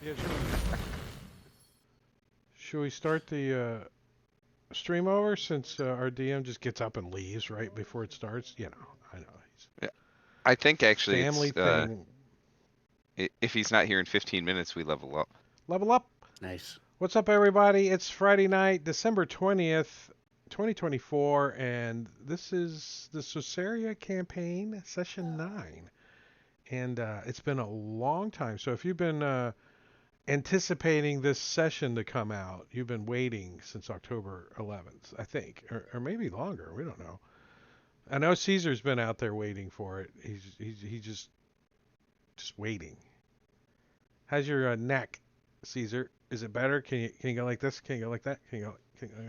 Yeah, should we start the stream over since our DM just gets up and leaves right before it starts? You know, I know. Yeah. I think actually Family it's thing. if he's not here in 15 minutes, we level up. Level up. Nice. What's up, everybody? It's Friday night, December 20th, 2024, and this is the Sorceria campaign, session 9. And it's been a long time. So if you've been anticipating this session to come out, you've been waiting since October 11th, I think, or maybe longer. We don't know. I know Caesar's been out there waiting for it. He's just waiting. How's your neck, Caesar? Is it better? Can you go like this? Can you go like that? Can you go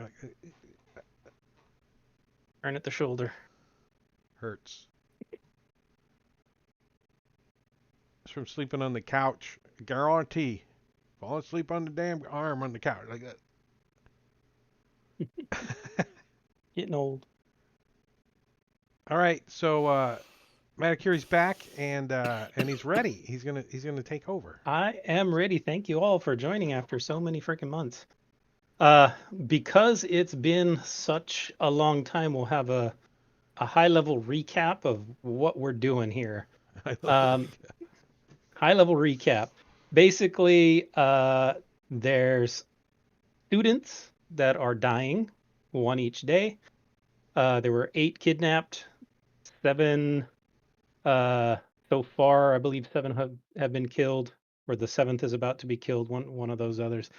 like Turn at the shoulder. hurts? It's from sleeping on the couch. Guarantee. Fall asleep on the damn arm on the couch like that. Getting old. All right, so Manicuri's back and he's ready. He's gonna take over. I am ready. Thank you all for joining after so many freaking months. Because it's been such a long time, we'll have a high level recap of what we're doing here. High level recap. Basically, there's students that are dying, one each day. There were 8 kidnapped, 7 so far. I believe 7 have been killed, or the 7th is about to be killed. One of those others.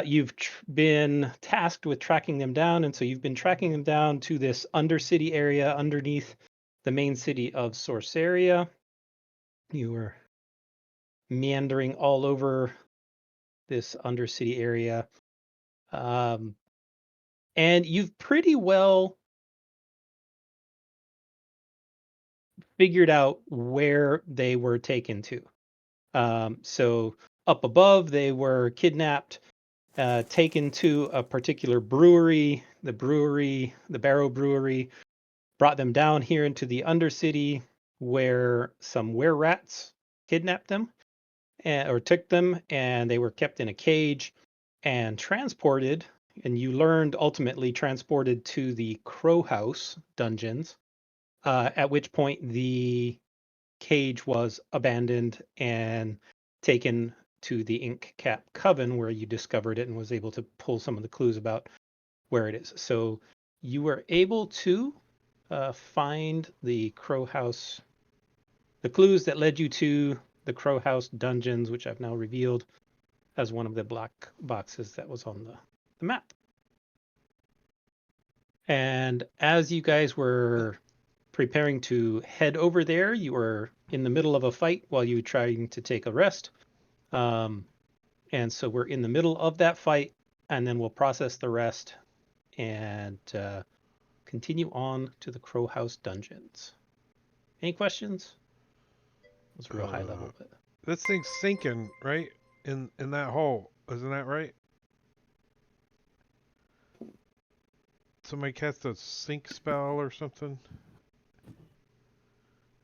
You've been tasked with tracking them down, and so you've been tracking them down to this undercity area underneath the main city of Sorceria. You were meandering all over this undercity area, and you've pretty well figured out where they were taken to. So up above, they were kidnapped, taken to a particular brewery. The Barrow Brewery, brought them down here into the Undercity, where some were-rats kidnapped them, or took them, and they were kept in a cage and transported. And you learned ultimately transported to the Crow House dungeons, at which point the cage was abandoned and taken to the Ink Cap Coven, where you discovered it and was able to pull some of the clues about where it is. So you were able to find the Crow House, the clues that led you to the Crow House dungeons, which I've now revealed as one of the black boxes that was on the map. And as you guys were preparing to head over there, you were in the middle of a fight while you were trying to take a rest. And so we're in the middle of that fight, and then we'll process the rest and continue on to the Crow House dungeons. Any questions? It was real high level, but This thing's sinking right in that hole. Isn't that right? Somebody cast a sink spell or something.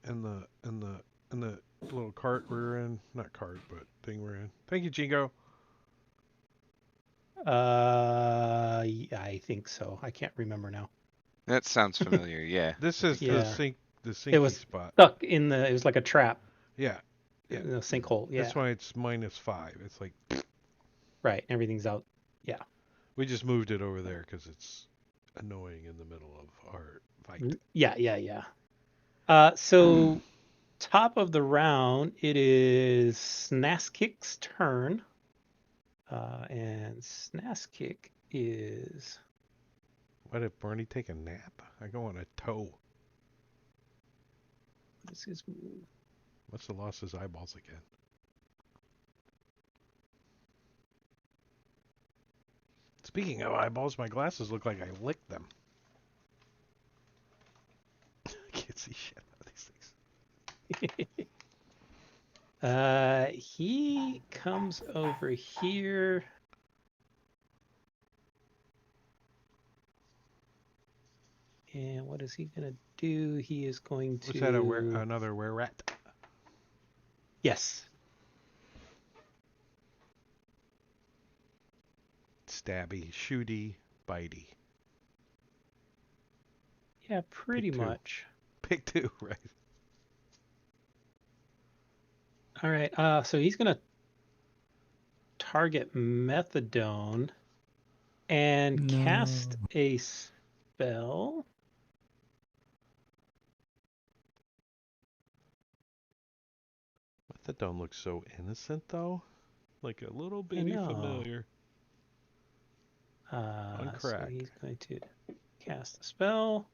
In the little cart we're in. Not cart, but thing we're in. Thank you, Jingo. I think so. I can't remember now. That sounds familiar. Yeah. This is Yeah. the sinky It was spot. stuck in it was like a trap. Yeah. Yeah. In a sinkhole. Yeah. That's why it's -5. It's like right. Everything's out. Yeah. We just moved it over there because it's annoying in the middle of our fight. Yeah. So top of the round, it is Snaskick's turn. And Snaskick is... Why did Barney take a nap? I go on a toe. What is his move? Must have lost his eyeballs again. Speaking of eyeballs, my glasses look like I licked them. I can't see shit out of these things. He comes over here. And what is he going to do? He is going to... Was that another were rat? Yes. stabby, shooty, bitey. Yeah, pretty Pick two. much. Pick two, right? All right. So he's gonna target methadone and cast a spell. Methadone looks so innocent, though. Like a little I bitty know. familiar. So Uncracked. he's going to cast a spell,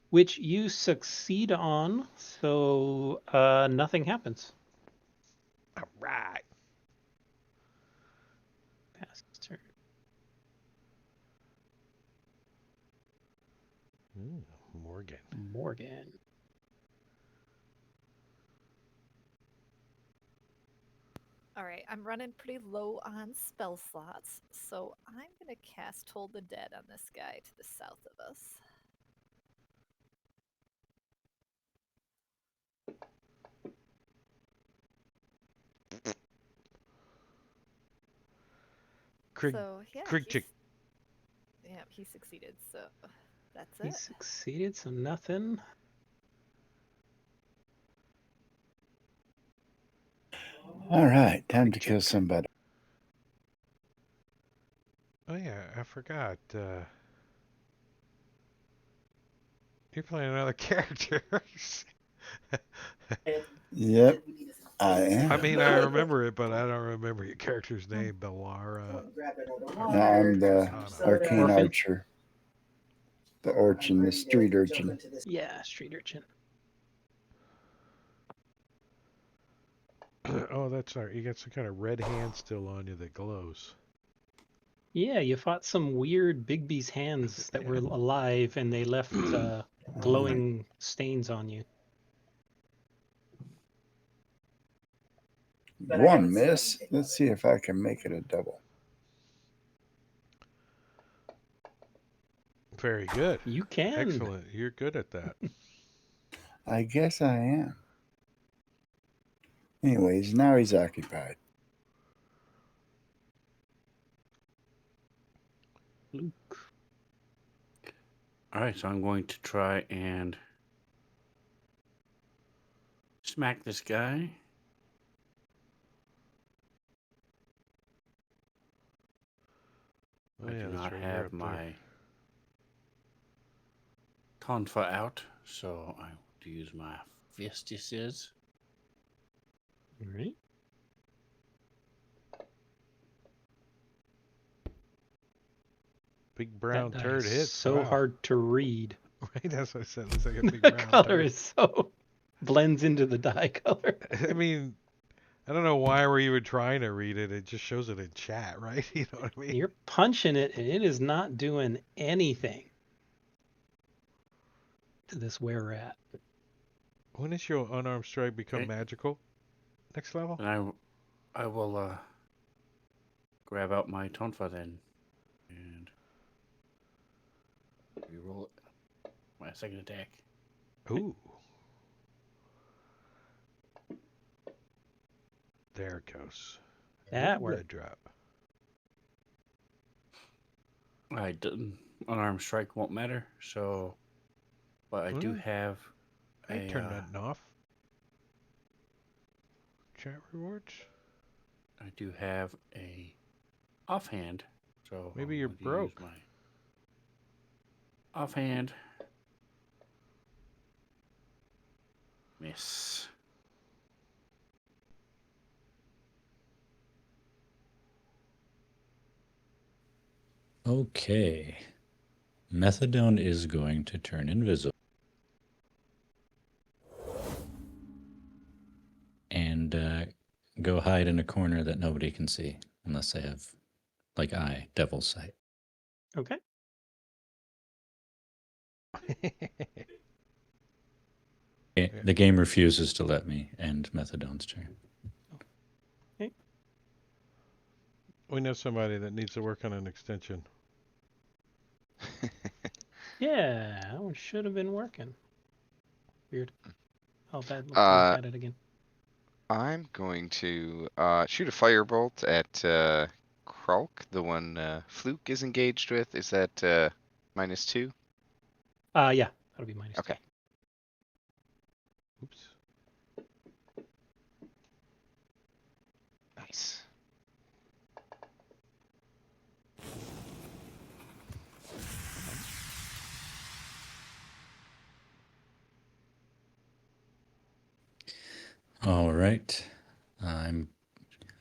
which you succeed on, so nothing happens. All right. Pass turn. Morgan. Morgan. All right, I'm running pretty low on spell slots, so I'm going to cast Hold the Dead on this guy to the south of us. So, yeah, he succeeded, so that's He it. succeeded, so nothing. All right, time Quick to check. kill somebody. Oh yeah, I forgot. You're playing another character. Yep, I am. I mean, I remember it, but I don't remember your character's name. Bellara. I'm the arcane Orphan? archer. The urchin, the street urchin. Yeah, street urchin. Oh, that's right. You got some kind of red hand still on you that glows. Yeah, you fought some weird Bigby's hands that were alive, and they left glowing stains on you. One miss. Let's see if I can make it a double. Very good. You can. Excellent. You're good at that. I guess I am. Anyways, now he's occupied. Luke. All right, so I'm going to try and smack this guy. Oh, I yeah, do that's not right. You're have up there. my tonfa out, so I will use my fist, this is. All right. Big brown That die turd is hits. so Wow. hard to read. Right? That's what I said. Looks like a big The brown color turd. is so blends into the die color. I mean, I don't know why we're even trying to read it. It just shows it in chat, right? You know what I mean? You're punching it, and it is not doing anything to this where rat. When does your unarmed strike become Okay. magical? Next level? And I will grab out my tonfa then and reroll it. My second attack. Ooh. There it goes. That Ooh, worked. red drop. I didn't. Unarmed strike won't matter, so. But I do Well, have I a. turned that off. Chat rewards? I do have a offhand, so Maybe I'm you're going to broke. use my offhand. Miss. Okay. Methadone is going to turn invisible. And go hide in a corner that nobody can see unless they have, like devil's sight. Okay. The game refuses to let me end Methadone's turn. Okay. We know somebody that needs to work on an extension. Yeah, that one should have been working. Weird. I'll look at it again. I'm going to shoot a firebolt at Kralk, the one Fluke is engaged with, is that -2? Yeah, that'll be minus Okay. Oops. Nice. All right. Let's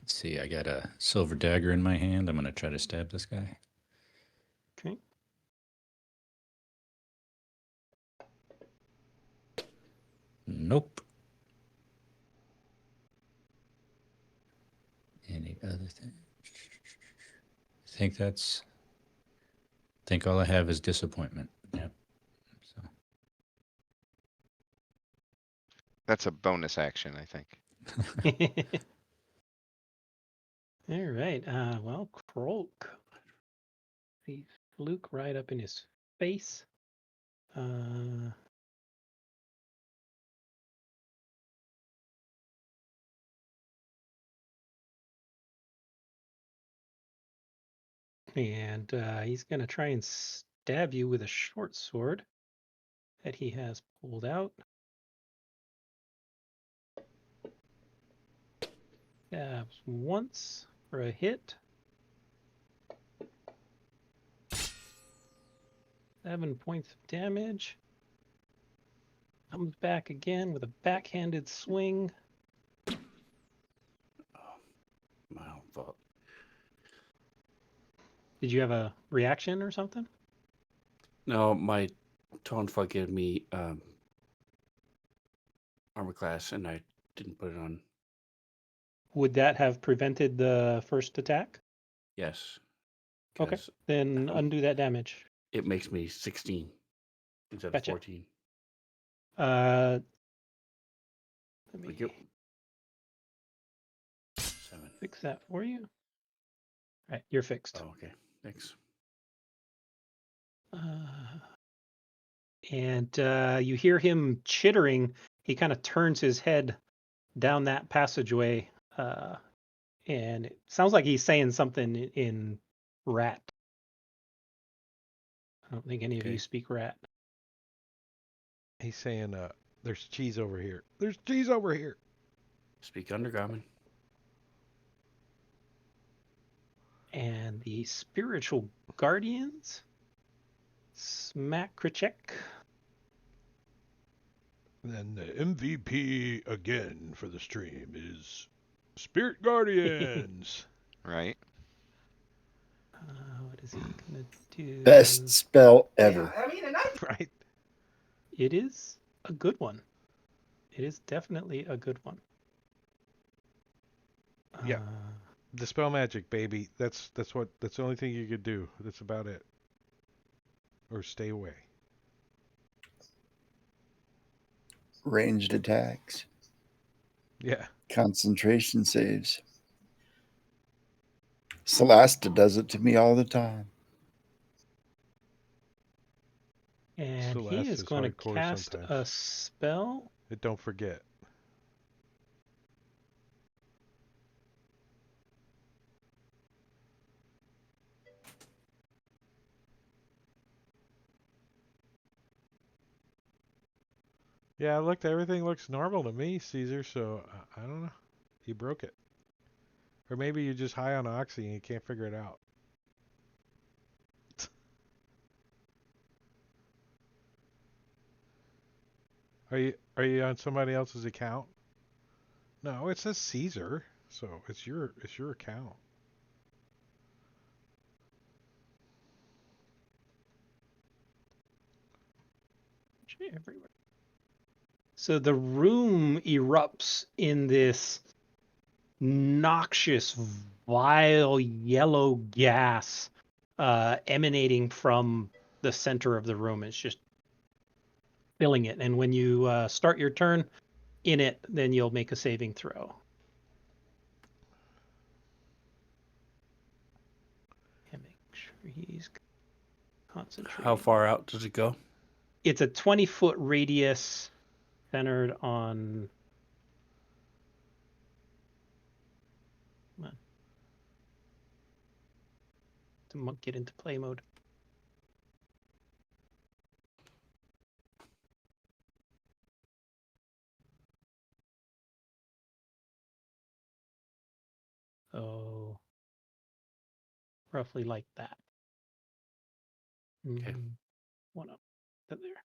see. I got a silver dagger in my hand. I'm gonna try to stab this guy. Okay. Nope. Any other thing? I think all I have is disappointment. Yep. So That's a bonus action, I think. All right. Well, Croak. See Luke right up in his face. And he's going to try and stab you with a short sword that he has pulled out. Stabs once for a hit. 7 points of damage. Comes back again with a backhanded swing. My own fault. Did you have a reaction or something? No, my Tonfa gave me armor class, and I didn't put it on. Would that have prevented the first attack? Yes. Okay, 'Cause then undo that damage. it makes me 16 instead Gotcha. of 14. Let Thank me you. 7. fix that for you. All right, you're fixed. Oh, okay. Thanks. And you hear him chittering. He kind of turns his head down that passageway, and it sounds like he's saying something in rat. I don't think any of you Okay. speak rat. He's saying, there's cheese over here. There's cheese over here. Speak Undergarment. And the spiritual guardians smack Krichek. Then the MVP again for the stream is Spirit Guardians. Right? What is he gonna do? Best spell ever. Right? It is a good one. It is definitely a good one. Yeah. Dispel magic, baby. That's the only thing you could do. That's about it. Or stay away. Ranged attacks. Yeah. Concentration saves. Celasta does it to me all the time. And he Celeste is is going to hardcore cast sometimes. a spell. Don't forget. Yeah, look, everything looks normal to me, Caesar, so I don't know. You broke it. Or maybe you're just high on oxy and you can't figure it out. Are you on somebody else's account? No, it says Caesar, so it's your account. Everywhere. So the room erupts in this noxious, vile yellow gas emanating from the center of the room. It's just filling it. And when you start your turn in it, then you'll make a saving throw. And make sure he's concentrating. How far out does it go? It's a 20-foot radius centered on. Come on. to get into play mode. So roughly like that. Okay. One up to there.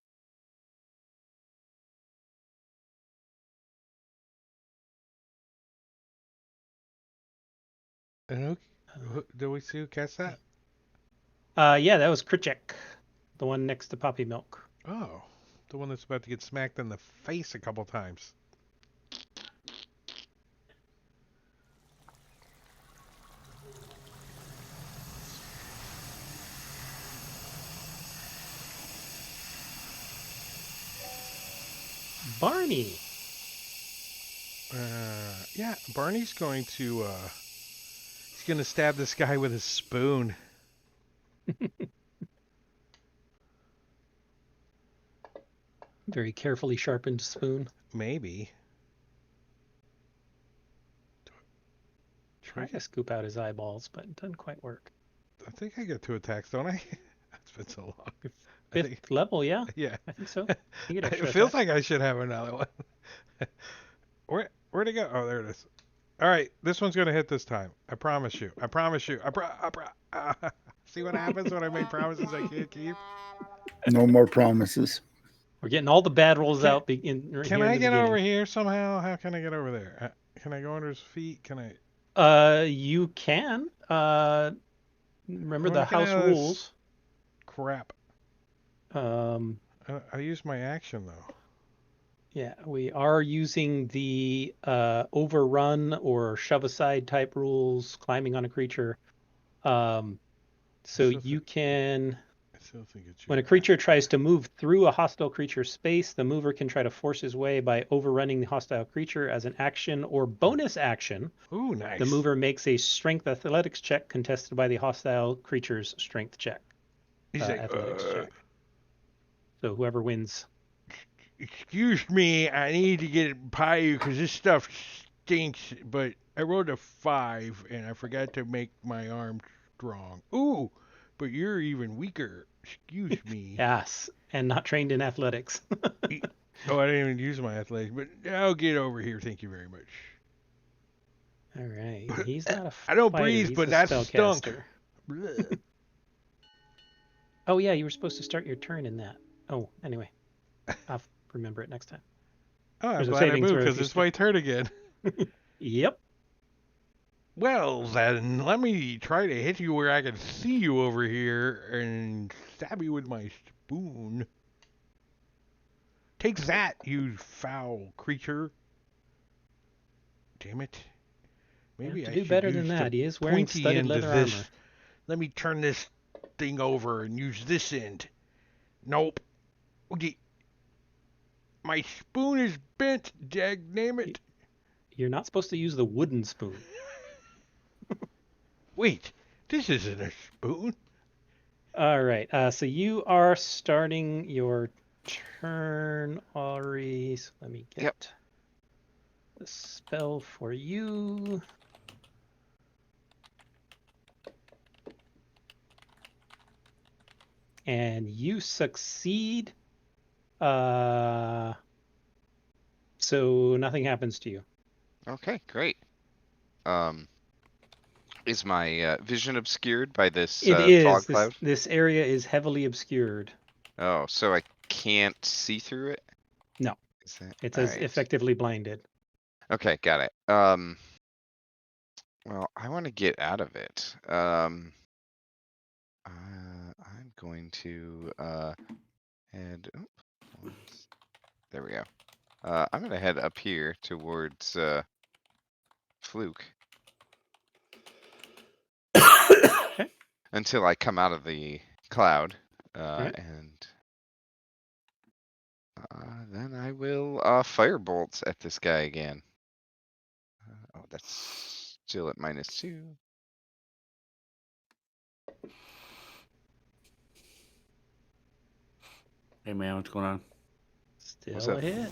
And did we see who cast that? Yeah, that was Kritchek, the one next to Poppy Milk. Oh, the one that's about to get smacked in the face a couple times. Barney. Yeah, Barney's going to he's going to stab this guy with his spoon. Very carefully sharpened spoon. Maybe. Try to scoop out his eyeballs, but it doesn't quite work. I think I get 2 attacks, don't I? It's been so long. Fifth level, yeah. Yeah. I think so. You get It extra feels attack. like I should have another one. Where'd it go? Oh, there it is. All right, this one's gonna hit this time. I promise you. I promise you. See what happens when I make promises I can't keep? No more promises. We're getting all the bad rolls Can- out Can here in I the get beginning. over here somehow? How can I get over there? Can I go under his feet? Can I? You can. Remember I'm the looking house at this rules. Crap. Um, I used my action though. yeah, we are using the overrun or shove aside type rules, climbing on a creature. So still you can, I still think it's when a your creature tries to move through a hostile creature's space, the mover can try to force his way by overrunning the hostile creature as an action or bonus action. Ooh, nice. The mover makes a strength athletics check contested by the hostile creature's strength check. He's like, Athletics check. So whoever wins. Excuse me, I need to get by you because this stuff stinks, but I rolled a 5 and I forgot to make my arm strong. Ooh, but you're even weaker. Excuse me. Yes, and not trained in athletics. Oh, I didn't even use my athletics, but I'll get over here. Thank you very much. All right, he's not a I don't fighter, breathe, he's but a that stunk. spellcaster. Blech. Oh yeah, you were supposed to start your turn in that. Oh, anyway, I'll remember it next time. Oh, I'm There's a glad I saving moved throw if because you it's my turn again. Yep. Well, then, let me try to hit you where I can see you over here and stab you with my spoon. Take that, you foul creature. Damn it. You Maybe have I to do should better use than the that. He is wearing pointy studded end of leather this. armor. Let me turn this thing over and use this end. Nope. Okay. My spoon is bent, dag name it. You're not supposed to use the wooden spoon. Wait, this isn't a spoon. All right, so you are starting your turn, Ari. So let me get Yep. the spell for you. And you succeed. So nothing happens to you. Okay, great. Is my vision obscured by this It is. fog cloud? This area is heavily obscured. Oh, so I can't see through it? No. Is that It's all as right? effectively blinded. Okay, got it. Well, I want to get out of it. I'm going to head. There we go. I'm gonna head up here towards Fluke. Okay. Until I come out of the cloud, Right. and then I will fire bolts at this guy again. Oh, that's still at -2. Hey man, what's going on? What's Still up? a hit.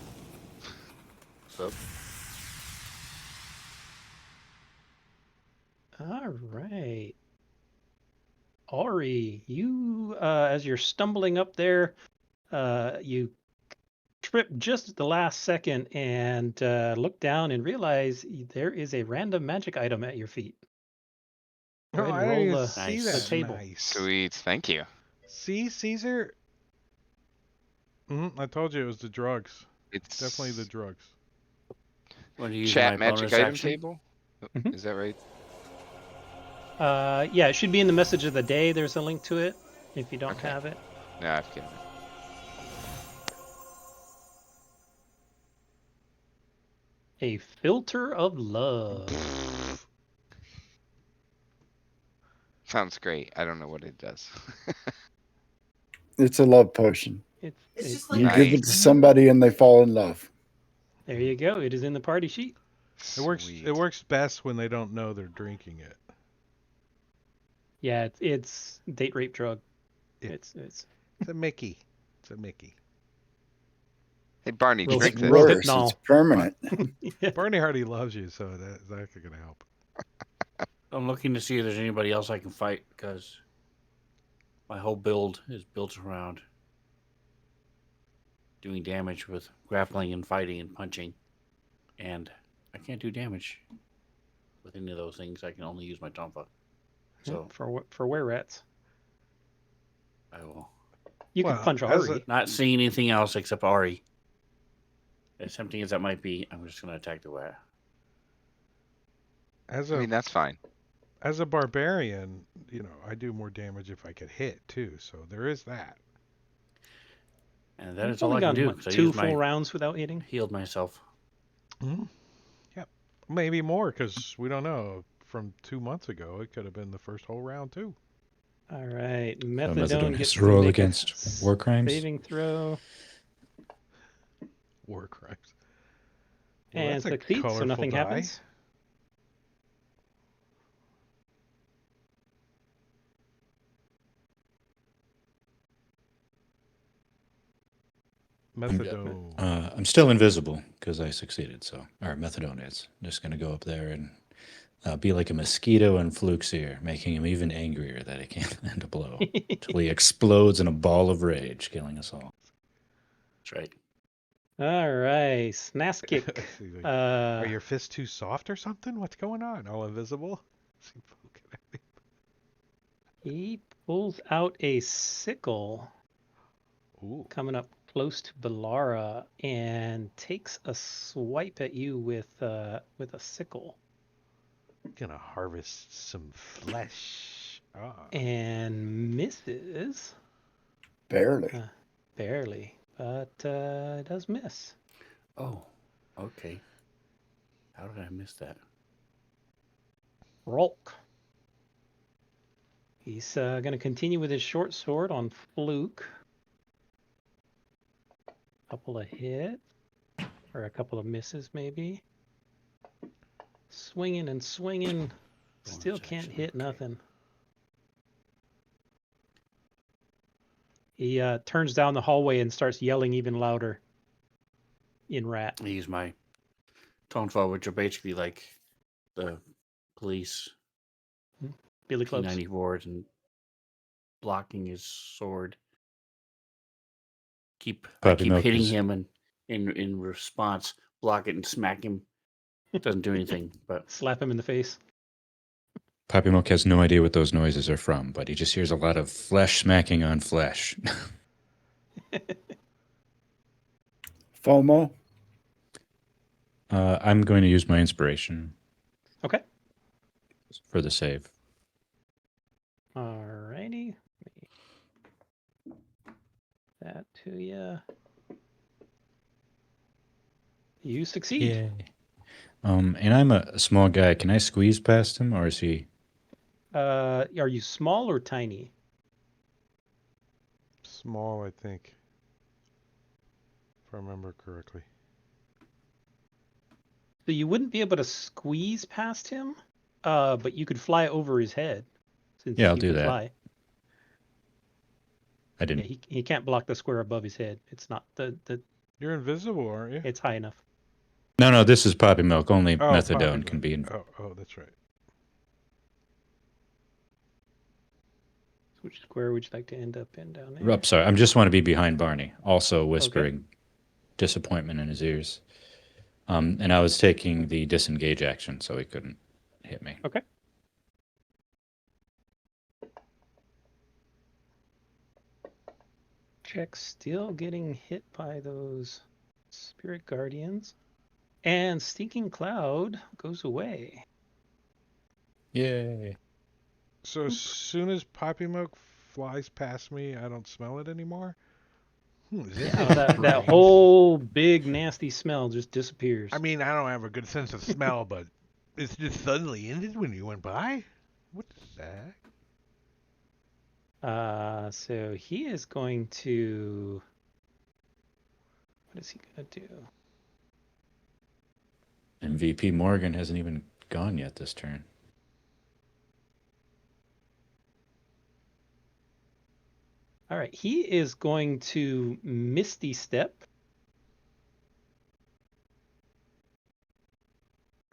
What's up? All right. Ari, you, as you're stumbling up there, you trip just at the last second and look down and realize there is a random magic item at your feet. Go Oh, ahead and I didn't roll even the, see Nice. that. the table. Nice. Sweet, thank you. See, Caesar? I told you it was the drugs. It's Definitely the drugs. Want to use chat my magic bonus item action? table. Mhm. Is that right? Yeah, it should be in the message of the day. There's a link to it if you don't Okay. have it. No, I've given it. A filter of love. Sounds great. I don't know what it does. It's a love potion. It's just You like give it to Nice. somebody and they fall in love. There you go. It is in the party sheet. It works. Sweet. It works best when they don't know they're drinking it. Yeah, it's date rape drug. Yeah. It's It's a Mickey. It's a Mickey. Hey Barney, Rohit- drink It's this. worse. Rohypnol. It's permanent. Yeah. Barney Hardy loves you, so that's gonna help. I'm looking to see if there's anybody else I can fight because my whole build is built around doing damage with grappling and fighting and punching, and I can't do damage with any of those things. I can only use my tonfa. So For were rats. I will You Well, could punch as Ari. not see anything else except Ari. As tempting as that might be, I'm just going to attack the rat. As I a mean, that's fine. as a barbarian, I do more damage if I get hit too. So there is that. And that You've is all only I can gone, do what, because I 2 used full my rounds without hitting. healed myself. Yep. Maybe more because we don't know. From 2 months ago, it could have been the first whole round too. All right, So Methadone Methadone gets has to roll make a against war crimes. saving throw War crimes. Well, and that's a succeeds, so colorful nothing die. happens. Methadone. I'm still invisible because I succeeded. So, or Methadone is. I'm just gonna go up there and be like a mosquito in Fluke's ear, making him even angrier that he can't land a blow till he explodes in a ball of rage, killing us all. That's right. All right, Snask kick. See, like, Uh, are your fists too soft or something? What's going on? All invisible? See, poking at me. he pulls out a sickle, Ooh. coming up close to Balara, and takes a swipe at you with a sickle, Gonna harvest some flesh. Ah. and misses Barely. barely, but does miss. Oh, okay. How did I miss that? Rolk. He's going to continue with his short sword on Fluke. Couple of hits, or a couple of misses maybe. Swinging and swinging, still Bonus can't action, hit okay. nothing. He turns down the hallway and starts yelling even louder in rat. I use my tonfa, which are basically like the police Billy clubs. P94s and blocking his sword. I Puppy keep milk hitting is- him and in response, block it and smack him. Doesn't do anything, but Slap him in the face. Poppy Milk has no idea what those noises are from, but he just hears a lot of flesh smacking on flesh. FOMO. I'm going to use my inspiration Okay. for the save. Alrighty. That to you. You succeed. Yay. And I'm a small guy. Can I squeeze past him, or is he? Are you small or tiny? Small, I think. If I remember correctly. So you wouldn't be able to squeeze past him, but you could fly over his head. Since Yeah, I'll you do can that. fly. I Yeah, didn't. he can't block the square above his head. It's not the You're invisible, aren't you? it's high enough. No, this is Poppy Milk. Only Oh, Methadone Poppy can be. Oh, that's right. Which square would you like to end up in down there? I'm sorry. I just want to be behind Barney, also whispering disappointment in his ears. And I was taking the disengage action, so he couldn't hit me. Okay. Check still getting hit by those spirit guardians. And Stinking Cloud goes away. Yay. So as soon as Poppy Milk flies past me, I don't smell it anymore? Is it Yeah, that strange? whole big nasty smell just disappears. I mean, I don't have a good sense of smell, but it's just suddenly ended when you went by? What is that? So he is going to. What is he gonna do? And VP Morgan hasn't even gone yet this turn. All right, he is going to Misty Step.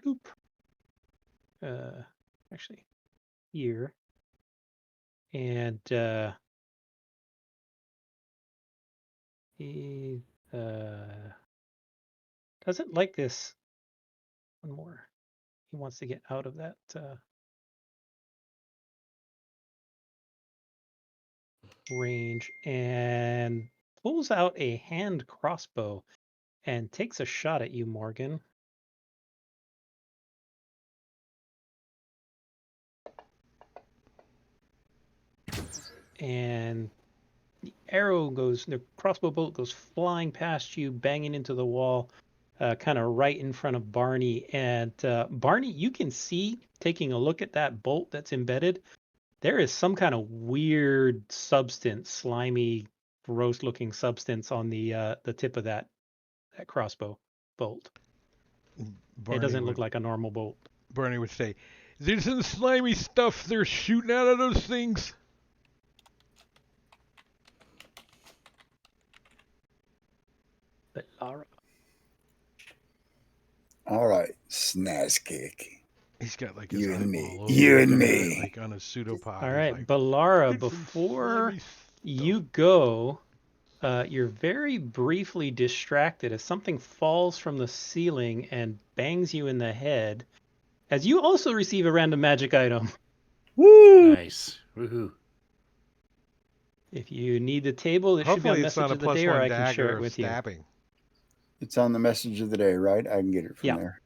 Bloop. Actually, here. And he doesn't like this. One more. He wants to get out of that. Range and pulls out a hand crossbow and takes a shot at you, Morgan. And the crossbow bolt goes flying past you, banging into the wall, kind of right in front of Barney. And Barney, you can see, taking a look at that bolt that's embedded, there is some kind of weird substance, slimy, gross-looking substance on the tip of that crossbow bolt. It doesn't look like a normal bolt. Barney would say, "There's some slimy stuff they're shooting out of those things." But Lara, All right, snaz kick. He's got like his You and eyeball me. over You and looking at me. it, like on a pseudopod. all He's right, like, Balara, "There's some before slimy you stuff." go, you're very briefly distracted as something falls from the ceiling and bangs you in the head, as you also receive a random magic item. Woo! Nice. Woohoo. If you need the table, this should be on Hopefully it's message not a of the day, or +1 I can share dagger it of with you. stabbing. It's on the message of the day, right? I can get it from Yeah. there.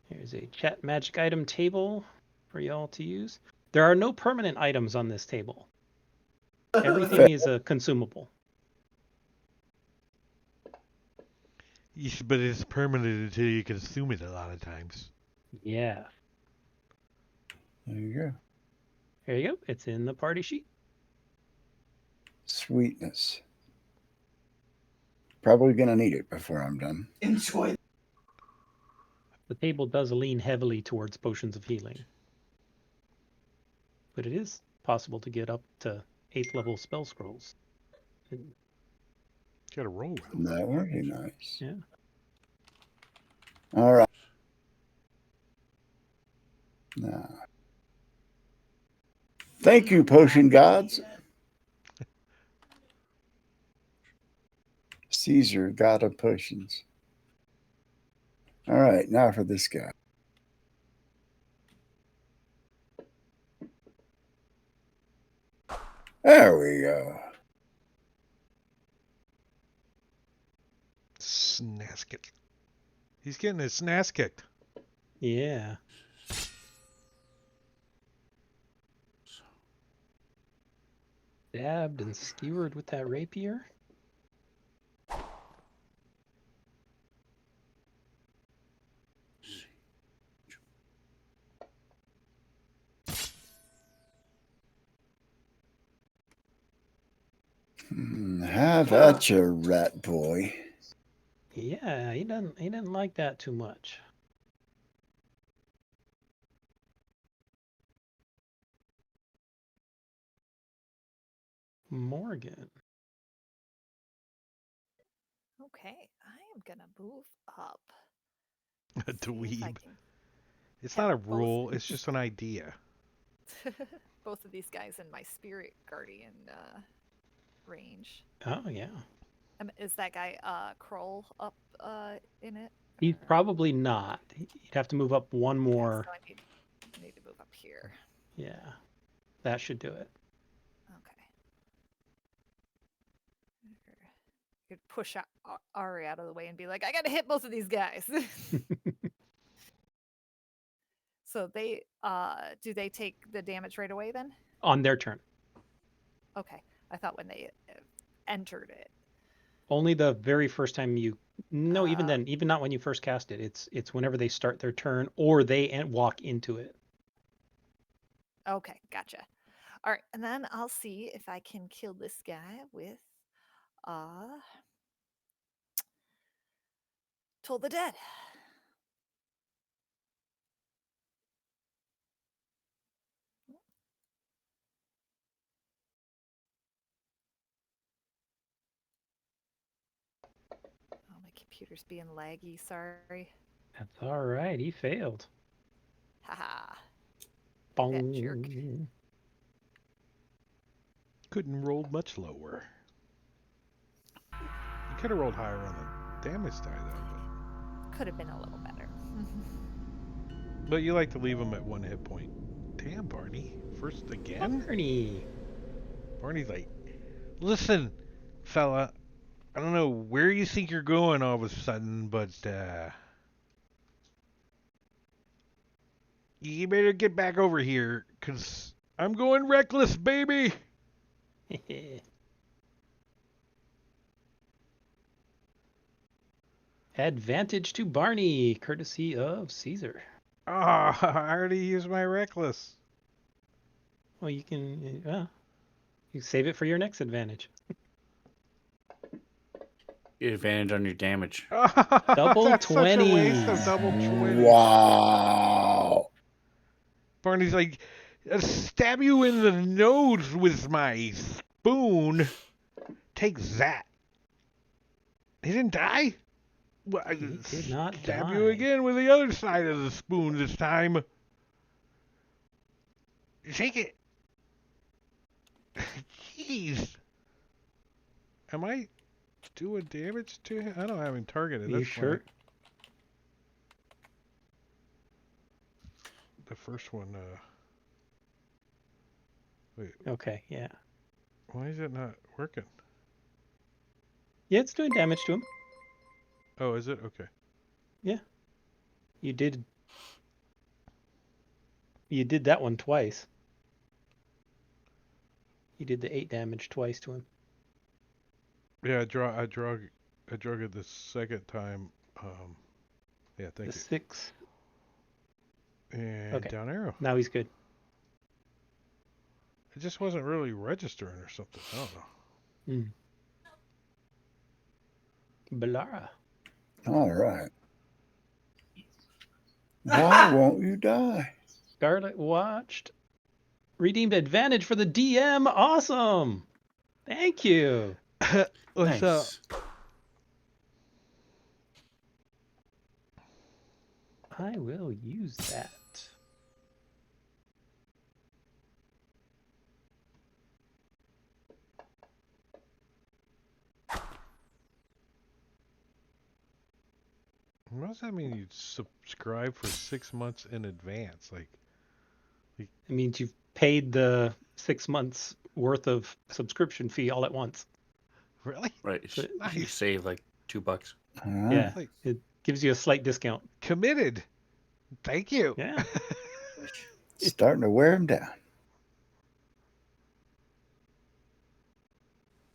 Here's a chat magic item table for y'all to use. There are no permanent items on this table. Everything is a consumable. Yes, but it's permanent until you consume it a lot of times. Yeah. There you go. There you go. It's in the party sheet. Sweetness. Probably gonna need it before I'm done. Enjoy. The table does lean heavily towards potions of healing. But it is possible to get up to 8th level spell scrolls. And, Gotta roll well. That would be nice. yeah. All right. Now, thank you, potion gods. Caesar, god of potions. All right, now for this guy. There we go. Snass kick. He's getting his snass kicked. Yeah. Stabbed and skewered with that rapier. Have at you, rat boy. Yeah, he didn't like that too much. Morgan. Okay, I am gonna move up. A See if I dweeb. can It's have not a both- rule, it's just an idea. both of these guys in my spirit guardian range. Oh yeah. Is that guy Kroll up in it? He's or- probably not. You'd have to move up one Okay, more. so I need to move up here. Yeah. That should do it. Okay. You could push Ari out of the way and be like, I gotta hit both of these guys. So they do they take the damage right away then? On their turn. Okay. I thought when they entered it. Only the very first time you. No, even Uh, then, even not when you first cast it. It's whenever they start their turn or they walk into it. Okay, gotcha. All right, and then I'll see if I can kill this guy with Toll the Dead. Oh, my computer's being laggy, sorry. That's all right. He failed. Haha. That jerk. Bong. Couldn't roll much lower. You could have rolled higher on the damage die though. Could have been a little better. But you like to leave them at 1 hit point. Damn, Barney. First again? Barney. Barney's like, listen, fella, I don't know where you think you're going all of a sudden, but you better get back over here, 'cause I'm going reckless, baby. Advantage to Barney, courtesy of Caesar. Ah, I already used my reckless. Well, you can you save it for your next advantage. Get advantage on your damage. Double That's such a waste 20s. of double 20. Wow. Barney's like, stab you in the nose with my spoon. Take that. He didn't die? Well, I He did not stab die. you again with the other side of the spoon this time. Take it. Jeez. Am I doing damage to him? I don't have him targeted. You That's sure? fine. The first one, wait, Okay, yeah. why is it not working? Yeah, it's doing damage to him. Oh, is it? Okay. You did that one twice. You did the 8 damage twice to him. Yeah, I drug it the second time. Yeah, thank The you. 6. And Okay. down arrow. Now he's good. It just wasn't really registering or something. I don't know. Balara. All right. Why won't you die? Scarlet watched. Redeemed advantage for the DM. Awesome. Thank you. What's up? Nice. I will use that. What does that mean? You subscribe for 6 months in advance? Like, It means you've paid the 6 months worth of subscription fee all at once. really? Right. So- You Nice. save like $2. Yeah. Like, It gives you a slight discount. committed. Thank you. Yeah. Starting to wear him down.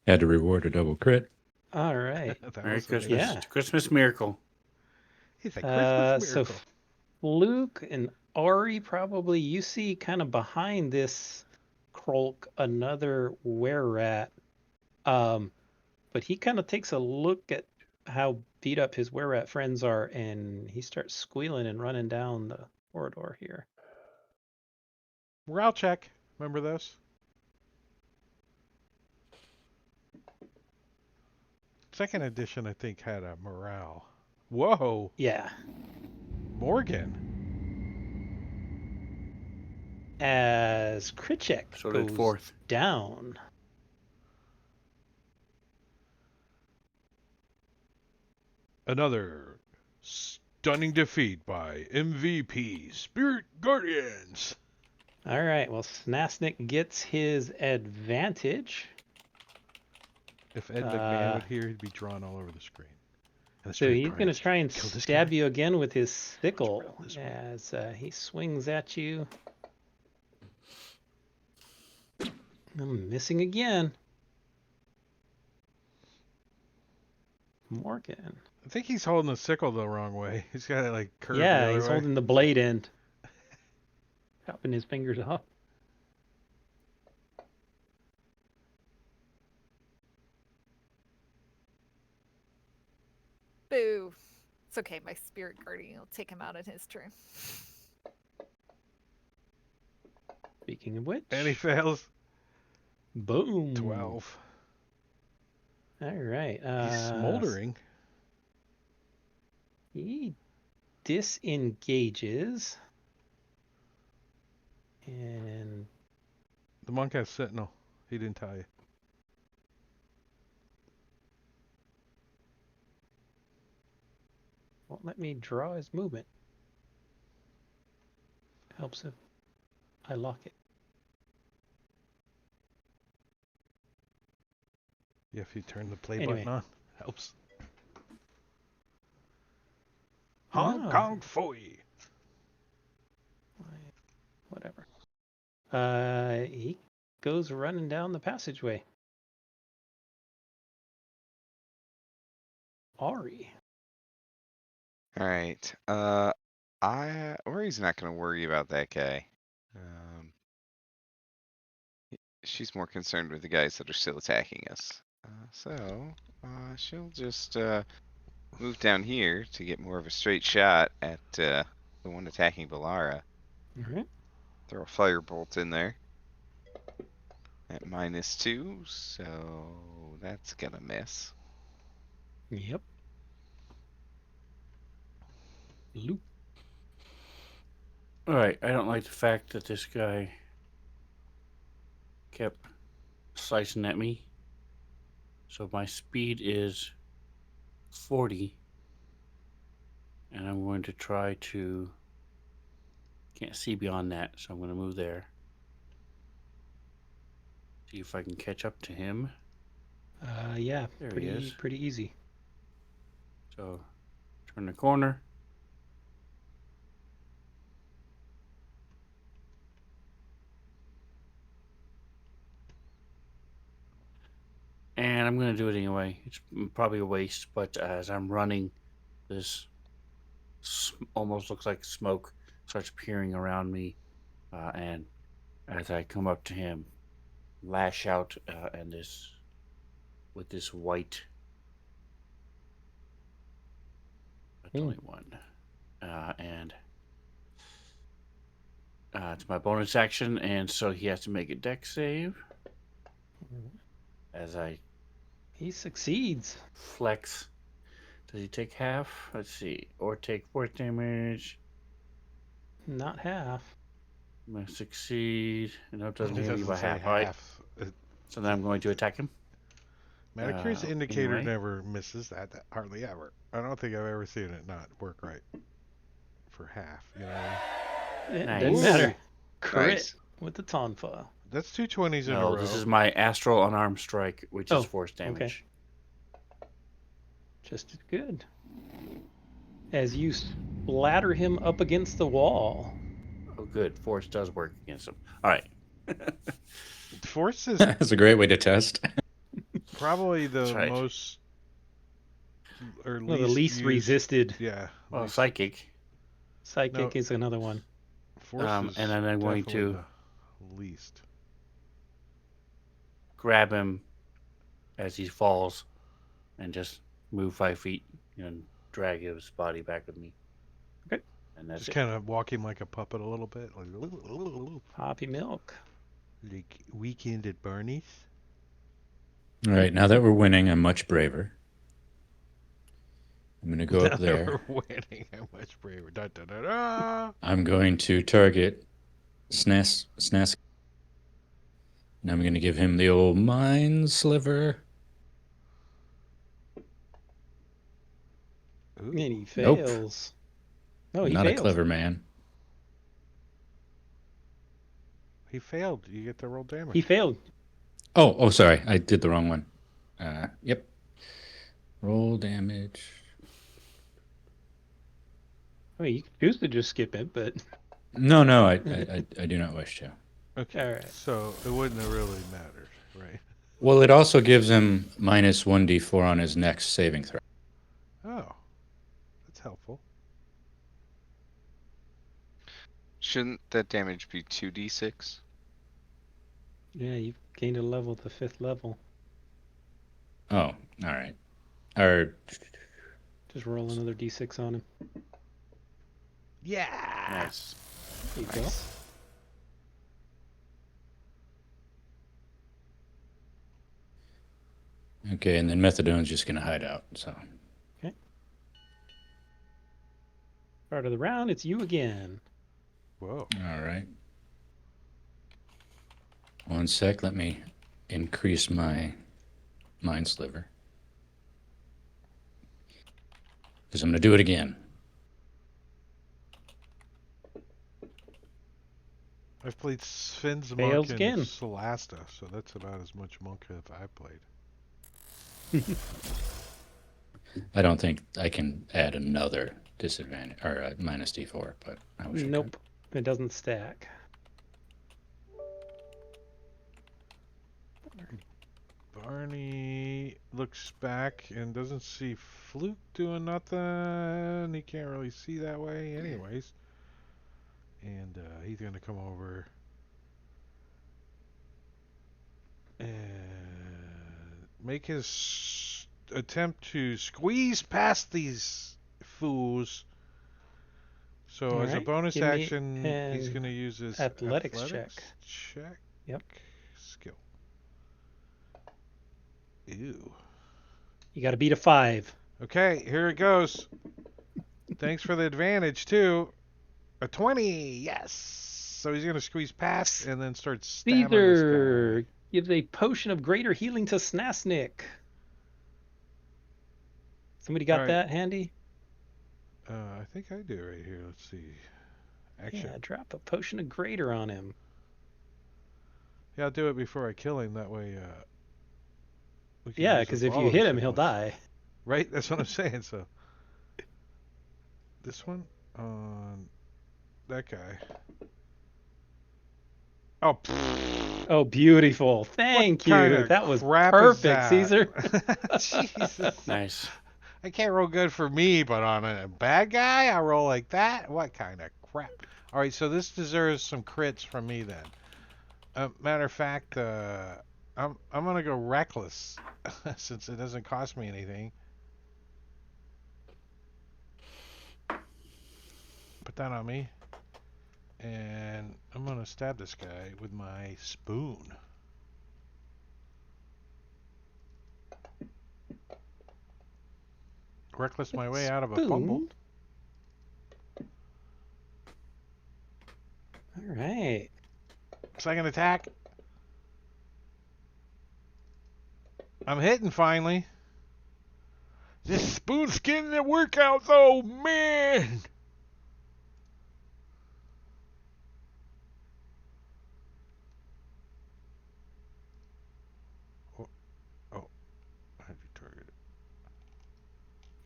Had to reward a double crit. All right. That Merry was Christmas. amazing. Yeah. Christmas miracle. He's a Christmas So miracle. Luke and Ari, probably you see kind of behind this Krolk another were-rat. But he kind of takes a look at how beat up his were-rat friends are, and he starts squealing and running down the corridor here. Morale check. Remember those? Second edition, I think, had a morale. Whoa, Yeah. Morgan. as Krichek So did goes fourth. down. Another stunning defeat by MVP Spirit Guardians. All right. Well, Snasnik gets his advantage. If Ed McMahon were here, he'd be drawn all over the screen. And the So Spirit he's going to Guardians, try and kill this stab guy. you again with his sickle around this way. as he swings at you. I'm missing again. Morgan. I think he's holding the sickle the wrong way. He's got it like curved the Yeah, other he's way. holding the blade end. Chopping his fingers off. Boo. It's okay. My spirit guardian will take him out in his turn. Speaking of which, And he fails. boom. 12. All right. He's smoldering. He disengages. And The monk has Sentinel. He didn't tell you. won't let me draw his movement. Helps if I lock it. Yeah, if you turn the play Anyway. button on, helps. Hong Oh. Kong Phooey. Whatever. He goes running down the passageway. Ari. All right. Ori's not gonna worry about that guy. She's more concerned with the guys that are still attacking us. So she'll just move down here to get more of a straight shot at the one attacking Balara. All right. Throw a firebolt in there at -2, so that's gonna miss. Yep. Loop. All right. I don't like the fact that this guy kept slicing at me. So my speed is 40. And I'm going to try to... Can't see beyond that, so I'm going to move there. See if I can catch up to him. Yeah, There he is. pretty easy. So, turn the corner. And I'm going to do it anyway. It's probably a waste, but as I'm running, this almost looks like smoke starts appearing around me. And as I come up to him, lash out and with this white. That's only one. And it's my bonus action, and so he has to make a dex save. As I He succeeds. flex. Does he take half? Let's see. Or take 4 damage. Not half. I'm going to succeed. No, it doesn't It hit me doesn't by say half. All right. half. So then I'm going to attack him. Metacritic's indicator anyway. never misses that hardly ever. I don't think I've ever seen it not work right for half. You know, It Nice. doesn't matter. Crit Nice. with the Tonfa. that's 2 20s in a No, row. this is my astral unarmed strike, which Oh, is force damage. Just as good. As you splatter him up against the wall. Oh, good. Force does work against him. All right. Force is That's a great way to test. probably the That's right. most or Well, the least used- resisted. Yeah. Well, least- psychic. Psychic No. is another one. Force is and then I'm going definitely to the least. grab him as he falls and just move 5 feet and drag his body back with me. Okay. And that's Just it. kind of walk him like a puppet a little bit, like Poppy milk. Weekend at Barney's. All right, now that we're winning, I'm much braver. I'm going to go Now up that there. we're winning, I'm much braver. Da, da, da, da. I'm going to target Snask. Now I'm going to give him the old mind sliver. Ooh. And he Nope. fails. No, he Not a fails. clever man. He failed. You get to roll damage. He failed. Oh, sorry. I did the wrong one. Yep. Roll damage. I mean, you can choose to just skip it, but No, I do not wish to. Okay. All right. So it wouldn't have really mattered, right? Well, it also gives him minus 1d4 on his next saving throw. Oh, that's helpful. Shouldn't that damage be 2d6? yeah, you've gained a level at the 5th level. Oh, all right. Or Just roll another d6 on him. Yeah. Nice. There you go. okay, and then Methadone's just going to hide out. So Start of the round, it's you again. Whoa. all right. One sec. Let me increase my mind sliver. Because I'm going to do it again. I've played Sven's Monk Fails and again. Solasta, so that's about as much Monk as I've played. I don't think I can add another disadvantage or minus d4, but I wish I could. Nope, it doesn't stack. Barney looks back and doesn't see Fluke doing nothing. He can't really see that way anyways. And he's going to come over and make his attempt to squeeze past these fools. So as a Alright, bonus give me action, he's an going to use his athletics check. check Yep. skill. Ew. You got to beat a 5. Okay, here it goes. Thanks for the advantage, too. A 20, yes. So he's going to squeeze past and then start stabbing this Caesar guy. gives a potion of greater healing to Snasnik. Somebody got Alright. that handy? I think I do right here. Let's see. Action. Yeah, drop a potion of greater on him. Yeah, I'll do it before I kill him. That way, we can Yeah, use because up if all you of hit his him, hit he'll points. die. Right? That's what I'm saying. So, this one on that guy. Oh, Oh, beautiful. Thank what kind you. of That was crap perfect, is Caesar. that? Jesus. Nice. I can't roll good for me, but on a bad guy, I roll like that? What kind of crap? All right, so this deserves some crits from me then. Matter of fact, I'm gonna go reckless since it doesn't cost me anything. Put that on me, and I'm gonna stab this guy with my spoon. Reckless my way out of a fumble. All right. Second attack. I'm hitting finally. This spoon's getting the workout though, man. Oh, I had to target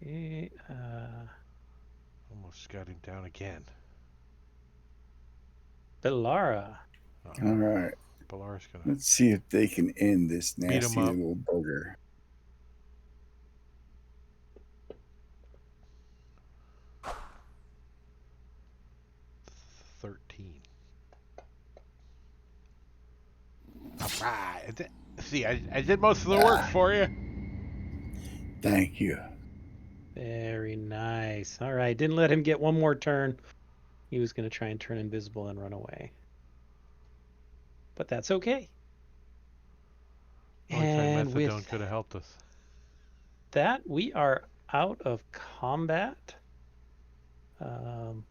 it. Okay, Almost got him down again. Belara. All right. Pilar's gonna Let's see if they can end this Beat 'em nasty up. little bugger. $13. All right. See, I did most of the work for you. Thank you. Very nice. All right. Didn't let him get one more turn. He was going to try and turn invisible and run away. But that's okay. Only time And with methadone could have helped us. that, we are out of combat. Um,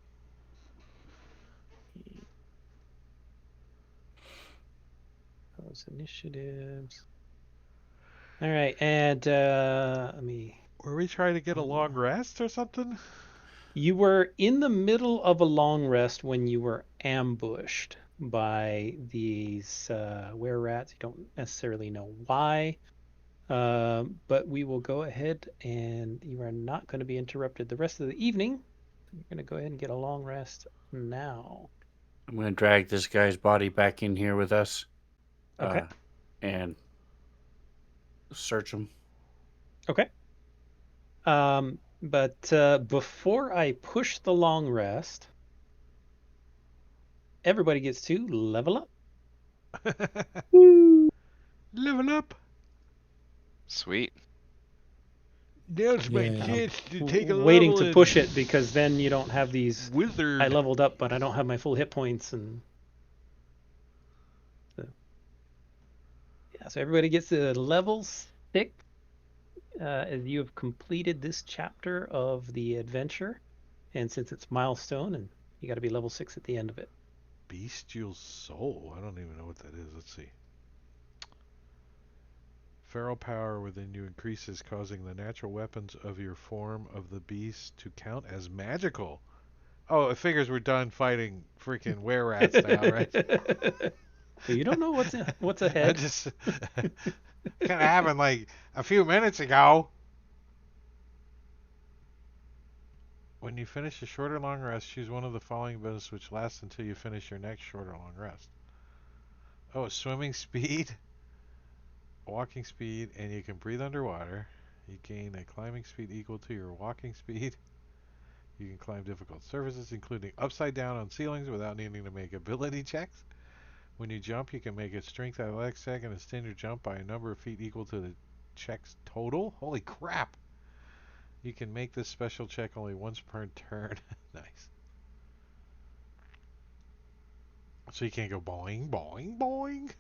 those initiatives. All right, and let me. Were we trying to get a long rest or something? You were in the middle of a long rest when you were ambushed by these were rats. You don't necessarily know why, but we will go ahead and you are not going to be interrupted the rest of the evening. You're going to go ahead and get a long rest now. I'm going to drag this guy's body back in here with us. Okay. And search him. Okay. But before I push the long rest, everybody gets to level up. Level up. Sweet. Now's my Yeah. chance to take a Waiting level to in push it because then you don't have these. Wizard. I leveled up, but I don't have my full hit points, and so yeah. So everybody gets to level 6 as you have completed this chapter of the adventure, and since it's milestone, and you got to be level 6 at the end of it. Bestial soul. I don't even know what that is. Let's see. Feral power within you increases, causing the natural weapons of your form of the beast to count as magical. Oh, it figures we're done fighting freaking were-rats now, right? Well, you don't know what's I ahead. just kind of happened like a few minutes ago. When you finish a short or long rest, choose one of the following abilities which lasts until you finish your next short or long rest. Oh, swimming speed, walking speed, and you can breathe underwater. You gain a climbing speed equal to your walking speed. You can climb difficult surfaces, including upside down on ceilings without needing to make ability checks. When you jump, you can make a strength athletics check and extend your jump by a number of feet equal to the check's total. Holy crap! You can make this special check only once per turn. Nice. So you can't go boing, boing, boing.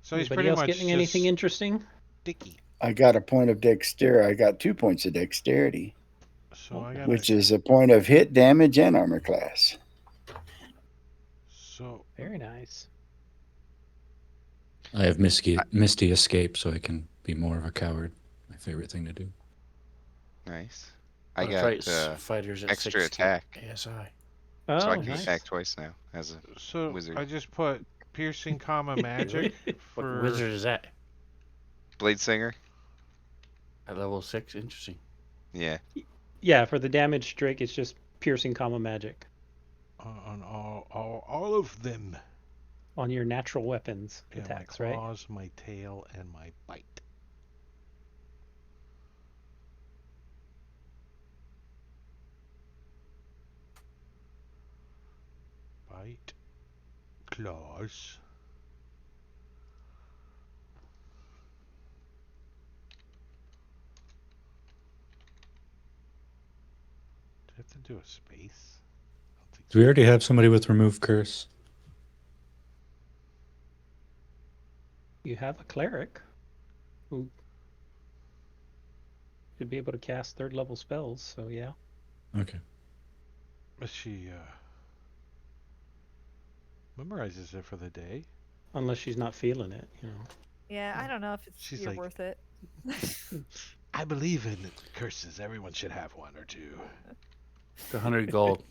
So he's Anybody pretty else much getting just anything interesting? sticky. I got a point of dexterity. I got 2 points of dexterity, So I got which is a point of hit, damage, and armor class. So Very nice. I have Misty Escape, so I can be more of a coward. My favorite thing to do. Nice. I Our got fighters at extra 6 get attack, ASI. so I Oh, can nice. attack twice now as a so wizard. I just put piercing, comma magic What for wizard is that? Blade Singer. At level 6? Interesting. Yeah. Yeah, for the damage streak, it's just piercing, comma magic on all of them. on your natural weapons Yeah, attacks, my right? claws, my tail, and my bite. Bite, claws. Do I have to do a space? I don't think Do we so. already have somebody with Remove Curse? You have a cleric who should be able to cast 3rd level spells, so yeah. Okay. But she memorizes it for the day. Unless she's not feeling it, you know. Yeah, I don't know if it's She's you're like- worth it. I believe in curses. Everyone should have one or two. It's 100 gold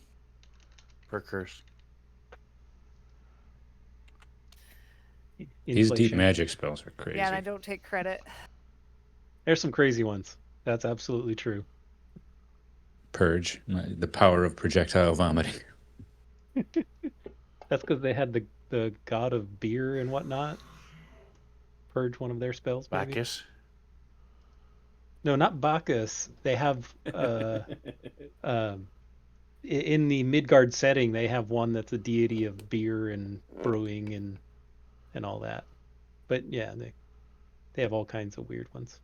per curse. These deep Inflation. magic spells are crazy. Yeah, and I don't take credit. There's some crazy ones. That's absolutely true. Purge, the power of projectile vomiting. That's because they had the god of beer and whatnot purge one of their spells, maybe. Bacchus. No, not Bacchus. They have in the Midgard setting, they have one that's a deity of beer and brewing and all that. But yeah, they have all kinds of weird ones.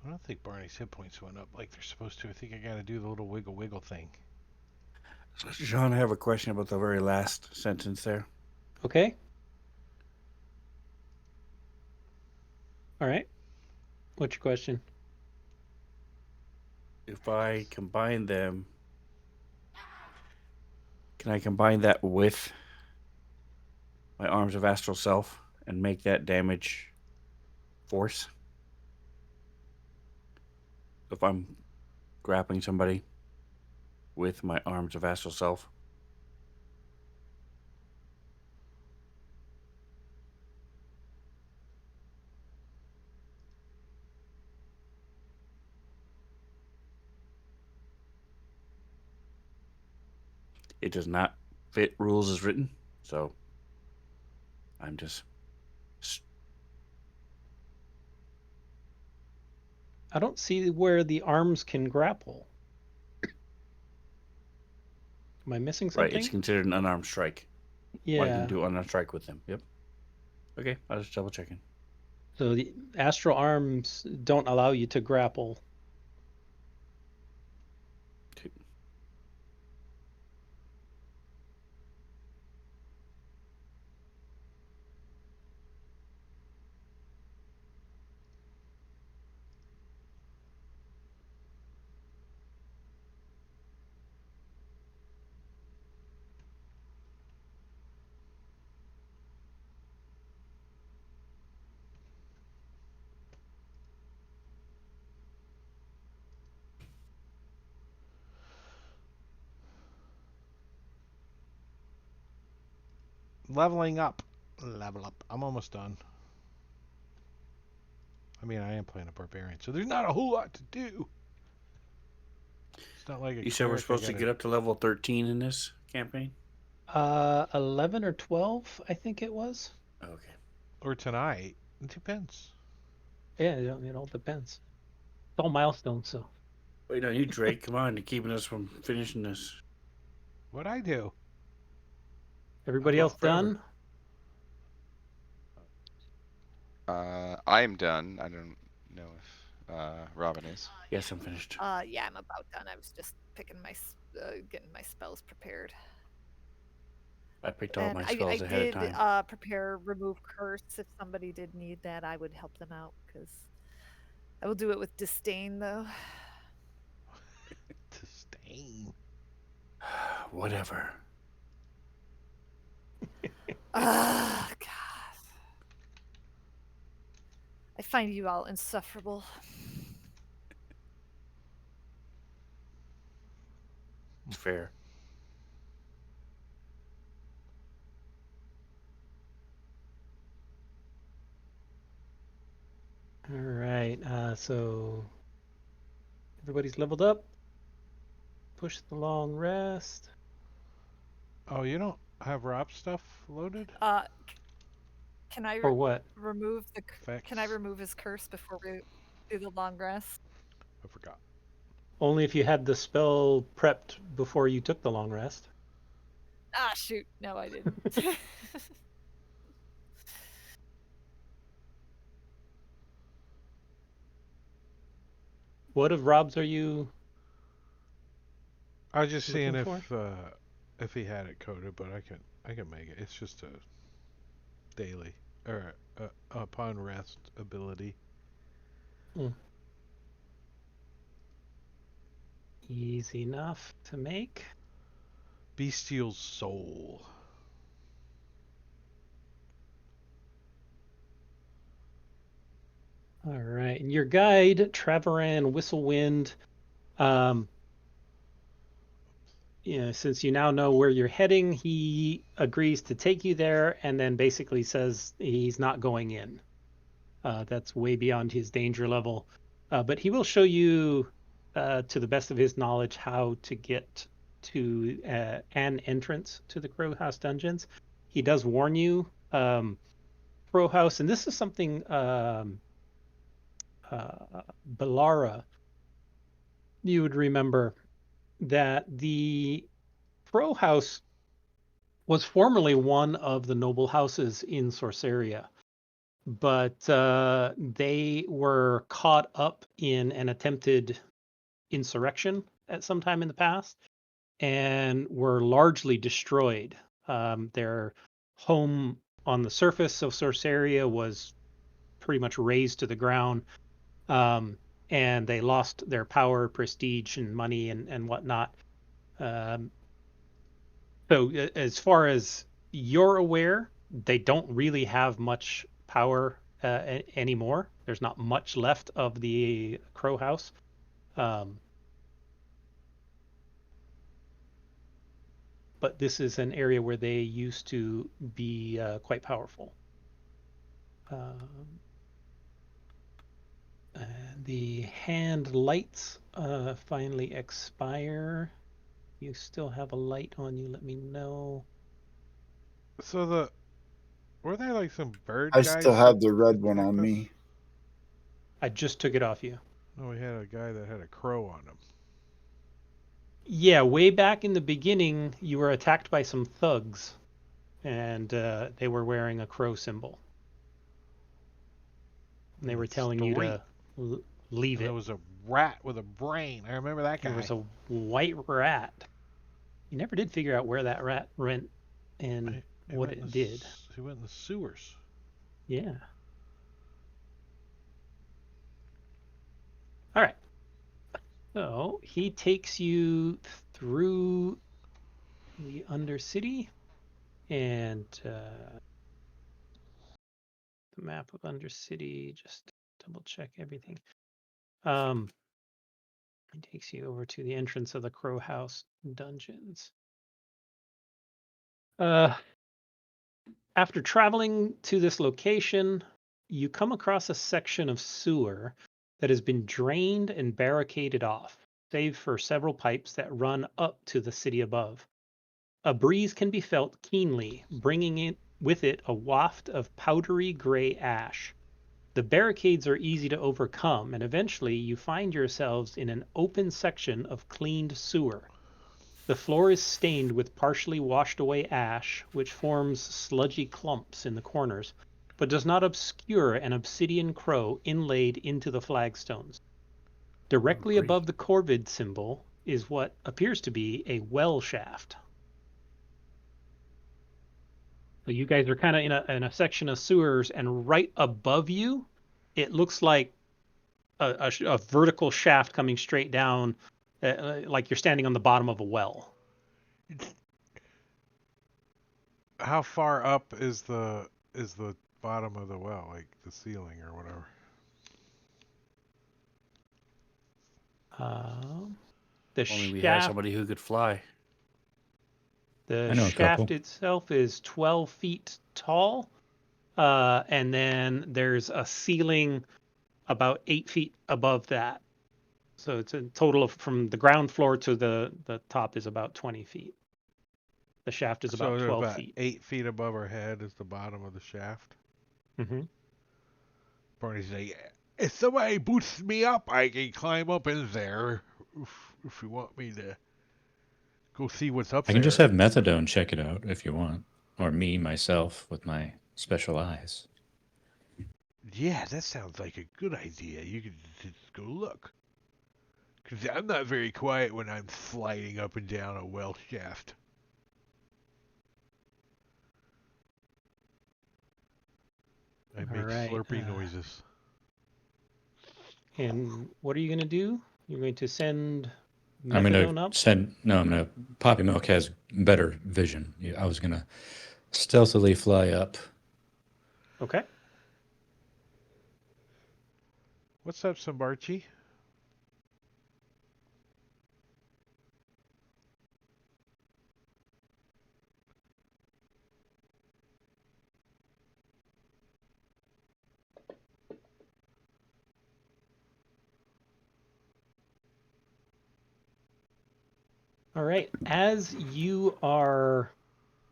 I don't think Barney's hit points went up like they're supposed to. I think I gotta do the little wiggle wiggle thing. So, John, I have a question about the very last sentence there. Okay. All right. What's your question? If I combine them, can I combine that with my Arms of Astral Self and make that damage force? If I'm grappling somebody with my Arms of Astral Self? It does not fit rules as written, so I'm just I don't see where the arms can grapple. Am I missing right. something? It's considered an unarmed strike. Yeah. Well, I can do unarmed strike with them. Yep. Okay, I was just double checking. So the astral arms don't allow you to grapple. Leveling up. Level up. I'm almost done. I mean, I am playing a barbarian, so there's not a whole lot to do. It's not like a You said we're cleric, I supposed to gotta- get up to level 13 in this campaign? 11 or 12, I think it was. Okay. or tonight. It depends. Yeah, it all depends. It's all milestones, so. Wait on you, Drake. Come on, you're keeping us from finishing this. What'd I do? Everybody I'm else forever. done? I am done. I don't know if Robin is. Yes, I'm finished. Yeah, I'm about done. I was just picking getting my spells prepared. I picked all And my I spells ahead did of time. prepare remove curse if somebody did need that. I would help them out because I will do it with disdain though. Disdain. Whatever. Ah, God. I find you all insufferable. It's fair. All right. So everybody's leveled up. Push the long rest. Oh, you don't have Rob's stuff loaded? Can I Or what? remove Can I Effects? remove his curse before we do the long rest? I forgot. Only if you had the spell prepped before you took the long rest. Ah, shoot! No, I didn't. What of Rob's are you I was just seeing looking for? if he had it coded, but I can make it. It's just a daily or upon rest ability. Easy enough to make. Bestial Soul. All right. And your guide, Travaran Whistlewind, since you now know where you're heading, he agrees to take you there and then basically says he's not going in. That's way beyond his danger level. But he will show you, to the best of his knowledge, how to get to an entrance to the Crow House dungeons. He does warn you, Crow House, and this is something Belara, you would remember that the Crow House was formerly one of the noble houses in Sorceria, but they were caught up in an attempted insurrection at some time in the past, and were largely destroyed. Their home on the surface of Sorceria was pretty much razed to the ground, and they lost their power, prestige, and money and whatnot. So as far as you're aware, they don't really have much power anymore. There's not much left of the Crow House. But this is an area where they used to be quite powerful. The hand lights finally expire. You still have a light on you, let me know. So were there like some bird I guys still have that the red one attacked on us? me. I just took it off you. No, we had a guy that had a crow on him. Yeah, way back in the beginning, you were attacked by some thugs, and they were wearing a crow symbol. And they In were the telling you street. to leave And there it. was a rat with a brain. I remember that guy. There was a white rat. You never did figure out where that rat went and what it did. He went in the sewers. Yeah. All right. So he takes you through the Undercity and the map of Undercity. Just double check everything. He takes you over to the entrance of the Crow House dungeons. After traveling to this location, you come across a section of sewer that has been drained and barricaded off, save for several pipes that run up to the city above. A breeze can be felt keenly, bringing it with it a waft of powdery gray ash. The barricades are easy to overcome, and eventually you find yourselves in an open section of cleaned sewer. The floor is stained with partially washed away ash, which forms sludgy clumps in the corners, but does not obscure an obsidian crow inlaid into the flagstones. Directly pretty. above the corvid symbol is what appears to be a well shaft. So you guys are kind of in a section of sewers, and right above you, it looks like a vertical shaft coming straight down, like you're standing on the bottom of a well. How far up is the bottom of the well, like the ceiling or whatever? The Only we had shaft, somebody who could fly. the I know a shaft couple. itself is 12 feet tall, and then there's a ceiling about 8 feet above that. So it's a total of from the ground floor to the top is about 20 feet. The shaft is So about they're 12 about feet. 8 feet above our head is the bottom of the shaft. Mm-hmm. Barney's like, if somebody boosts me up, I can climb up in there. If you want me to go see what's up I there. can just have Methadone check it out if you want. Or me, myself, with my special eyes. Yeah, that sounds like a good idea. You could just go look. Because I'm not very quiet when I'm sliding up and down a well shaft. I All make right. slurpy noises. And what are you going to do? You're going to send I'm methadone gonna up? I'm gonna Poppy Milk has better vision. I was gonna stealthily fly up. Okay. What's up, Sambarchi? All right. As you are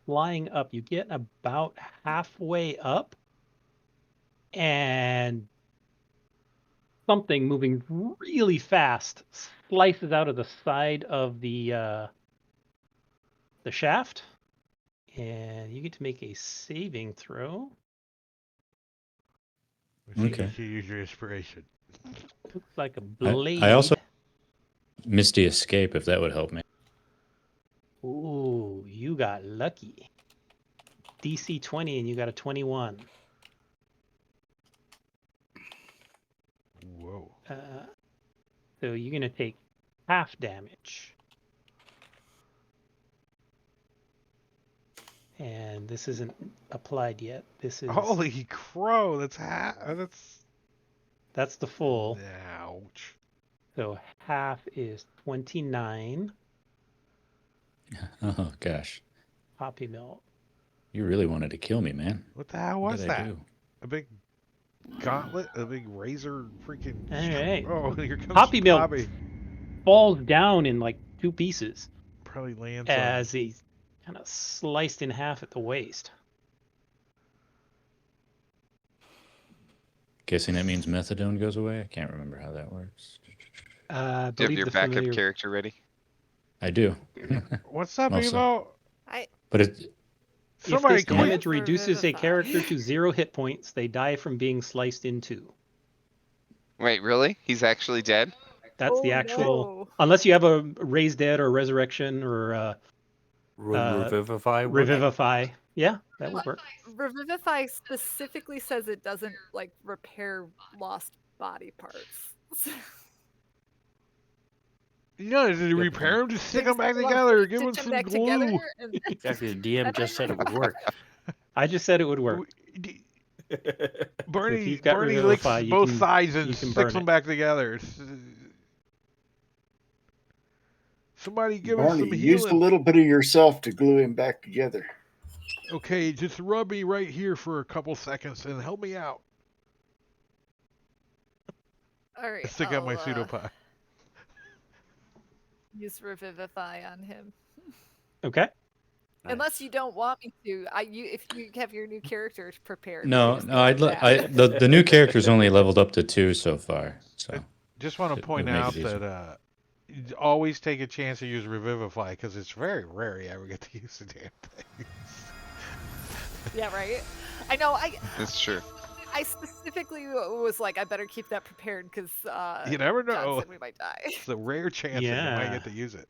flying up, you get about halfway up, and something moving really fast slices out of the side of the shaft, and you get to make a saving throw. I think you Okay. should use your inspiration. Looks like a I blade. also Misty Escape if that would help me. Ooh, you got lucky. DC 20 and you got a 21. Whoa. So you're going to take half damage. And this isn't applied yet. This is Holy crow! That's that's the full. Ouch. So half is 29 Oh gosh, poppy milk. you really wanted to kill me, man. What the hell What was did I that? do? A big gauntlet? A big razor freaking. All right. Oh, here comes Poppy milk Poppy. falls down in like 2 pieces Probably lands as he's kind of sliced in half at the waist. Guessing that means methadone goes away. I can't remember how that works. I Do you have believe your the backup familiar. character ready? I do. What's up, Mostly. Evo? But it, If Somebody this quit. damage reduces a Revivify. character to 0 hit points, they die from being sliced in 2. Wait, really? He's actually dead? That's the Oh, actual. no. Unless you have a raise dead or resurrection or Revivify. work? revivify. Yeah, that would work. Revivify specifically says it doesn't like repair lost body parts. You know, to but repair them, just stick Like, them back so I'm together. gonna Give them stitch some back glue. together and- Exactly. The DM just said it would work. I just said it would work. Bernie, If you've got Bernie licks Revivify, you both can- sides and you can sticks burn them it. back together. Somebody give us Barney, some use a healing. little bit of yourself to glue him back together. Okay, just rub me right here for a couple seconds and help me out. All right, Stick out my I'll, pseudopod. use Revivify on him. Okay. Unless you don't want me to, if you have your new character prepared. you no, just no, go I'd with that. the new character's only leveled up to 2 so far. So Just want to It point would make out it easier. that you always take a chance to use Revivify because it's very rare you ever get to use the damn thing. Yeah, right. I know. That's true. I specifically was like, I better keep that prepared because You never John know. said we might die. It's a rare chance that you might Yeah. get to use it.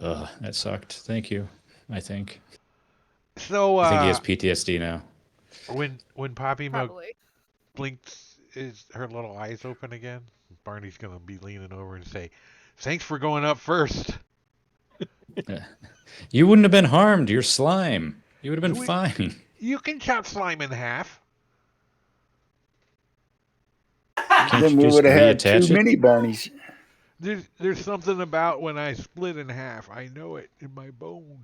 ugh, that sucked. Thank you. I think. So I think he has PTSD now. when Poppy Milk Probably. blinks her little eyes open again, Barney's gonna be leaning over and say, "Thanks for going up first." You wouldn't have been harmed. You're slime. You would have been We- fine. You can chop slime in half. Can't Then you we just would have had reattach too it? many Barneys. There's something about when I split in half. I know it in my bone.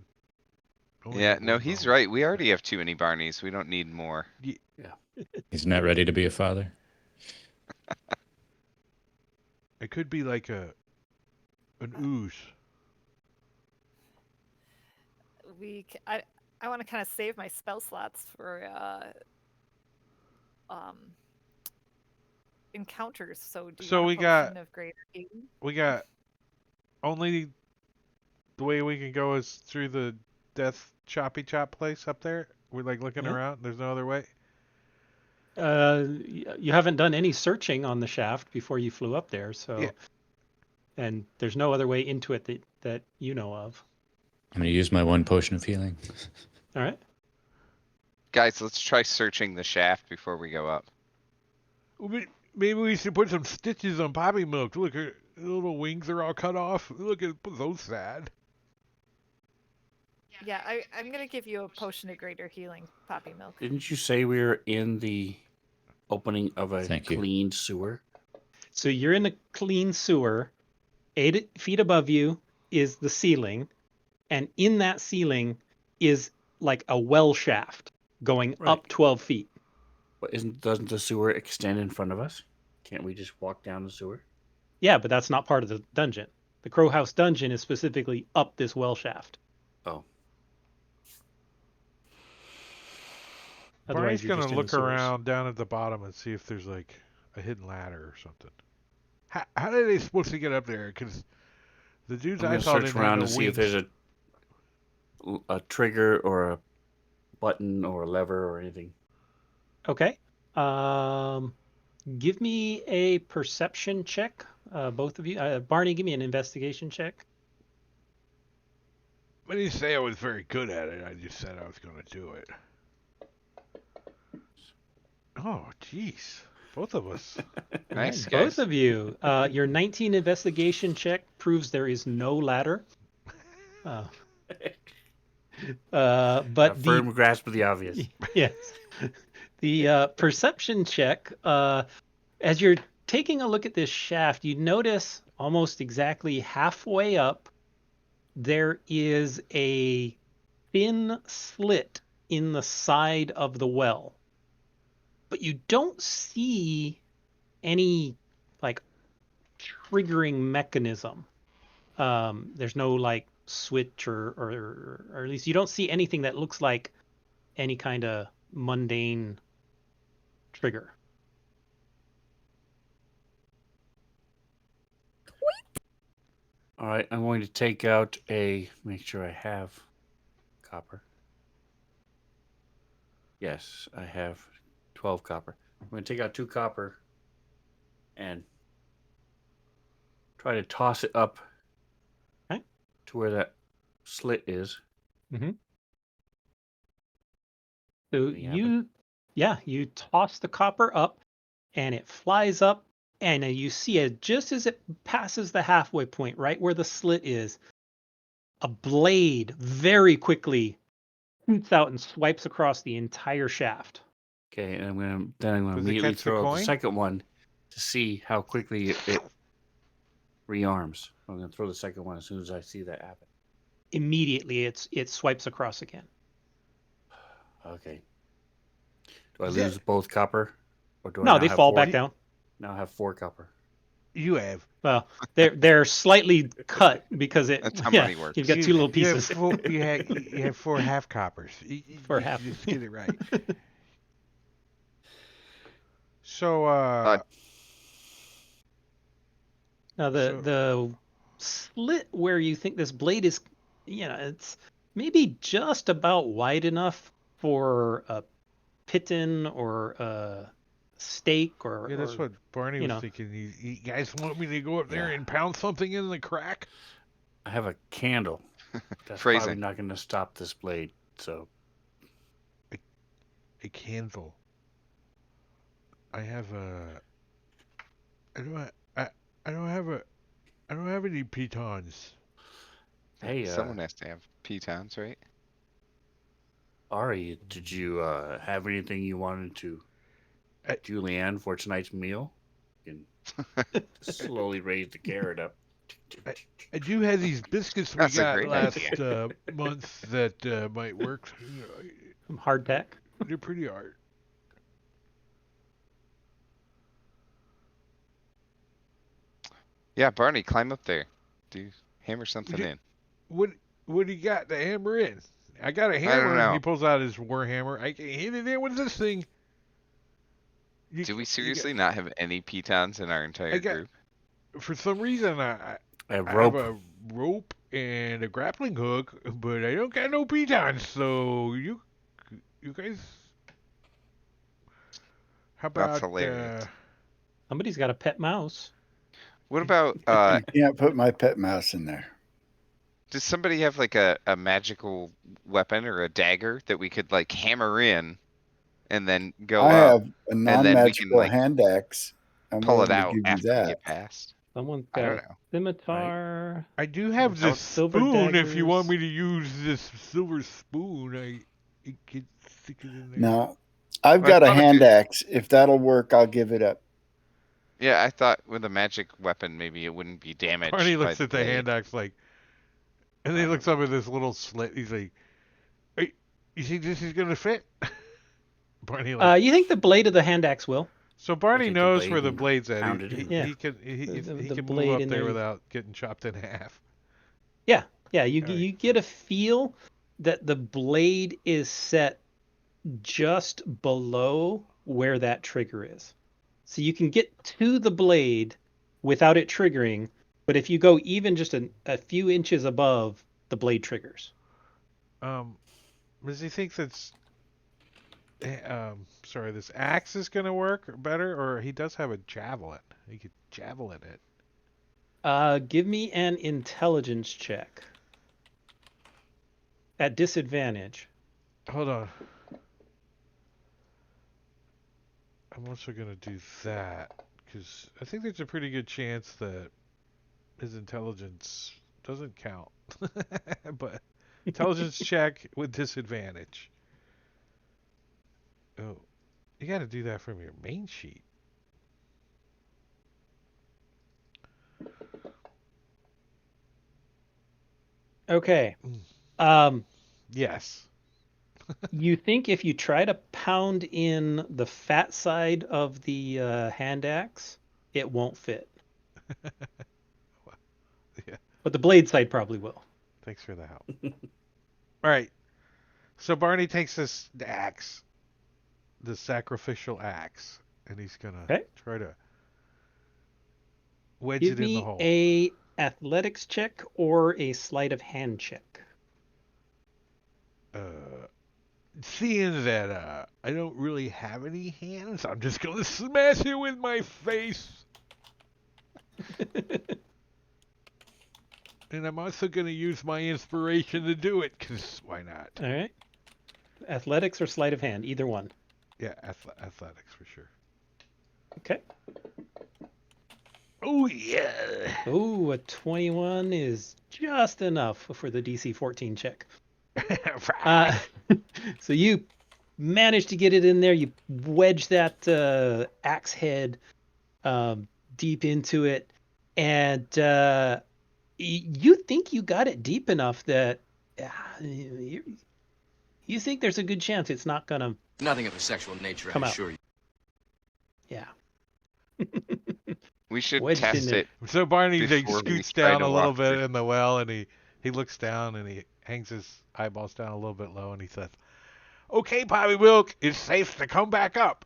Oh, Yeah, in no, my he's bone. right. We already have too many Barneys. We don't need more. He's not ready to be a father. It could be like an ooze. I want to kind of save my spell slots for encounters. So do you So want we a got- potion of greater healing? We got only the way we can go is through the death choppy chop place up there. We're like looking Yeah. around. There's no other way. You haven't done any searching on the shaft before you flew up there, so Yeah. and there's no other way into it that you know of. I'm going to use my 1 potion of healing. All right. Guys, let's try searching the shaft before we go up. Maybe we should put some stitches on Poppy Milk. Look, her little wings are all cut off. Look at those sad. Yeah, I'm gonna give you a potion of greater healing, Poppy Milk. Didn't you say we were in the opening of a Thank you. clean sewer? So you're in a clean sewer. 8 feet above you is the ceiling, and in that ceiling is like a well shaft going Right. up 12 feet. But doesn't the sewer extend in front of us? Can't we just walk down the sewer? Yeah, but that's not part of the dungeon. The Crow House dungeon is specifically up this well shaft. Oh. Barney's you're gonna just in the look sewers. around down at the bottom and see if there's like a hidden ladder or something. How are they supposed to get up there? Because the dudes I'm I gonna saw search didn't around have no and see if wings. there's a trigger or a button or a lever or anything. Okay. Give me a perception check, both of you. Barney, give me an investigation check. I didn't say I was very good at it. I just said I was going to do it. Oh, jeez. Both of us. Nice, Both guys. of you. Your 19 investigation check proves there is no ladder. But A the firm grasp of the obvious. yes, the perception check. As you're taking a look at this shaft, you notice almost exactly halfway up there is a thin slit in the side of the well, but you don't see any like triggering mechanism. There's no like switch or at least you don't see anything that looks like any kind of mundane trigger. All right, I'm going to take out make sure I have copper. Yes, I have 12 copper. I'm going to take out 2 copper and try to toss it up Okay. to where that slit is. So you toss the copper up and it flies up and you see it just as it passes the halfway point, right where the slit is, a blade very quickly shoots out and swipes across the entire shaft. Okay, and I'm going to Does it immediately catch the throw out the coin? second one to see how quickly it rearms. I'm going to throw the second one as soon as I see that happen. Immediately it swipes across again. Okay. Do I Is lose that- both copper? Or do I No, now they have fall 4? back down. Now I have 4 copper. You have. Well, they're slightly cut because That's how money works. you've got 2 little pieces. You have 4 half coppers. For You half. Just get it right. So, Now the slit where you think this blade is, it's maybe just about wide enough for a piton or a stake or yeah, that's or, what Barney you was know. thinking. You guys want me to go up there Yeah. and pound something in the crack? I have a candle. That's Phrasing. probably not going to stop this blade. So A candle. I have a. I don't have any pitons. hey, Someone has to have pitons, right? Ari, did you have anything you wanted to Julianne for tonight's meal? You can slowly raise the carrot up. I do have these biscuits we That's a got great last idea. month that might work. Some hardtack. They're pretty hard. Yeah, Barney, climb up there. Hammer something in. What do you got to hammer in? I got a don't hammer. know. He pulls out his war hammer. I can hit it in with this thing. Do we seriously not have any pitons in our entire group? For some reason, I have have rope. a rope and a grappling hook, but I don't got no pitons. So you guys, how That's about hilarious. Somebody's got a pet mouse. What about You can't put my pet mouse in there. does somebody have like a magical weapon or a dagger that we could like hammer in and then go I up have a and then we can non-magical like hand axe. I'm pull it willing to out give you after we that. get past? Someone's I don't got know. scimitar. I do have There's this silver spoon. If you want daggers. me to use this silver spoon, I can stick it in there. No, I've Well, got I a thought if hand you- axe. If that'll work, I'll give it up. Yeah, I thought with a magic weapon maybe it wouldn't be damaged. Barney by looks at the blade. hand axe like, and then he looks up at this little slit. He's like, "Hey, you think this is gonna fit?" Barney like, You think the blade of the hand axe will? so Barney take the knows blade where the and blade's at. pound it He, in. he, Yeah. he can he The can blade move up in there there. without getting chopped in half. Yeah, you All right. you get a feel that the blade is set just below where that trigger is. So you can get to the blade without it triggering, but if you go even just a few inches above, the blade triggers. Does he think that's Sorry, this axe is gonna work better, or he does have a javelin. He could javelin it. Give me an intelligence check at disadvantage. Hold on. I'm also gonna do that because I think there's a pretty good chance that his intelligence doesn't count. But intelligence check with disadvantage. Oh, you got to do that from your main sheet. Okay. Mm. Yes. You think if you try to pound in the fat side of the hand axe, it won't fit. Yeah. But the blade side probably will. Thanks for the help. All right. So Barney takes this axe, the sacrificial axe, and he's gonna Okay. try to wedge Give it in the me hole. a athletics check or a sleight of hand check. Seeing that I don't really have any hands, I'm just gonna smash it with my face. And I'm also gonna use my inspiration to do it, cause why not? All right. Athletics or sleight of hand, either one. Yeah, athletics for sure. Okay. Oh yeah. Oh, a 21 is just enough for the DC 14 check. So you manage to get it in there. You wedge that axe head deep into it, and you think you got it deep enough that you think there's a good chance it's not gonna Nothing of a sexual nature, I come out. assure you. Yeah. We should Wedged in test there. it. So Barney like, Before we scoots try down to a little walk bit through. in the well, and he looks down and he hangs his eyeballs down a little bit low, and he says, "Okay, Bobby Wilk, it's safe to come back up."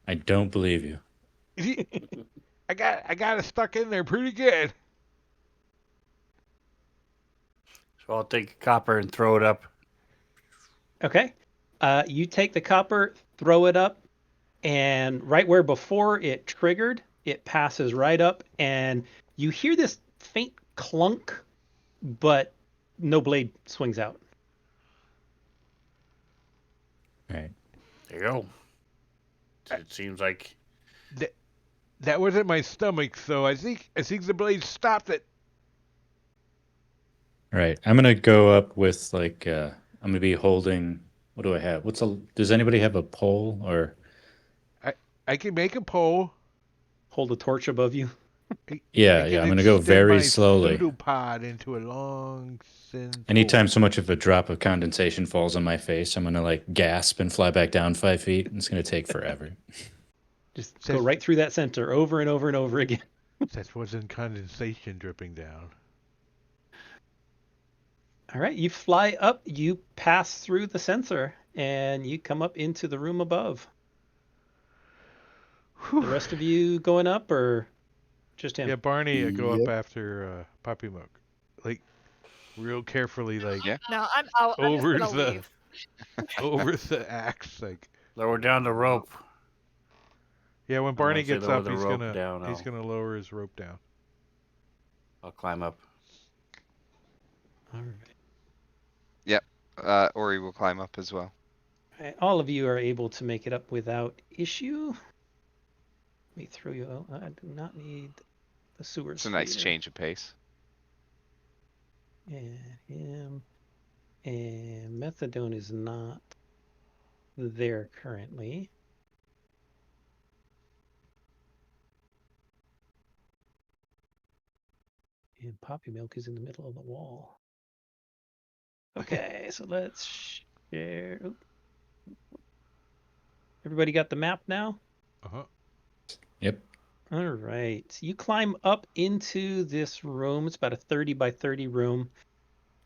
I don't believe you. I got it stuck in there pretty good. So I'll take a copper and throw it up. Okay. You take the copper, throw it up, and right where before it triggered, it passes right up, and you hear this faint clunk, but no blade swings out. All right. There you go. It seems like That wasn't my stomach, so I think the blade stopped it. All right. I'm gonna go up with like I'm gonna be holding. What do I have? Does anybody have a pole or? I can make a pole. Hold a torch above you. I Yeah, can I'm gonna go extend very my slowly. pseudopod into a long, thin Anytime pole. so much of a drop of condensation falls on my face, I'm gonna like gasp and fly back down 5 feet. It's gonna take forever. Just go right through that center over and over and over again. That wasn't condensation dripping down. All right, you fly up, you pass through the sensor, and you come up into the room above. Whew. The rest of you going up, or just him? Yeah, Barney, go up Yep. after Poppy Milk, like real carefully, like Yeah. No, I'm out. I'm just over gonna the leave. over the axe, like lower down the rope. yeah. When Barney once they gets lower up, the he's rope gonna down, he's gonna lower his rope down. I'll climb up. All right. Yep. Ori will climb up as well. All of you are able to make it up without issue. Let me throw you out. I do not need the sewer It's a nice sphere. change of pace. And him. And methadone is not there currently. And Poppy Milk is in the middle of the wall. Okay, so let's share. Oop. Everybody got the map now? Uh-huh. Yep. All right. You climb up into this room. It's about a 30 by 30 room.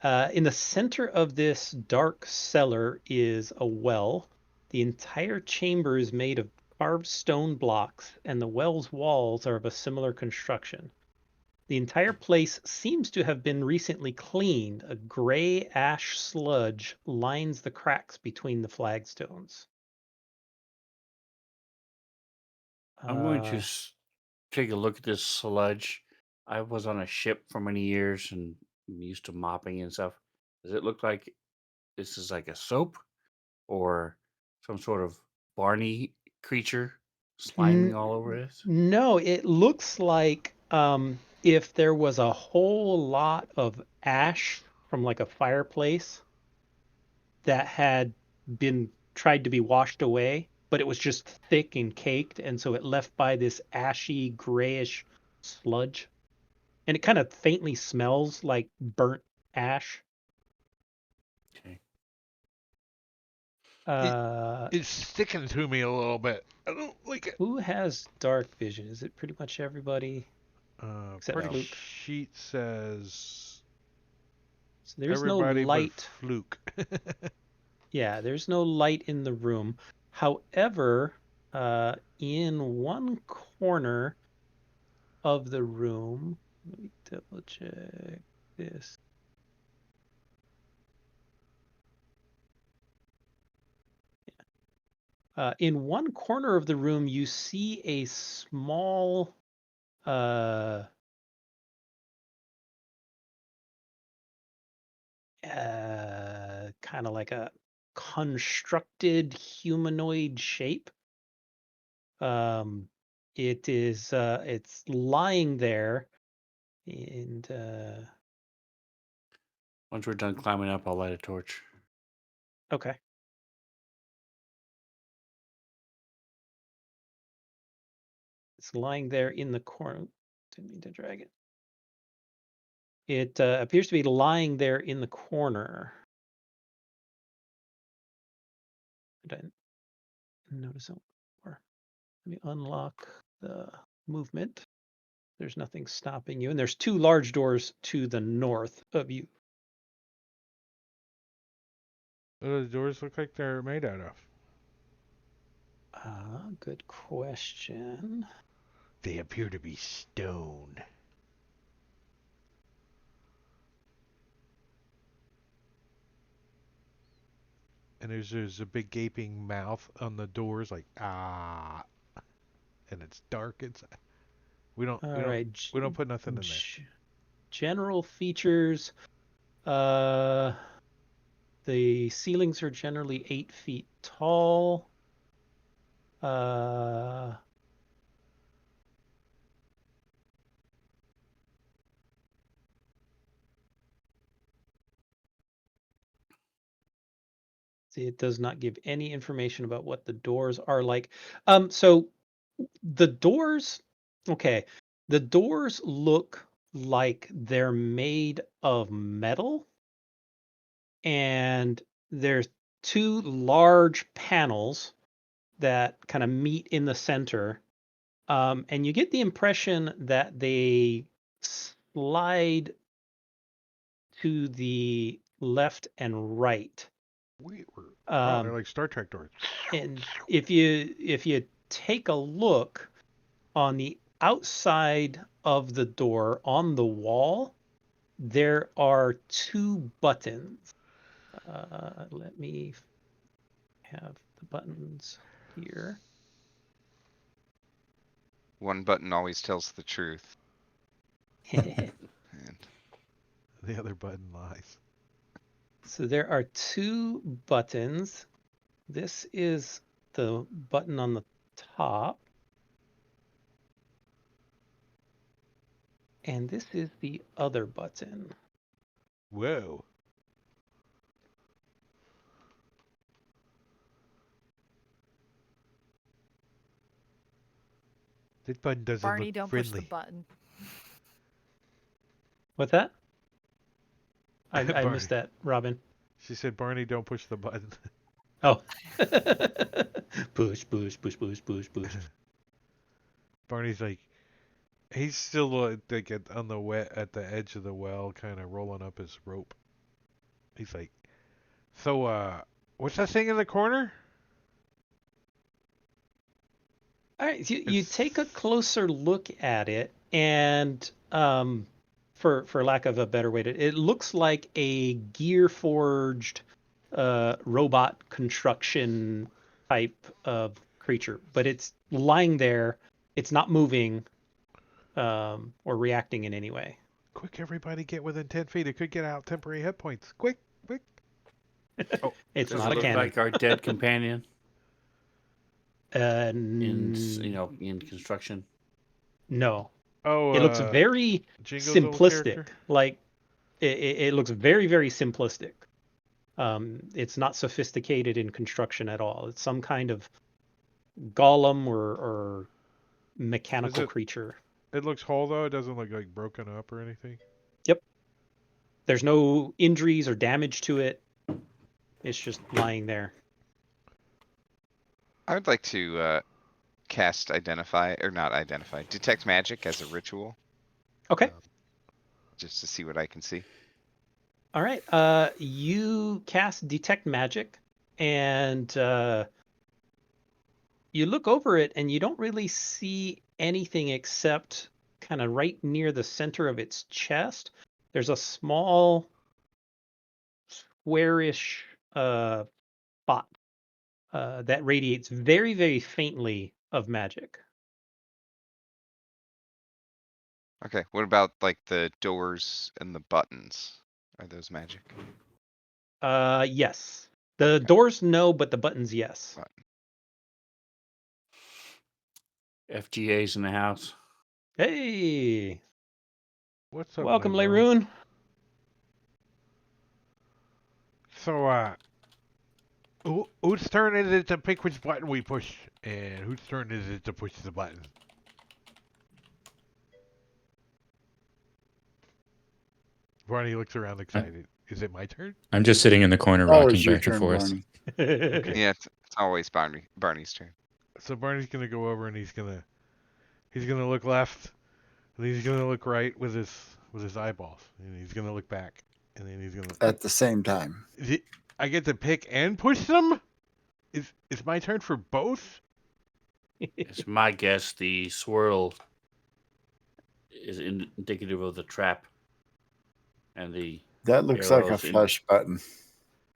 In the center of this dark cellar is a well. The entire chamber is made of carved stone blocks, and the well's walls are of a similar construction. The entire place seems to have been recently cleaned. A gray ash sludge lines the cracks between the flagstones. I'm going to Uh, take a look at this sludge. I was on a ship for many years and I'm used to mopping and stuff. Does it look like this is like a soap or some sort of Barney creature sliming all over it? No, it looks like if there was a whole lot of ash from like a fireplace that had been tried to be washed away, but it was just thick and caked, and so it left by this ashy grayish sludge. And it kind of faintly smells like burnt ash. Okay. It's sticking to me a little bit. I don't like it. Who has dark vision? Is it pretty much everybody except Pretty Fluke? sheet says So there's no everybody but light. Fluke. Yeah, there's no light in the room. However, in one corner of the room, let me double check this. In one corner of the room, you see a small kind of like a constructed humanoid shape. It's lying there, and Once we're done climbing up, I'll light a torch. okay. It's lying there in the corner. Didn't mean to drag it. It appears to be lying there in the corner. I didn't notice it before. Let me unlock the movement. There's nothing stopping you, and there's two large doors to the north of you. What do the doors look like they're made out of? Good question. They appear to be stone. And there's a big gaping mouth on the doors, like and it's dark inside. We don't All we don't right. we don't put nothing in there. General features. The ceilings are generally 8 feet tall. See, it does not give any information about what the doors are like. So the doors, okay, the doors look like they're made of metal, and there's two large panels that kind of meet in the center. And you get the impression that they slide to the left and right. Wow, they're like Star Trek doors. And if you take a look on the outside of the door on the wall, there are two buttons. Let me have the buttons here. One button always tells the truth. And The other button lies. So there are two buttons. This is the button on the top. And this is the other button. Whoa. This button doesn't Barney, look don't friendly. push the button. What's that? I Barney. missed that, Robin. She said, Barney, don't push the button. Oh. Push, push, push, push, push, push. Barney's like, he's still like on the at the edge of the well, kind of rolling up his rope. He's like, so, what's that thing in the corner? All right, you take a closer look at it, and for lack of a better way to, it looks like a gear forged robot construction type of creature, but it's lying there. It's not moving or reacting in any way. Quick, everybody get within 10 feet. It could get out temporary hit points. Quick, quick. Oh, It's Does not it a look cannon. like our dead companion in In in construction? no, oh. it looks very Jingo's old character. simplistic. Like it looks very, very simplistic. It's not sophisticated in construction at all. It's some kind of golem or mechanical it- creature. It looks whole though. It doesn't look like broken up or anything. Yep. There's no injuries or damage to it. It's just lying there. I would like to cast detect magic as a ritual, Okay. just to see what I can see. All right. You cast detect magic, and you look over it, and you don't really see anything except kind of right near the center of its chest. There's a small squarish spot that radiates very, very faintly of magic. Okay, what about like the doors and the buttons? Are those magic? Yes. The Okay. doors, no, but the buttons, yes. FGA's in the house. Hey, What's up, welcome, Leroon? Leroon. So, whose turn is it to pick which button we push, and whose turn is it to push the button? Barney looks around excited. Is it my turn? I'm just sitting in the corner Always rocking your back and turn, forth. Barney. Okay. Yeah, it's always Barney's turn. So Barney's gonna go over and he's gonna look left, and he's gonna look right with his eyeballs, and he's gonna look back, and then he's gonna. At the same time. I get to pick and push them. Is my turn for both? It's my guess the swirl is indicative of the trap, and the That looks like a arrows flush button.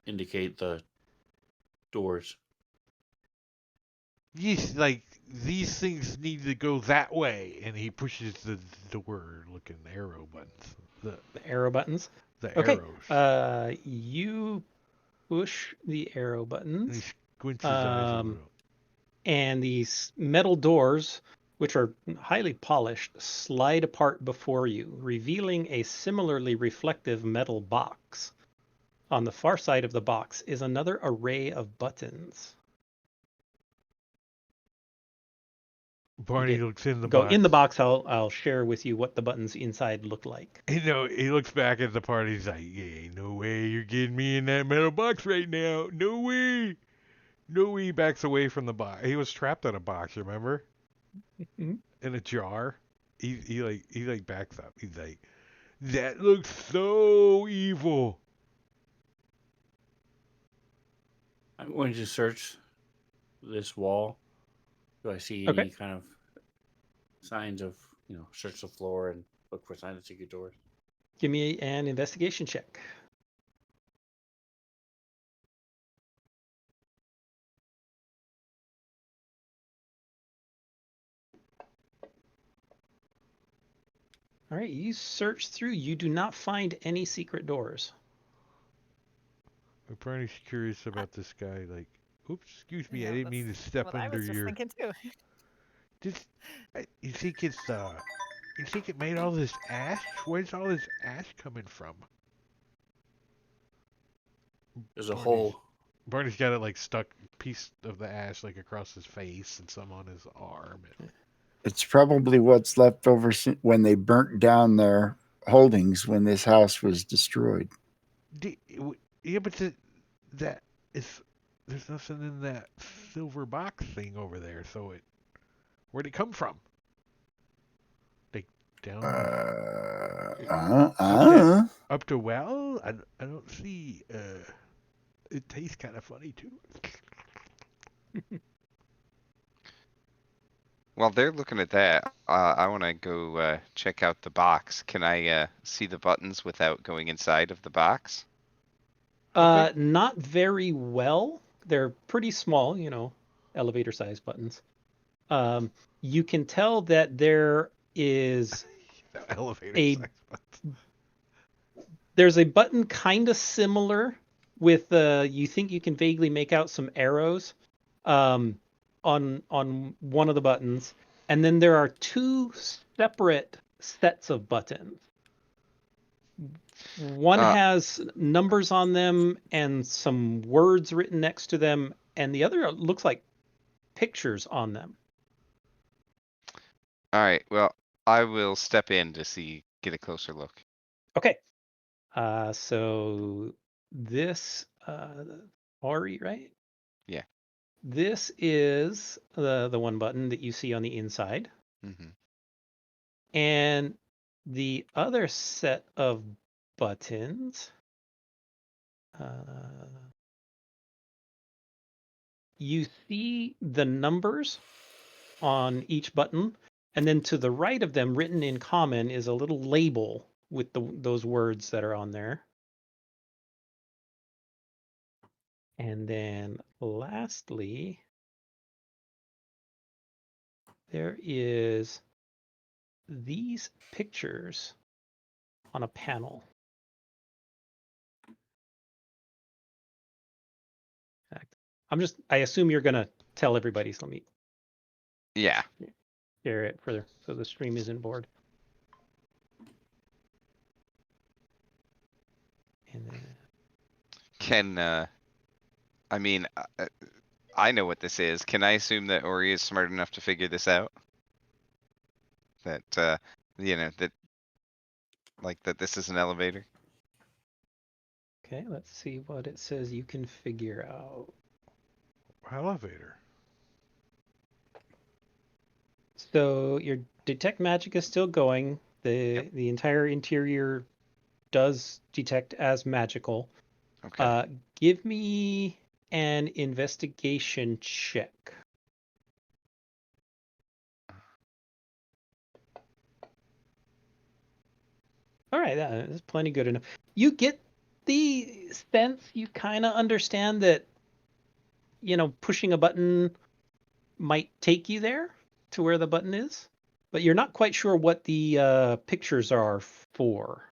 indicate the doors. Yes, like these things need to go that way, and he pushes the door-looking arrow buttons. The arrow buttons. The Okay. arrows. You push the arrow And he buttons, squints his eyes a little. and these metal doors, which are highly polished, slide apart before you, revealing a similarly reflective metal box. On the far side of the box is another array of buttons. Barney looks in the Go box. in the box. I'll share with you what the buttons inside look like. He looks back at the party. He's like, "Yeah, no way, you're getting me in that metal box right now. No way, no way." He backs away from the box. He was trapped in a box, remember? Mhm. In a jar. He backs up. He's like, "That looks so evil." I'm going to search this wall. Do I see Okay. any kind of signs of, search the floor and look for signs of secret doors? Give me an investigation check. All right, you search through. You do not find any secret doors. Barney's curious about this guy. Like, oops, excuse me, I Yeah, didn't mean to that's step what I under was just your. thinking too. You think it's You think it made all this ash? Where's all this ash coming from? There's a Barney's- hole. Barney's got it like stuck piece of the ash like across his face and some on his arm. It's probably what's left over when they burnt down their holdings when this house was destroyed. Yeah, but that is there's nothing in that silver box thing over there. So where'd it come from? Like down up to well? I don't see. It tastes kind of funny too. While they're looking at that, I want to go check out the box. Can I see the buttons without going inside of the box? Okay. Not very well. They're pretty small, elevator size buttons. You can tell that there is The elevator a size button. there's a button kind of similar with you think you can vaguely make out some arrows on one of the buttons, and then there are two separate sets of buttons. One has numbers on them and some words written next to them, and the other looks like pictures on them. All right. Well, I will step in to get a closer look. Okay. So this Ori, right? Yeah. This is the one button that you see on the inside. Mm-hmm. And the other set of buttons, you see the numbers on each button, and then to the right of them, written in common, is a little label with those words that are on there. And then lastly, there is these pictures on a panel. I assume you're gonna tell everybody, so let me Yeah. share it further so the stream isn't bored. And then Can I mean, I know what this is. Can I assume that Ori is smart enough to figure this out? That that this is an elevator. okay, let's see what it says you can figure out. Elevator. So your detect magic is still going. Yep. The entire interior does detect as magical. Okay. Give me an investigation check. All right, that is plenty good enough. You get the sense, you kind of understand that, pushing a button might take you there to where the button is, but you're not quite sure what the pictures are for.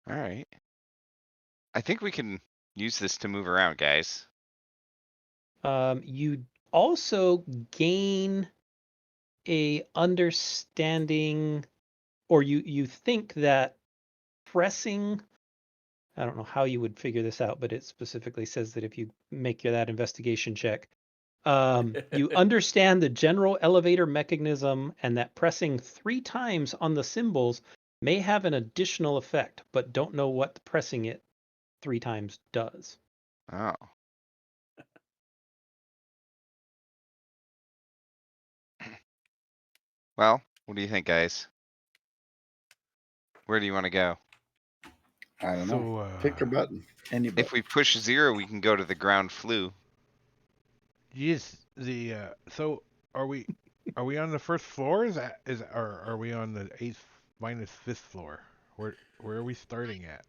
All right. I think we can use this to move around, guys. You also gain a understanding, or you think that pressing, I don't know how you would figure this out, but it specifically says that if you make that investigation check, you understand the general elevator mechanism and that pressing 3 times on the symbols may have an additional effect, but don't know what pressing it 3 times does. Oh. Well, what do you think, guys? Where do you want to go? I don't know. So, Pick a button. Any button. If we push 0, we can go to the ground flue. yes, so are we on the first floor? Or are we on the 8th minus 5th floor? Where are we starting at?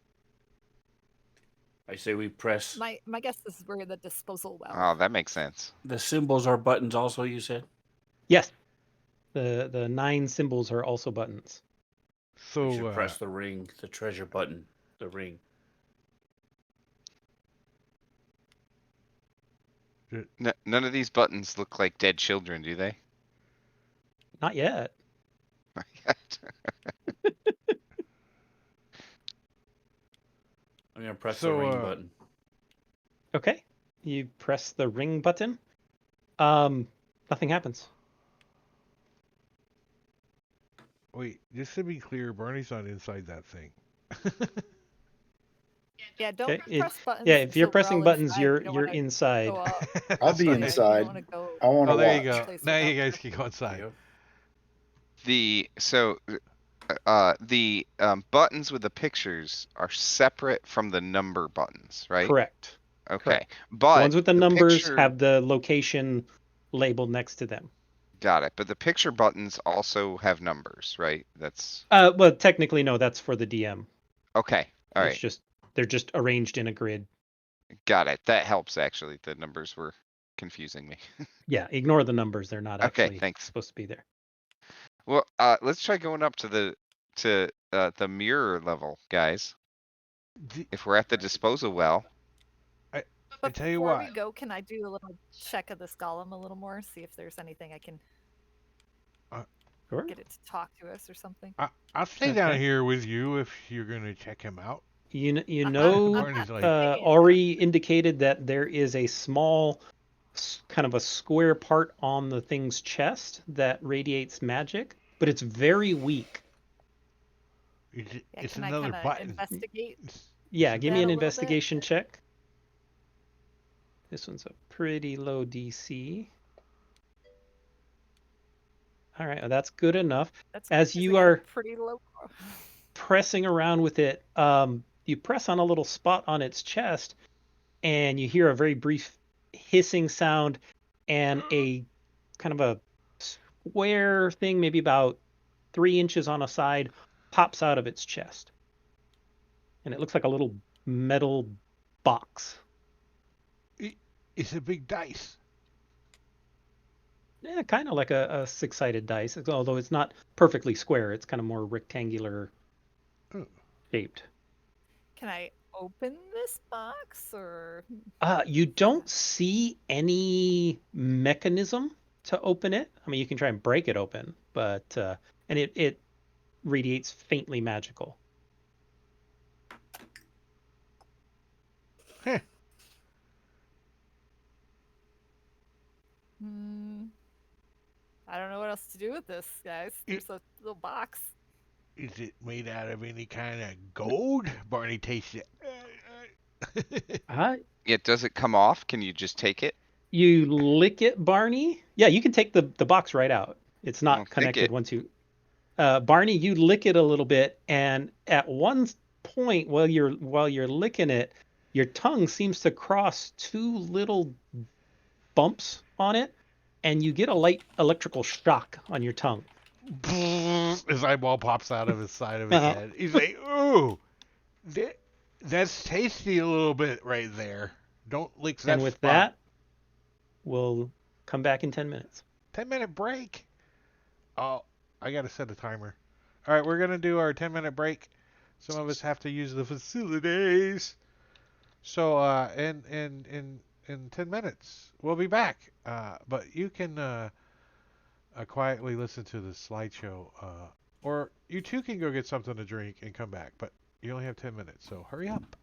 I say we press. My guess is we're the disposal well. Oh, that makes sense. The symbols are buttons also, you said? Yes. The 9 symbols are also buttons. So We should press the ring, the treasure button, the ring. None of these buttons look like dead children, do they? Not yet. I'm gonna press the So, ring button. Okay. You press the ring button. Nothing happens. wait, just to be clear, Barney's not inside that thing. Yeah, don't Okay, press buttons. Yeah, if you're until we're pressing all buttons, inside. You you're don't you're wanna inside. go up. I'll be Okay. Yeah, you inside. don't wanna go I want to Oh, there you watch. go. place Now you without guys can go inside. Yep. The buttons with the pictures are separate from the number buttons, right? Correct. Okay. Correct. The But ones with the the numbers picture have the location labeled next to them. Got it. But the picture buttons also have numbers, right? That's Well, technically, no, that's for the DM. okay. All It's right. just they're just arranged in a grid. Got it. That helps actually. The numbers were confusing me. Yeah, ignore the numbers. They're not Okay, actually thanks. supposed to be there. Well, let's try going up to the mirror level, guys. D- If we're at the disposal well, I But tell you before what. we go, can I do a little check of this golem a little more? See if there's anything I can Sure. get it to talk to us or something. I'll stay down Okay. here with you if you're gonna check him out. You I'm know, Barney's like, Ori indicated that there is a small, kind of a square part on the thing's chest that radiates magic, but it's very weak. Yeah, it's can I another kind of button. investigate? Yeah, give me that an a little bit? investigation check. This one's a pretty low DC. All right, well, that's good enough. That's As 'cause I you got a are pretty low. pressing around with it, you press on a little spot on its chest, and you hear a very brief hissing sound, and a kind of a square thing, maybe about 3 inches on a side, pops out of its chest. And it looks like a little metal box. It's a big dice. Yeah, kind of like a six-sided dice, although it's not perfectly square. It's kind of more rectangular Oh. shaped. Can I open this box or? You don't see any mechanism to open it. I mean, you can try and break it open, but and it radiates faintly magical. Heh. I don't know what else to do with this, guys. There's a little box. Is it made out of any kind of gold? Barney tastes it. yeah, does it come off? Can you just take it? You lick it, Barney. Yeah, you can take the box right out. It's I'll not take connected it. once you. Barney, you lick it a little bit, and at one point while you're licking it, your tongue seems to cross two little bumps on it, and you get a light electrical shock on your tongue. His eyeball pops out of his side of his head. He's like, "Ooh, that's tasty a little bit right there. Don't lick that And with spot." that, we'll come back in 10 minutes. 10-minute break. Oh, I gotta set a timer. All right, we're gonna do our 10-minute break. Some of us have to use the facilities. So, in 10 minutes, we'll be back. But you can quietly listen to the slideshow, or you too can go get something to drink and come back. But you only have 10 minutes, so hurry up.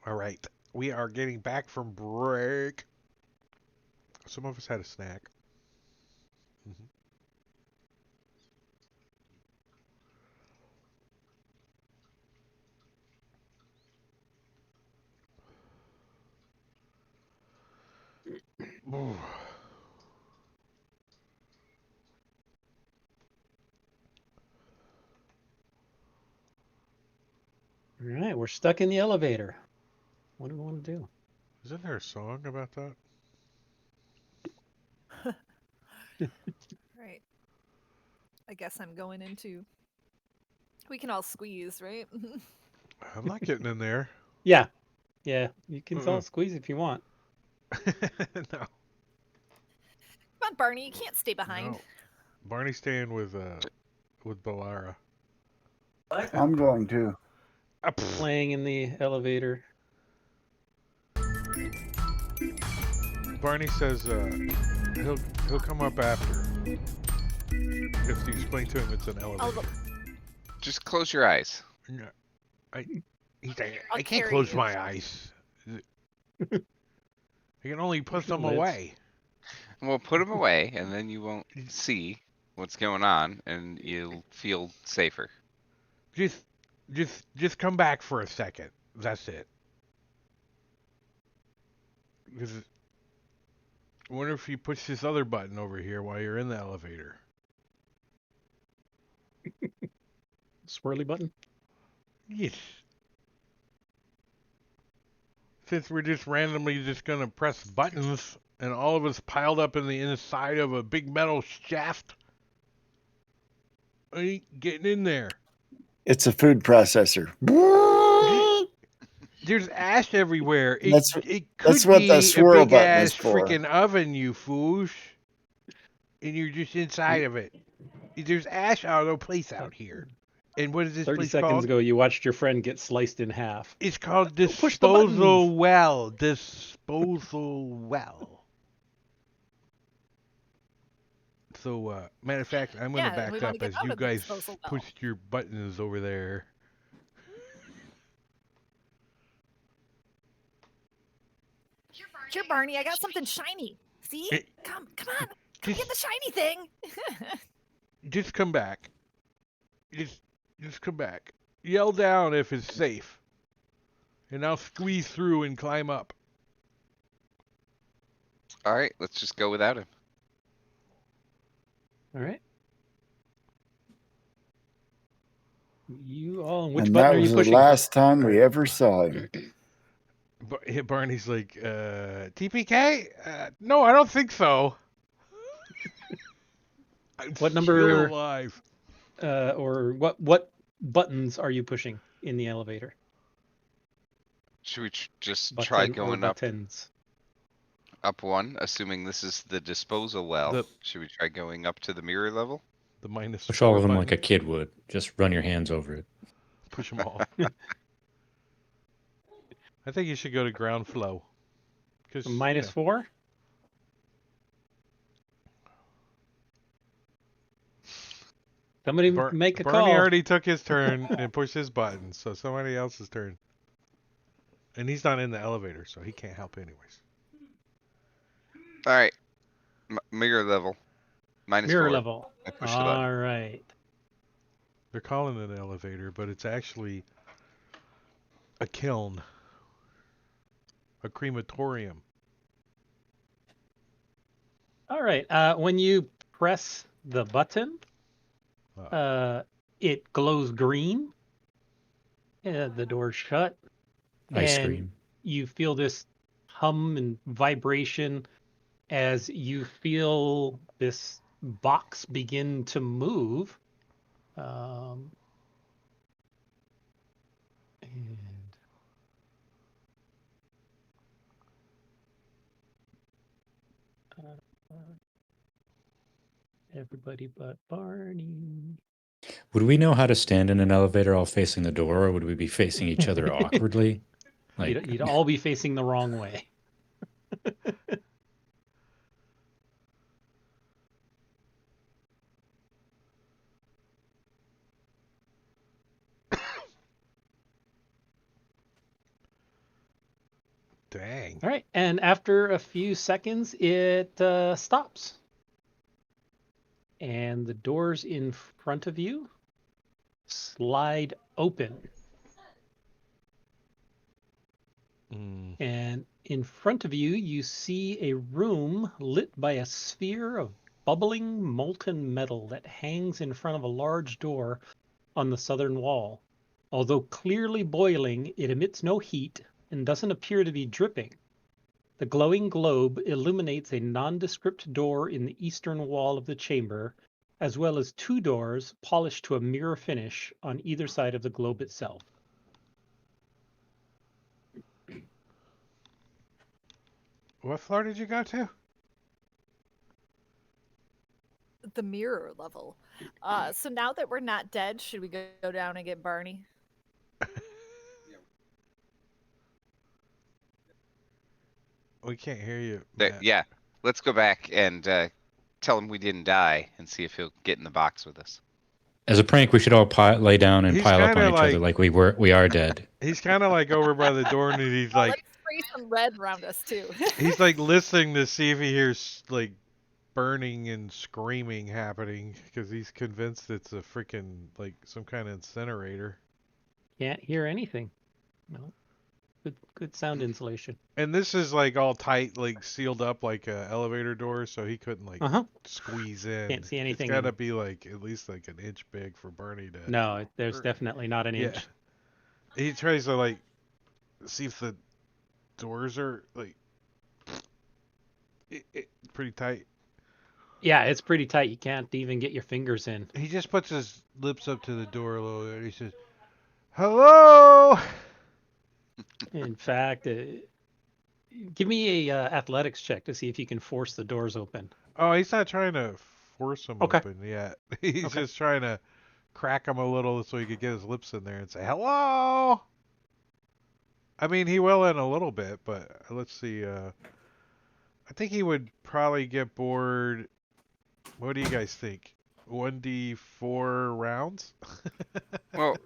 All right. We are getting back from break. Some of us had a snack. Mhm. Ooh. All right, we're stuck in the elevator. What do we want to do? Isn't there a song about that? Right. I guess I'm going into. We can all squeeze, right? I'm not getting in there. Yeah, you can all Mm-mm. squeeze if you want. No. Come on, Barney, you can't stay behind. No. Barney's staying with Belara. I'm going to. Playing in the elevator. Barney says he'll come up after if you explain to him it's an I'll elevator. Just close your eyes. No, he's like, I'll I can't carry close you. my eyes. I can only put them Lids. away. Well, put them away, and then you won't see what's going on, and you'll feel safer. Just come back for a second. That's it. Because I wonder if you push this other button over here while you're in the elevator. Swirly button. Yes. Since we're just randomly just gonna press buttons and all of us piled up in the inside of a big metal shaft, I ain't getting in there. It's a food processor. There's ash everywhere. It That's could what the be a swirl big button ass is for. freaking oven, you fools. And you're just inside of it. There's ash all over the place out here. And what is this 30 place seconds called? ago, you watched your friend get sliced in half. It's called Push the Disposal buttons. Well. Disposal Well. So, matter of fact, I'm going to Yeah, and we back want up to get as out you of the guys disposal well. pushed your buttons over there. Here, Barney, I got something shiny. See? It- Come on. Come get the shiny thing. Just come back. Just come back. Yell down if it's safe. And I'll squeeze through and climb up. All right, let's just go without him. All right. You all, and which And button that are you was the pushing? last time we ever saw him. Barney's like, TPK? No, I don't think so. I'm What still number- alive. Or what buttons are you pushing in the elevator? Should we just Button try or going up buttons? one, assuming this is the disposal well? The- Should we try going up to the mirror level? The minus Push all 4 of them button. like a kid would. Just run your hands over it. Push them all. I think you should go to ground flow. Cause, Minus 4? Somebody make a Barney call. already took his turn and pushed his button, so somebody else's turn. And he's not in the elevator, so he can't help anyways. All right, mirror level. Minus Mirror 4. level. I pushed the button. All right. They're calling it an elevator, but it's actually a kiln. A crematorium. All right. When you press the button, it glows green. The door's shut. Ice and cream. you feel this hum and vibration as you feel this box begin to move. And everybody but Barney. Would we know how to stand in an elevator all facing the door, or would we be facing each other awkwardly? Like, You'd all be facing the wrong way. Dang. All right, and after a few seconds, it stops. And the doors in front of you slide open. Mm. And in front of you, you see a room lit by a sphere of bubbling molten metal that hangs in front of a large door on the southern wall. Although clearly boiling, it emits no heat and doesn't appear to be dripping. The glowing globe illuminates a nondescript door in the eastern wall of the chamber, as well as two doors polished to a mirror finish on either side of the globe itself. What floor did you go to? The mirror level. So now that we're not dead, should we go down and get Barney? We can't hear you. There, Matt. yeah. Let's go back and tell him we didn't die and see if he'll get in the box with us. As a prank, we should all lay down and He's pile up on kinda each other like we are dead. He's kind of like over by the door, and he's Oh, like, let's spray some red around us too. he's like listening to see if he hears like burning and screaming happening because he's convinced it's a freaking like some kind of incinerator. Can't hear anything. No. Good sound insulation. And this is like all tight, like sealed up like a elevator door, so he couldn't like squeeze in. Can't see anything It's gotta in- be like at least like an inch big for Bernie to. No, there's definitely not an inch. He tries to like see if the doors are like pretty tight. Yeah, it's pretty tight. You can't even get your fingers in. He just puts his lips up to the door a little bit. And he says, "Hello." In fact, give me a athletics check to see if you can force the doors open. Oh, he's not trying to force them Okay. open yet. He's Okay. just trying to crack them a little so he could get his lips in there and say hello. I mean, he will in a little bit, but let's see. I think he would probably get bored. What do you guys think? 1d4 rounds? Well,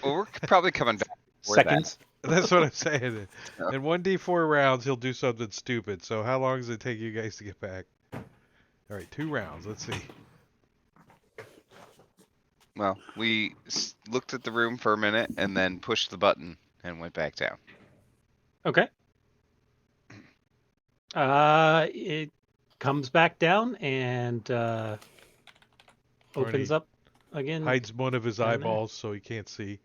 we're probably coming back. before Seconds. That's what I'm saying. Yeah. In 1d4 rounds, he'll do something stupid. So how long does it take you guys to get back? All right, 2 rounds. Let's see. Well, we looked at the room for a minute and then pushed the button and went back down. Okay. It comes back down and opens Barney up again. hides one of his down there. eyeballs so he can't see.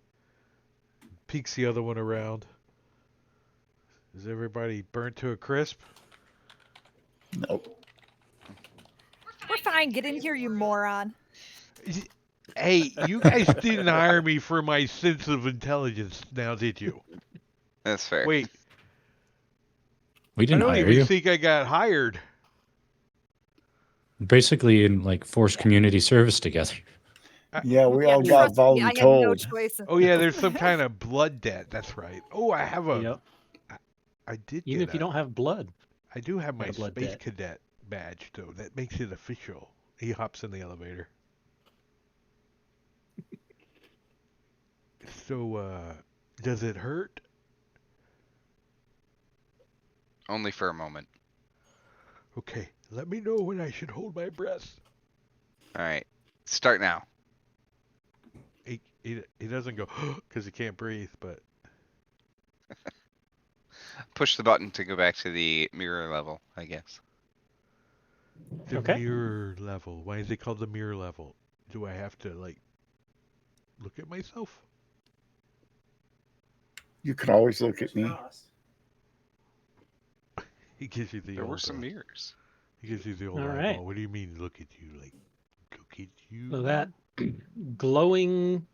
Peeks the other one around. Is everybody burnt to a crisp? Nope. We're fine. Get in here, you moron. Hey, you guys didn't hire me for my sense of intelligence now, did you? That's fair. Wait, We I didn't don't hire even you. think I got hired. Basically, in like forced community service together. Yeah, we Yeah, all got trust me, I had no voluntold. choice. Oh yeah, there's some kind of blood debt. That's right. Oh, I have a. Yep. I did Even get if you a- don't have blood. I do have my got a blood space debt. cadet badge though. That makes it official. He hops in the elevator. So, does it hurt? Only for a moment. Okay, let me know when I should hold my breath. All right. Start now. He doesn't go because he can't breathe, but Push the button to go back to the mirror level, I guess. the Okay. mirror level. Why is it called the mirror level? Do I have to like look at myself? You can always look at me. He gives you the There old. were some mirrors. He gives you the old All eyeball. right. What do you mean? Look at you, like look at you. So that glowing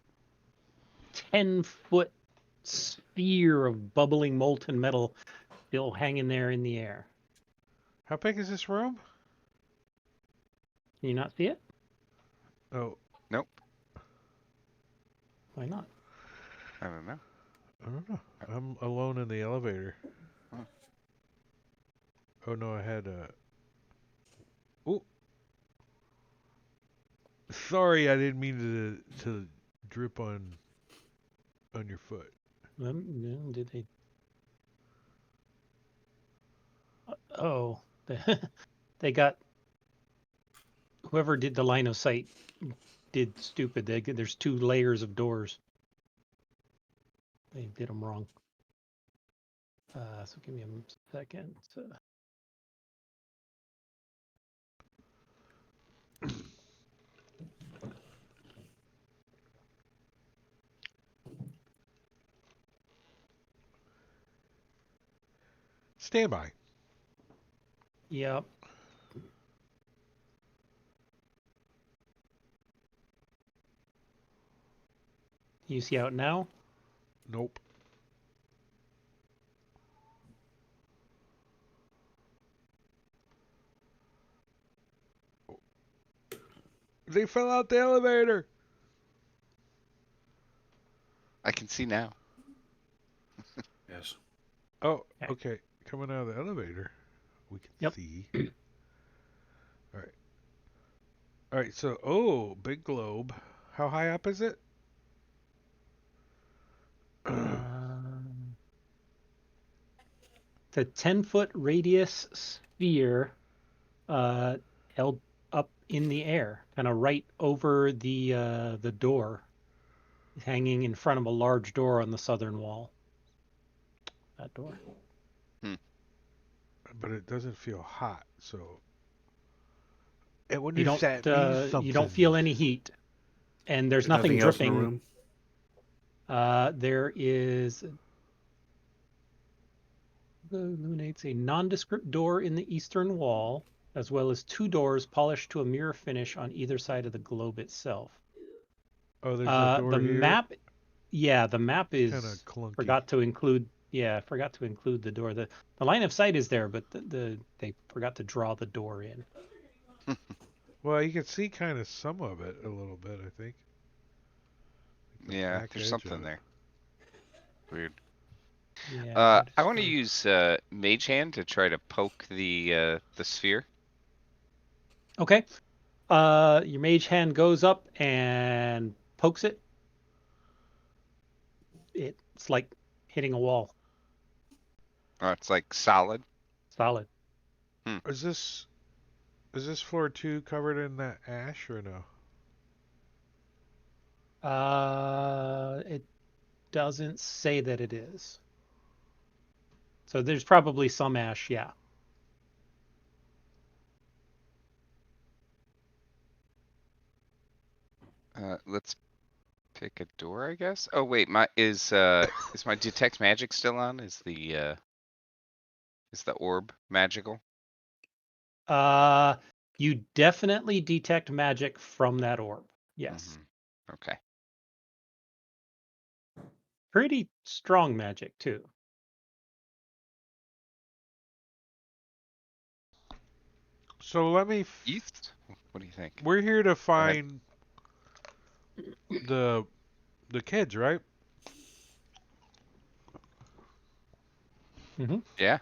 10-foot sphere of bubbling molten metal still hanging there in the air. How big is this room? Can you not see it? Oh, Nope. Why not? I don't know. I don't know. I'm alone in the elevator. Huh. Oh no, I had a. Oh. Sorry, I didn't mean to drip on your foot. Did they? Oh, they got whoever did the line of sight did stupid. There's 2 layers of doors. They did them wrong. So give me a second. Stand by. Yep. You see out now? Nope. They fell out the elevator. I can see now. Yes. Oh, Okay. okay. Coming out of the elevator, we can Yep. see. All right. All right. So, oh, big globe. How high up is it? The 10-foot radius sphere held up in the air, kind of right over the door, hanging in front of a large door on the southern wall. That door. But it doesn't feel hot, so. I wonder You if that means something. you don't feel any heat, and there's nothing Nothing else in the dripping. room. There is illuminates a nondescript door in the eastern wall, as well as 2 doors polished to a mirror finish on either side of the globe itself. Oh, there's a door The here. map, yeah, the map Kind is of clunky. forgot to include. Yeah, forgot to include the door. The line of sight is there, but they forgot to draw the door in. Well, you can see kind of some of it a little bit, I think. Like the Yeah, back there's edge something of it. there. Weird. Yeah. I want to use Mage Hand to try to poke the sphere. Okay. Your mage hand goes up and pokes it. It's like hitting a wall. Oh, it's like solid. Solid. Is this floor 2 covered in that ash or no? It doesn't say that it is. So there's probably some ash, yeah. Let's pick a door, I guess. Oh wait, is my detect magic still on? Is the orb magical? You definitely detect magic from that orb. Yes. Okay. Pretty strong magic too. So let me. East? What do you think? We're here to ahead. find the kids, right? Mm-hmm. Yeah.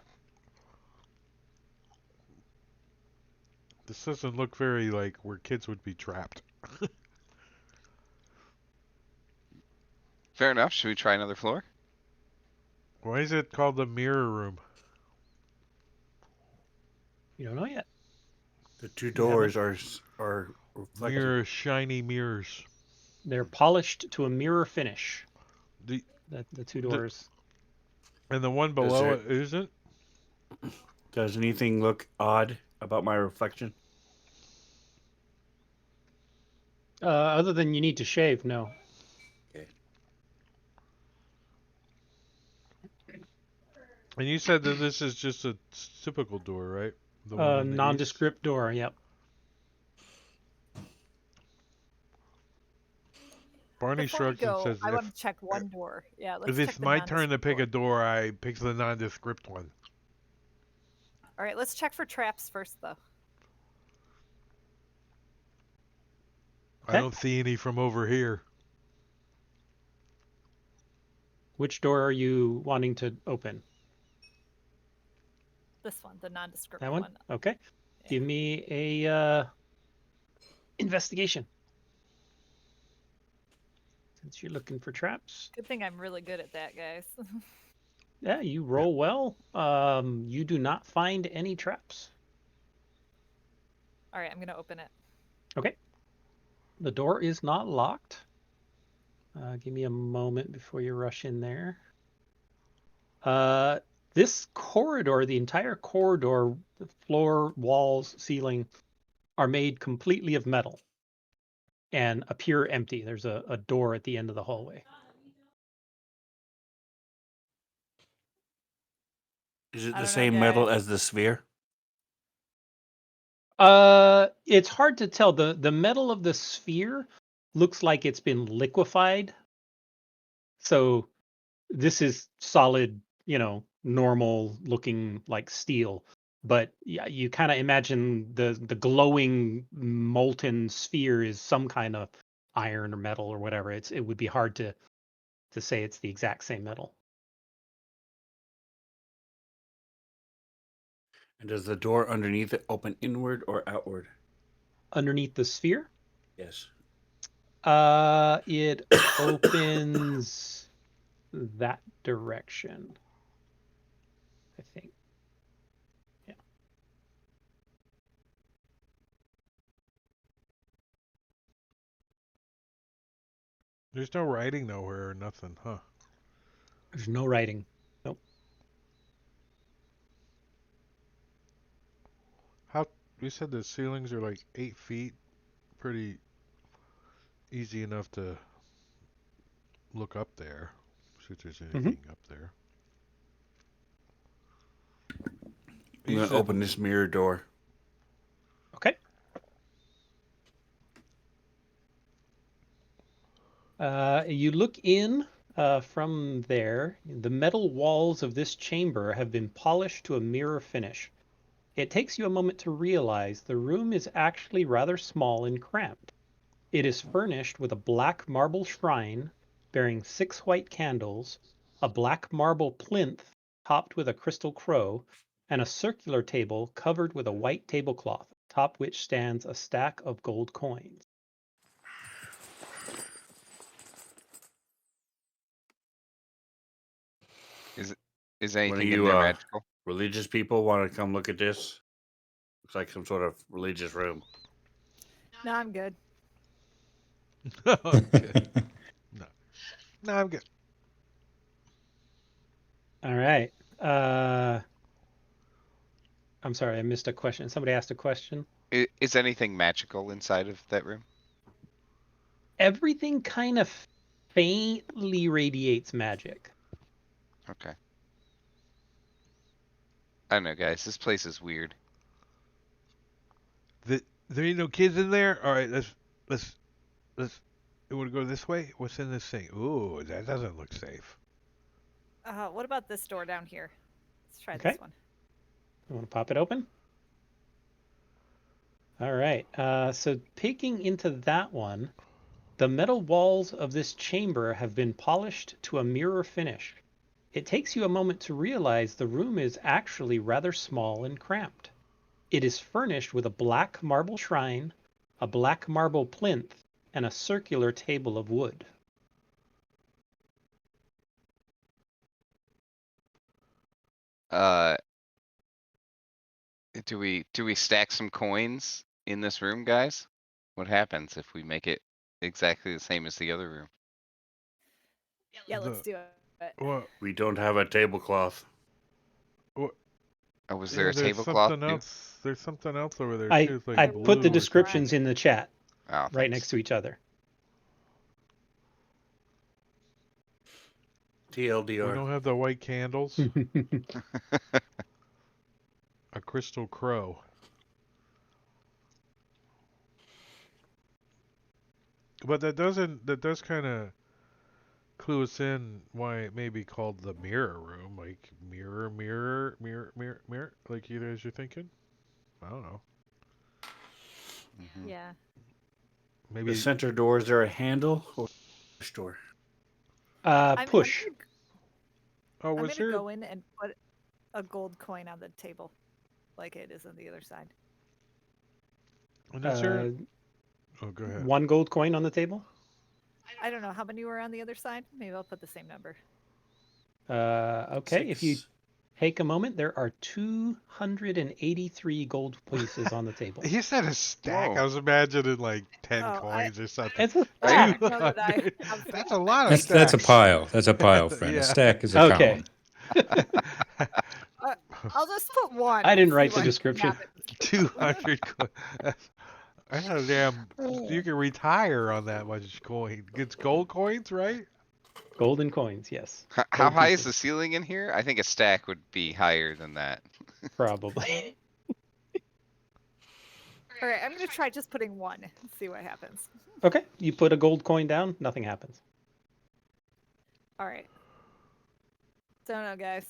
This doesn't look very like where kids would be trapped. Fair enough. Should we try another floor? Why is it called the mirror room? You don't know yet. The 2 doors are reflective. Mirror, shiny mirrors. They're polished to a mirror finish. The 2 doors. and the one below it isn't. Does anything look odd about my reflection? Other than you need to shave, no. Okay. And you said that this is just a typical door, right? The one in the Nondescript door, yep. Barney Before we shrugs and go, says, I want to check one door. Yeah, let's if check it's the my turn to nondescript pick a door. door, I pick the nondescript one. All right, let's check for traps first, though. I don't see any from over here. Which door are you wanting to open? This one, the nondescript That one? Okay. Yeah. Give me a investigation. Since you're looking for traps. Good thing I'm really good at that, guys. Yeah, you roll well. You do not find any traps. All right, I'm gonna open it. Okay. The door is not locked. Give me a moment before you rush in there. This corridor, the entire corridor, the floor, walls, ceiling, are made completely of metal and appear empty. There's a door at the end of the hallway. Is it I the don't know, same metal guys. as the sphere? It's hard to tell. The metal of the sphere looks like it's been liquefied. So this is solid, normal looking like steel. But yeah, you kind of imagine the glowing molten sphere is some kind of iron or metal or whatever. It would be hard to say it's the exact same metal. And does the door underneath it open inward or outward? Underneath the sphere, Yes. it opens that direction, I think. Yeah. There's no writing nowhere or nothing, huh? There's no writing. Nope. How you said the ceilings are like 8 feet? Pretty easy enough to look up there. See if there's anything up there. I'm You going to said open this mirror door. Okay. You look in from there. The metal walls of this chamber have been polished to a mirror finish. It takes you a moment to realize the room is actually rather small and cramped. It is furnished with a black marble shrine bearing 6 white candles, a black marble plinth topped with a crystal crow, and a circular table covered with a white tablecloth, atop which stands a stack of gold coins. Is One of anything in you there magical? religious people want to come look at this? Looks like some sort of religious room. No, I'm good. okay. No. No, I'm good. All right. I'm sorry, I missed a question. Somebody asked a question. Is anything magical inside of that room? Everything kind of faintly radiates magic. Okay. I don't know, guys. This place is weird. There ain't no kids in there. All right, let's. You want to go this way? What's in this thing? Ooh, that doesn't look safe. What about this door down here? Let's try Okay. this one. You want to pop it open? All right. So peeking into that one, the metal walls of this chamber have been polished to a mirror finish. It takes you a moment to realize the room is actually rather small and cramped. It is furnished with a black marble shrine, a black marble plinth, and a circular table of wood. Uh, do we stack some coins in this room, guys? What happens if we make it exactly the same as the other room? Yeah, let's The do it. what? We don't have a tablecloth. What? Oh, was there Yeah, a there's tablecloth something too? else. There's something else over there I too. It's like I There put the blue was or something. descriptions in the chat Oh, right thanks. next to each other. We TLDR. don't have the white candles. A crystal crow. But that doesn't. That does kind of clue us in why it may be called the mirror room. Like mirror, mirror, mirror, mirror, mirror. Like you guys are thinking. I don't know. Mhm. Yeah. The Maybe. center door, is there a handle or push door? I'm Push. Oh, I'm was gonna there? go in and put a gold coin on the table, like it is on the other side. And is there? Oh, go ahead. One gold coin on the table. I don't know how many were on the other side. Maybe I'll put the same number. Okay, if you 6. take a moment, there are 283 gold pieces on the table. He said a stack. I Whoa. was imagining like 10 Oh, coins or something. It's a Right? I stack. don't know that I 200. have That's a lot of That's a stacks. pile. That's a pile, friend. A Yeah. stack is a Okay. column. I'll just put one. I didn't and write see the what description. happens. 200 coins. That's a damn. You can retire on that much coin. Gets gold coins, right? Golden coins, yes. How Gold high is the pieces, ceiling in here? I think a stack would be higher than that. probably. All right, I'm gonna try just putting one and see what happens. Okay, you put a gold coin down, nothing happens. All right. Don't know, guys.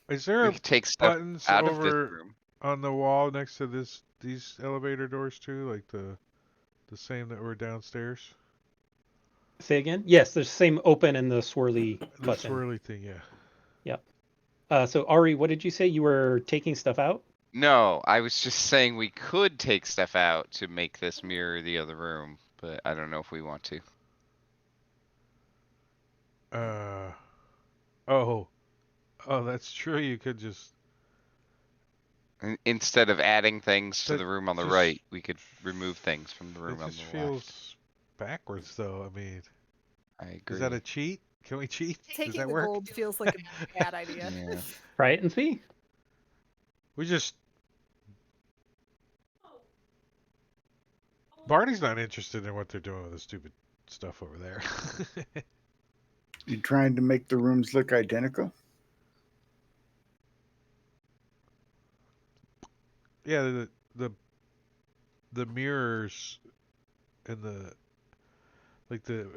Is We there could take stuff buttons out of this over room. on the wall next to these elevator doors too, like the same that were downstairs? Say again? Yes, there's the same open and the swirly The button. swirly thing, yeah. Yep. So Ari, what did you say? You were taking stuff out? No, I was just saying we could take stuff out to make this mirror the other room, but I don't know if we want to. Oh, oh, that's true. You could just Instead of adding things to that the room on the just right, we could remove things from the it room on just the left. feels backwards though. I mean, I is that a agree. cheat? Can we cheat? Does Taking that the work? gold feels like a bad idea. Yeah. Try it and see. We just Barney's not interested in what they're doing with the stupid stuff over there. You trying to make the rooms look identical? Yeah, the mirrors and the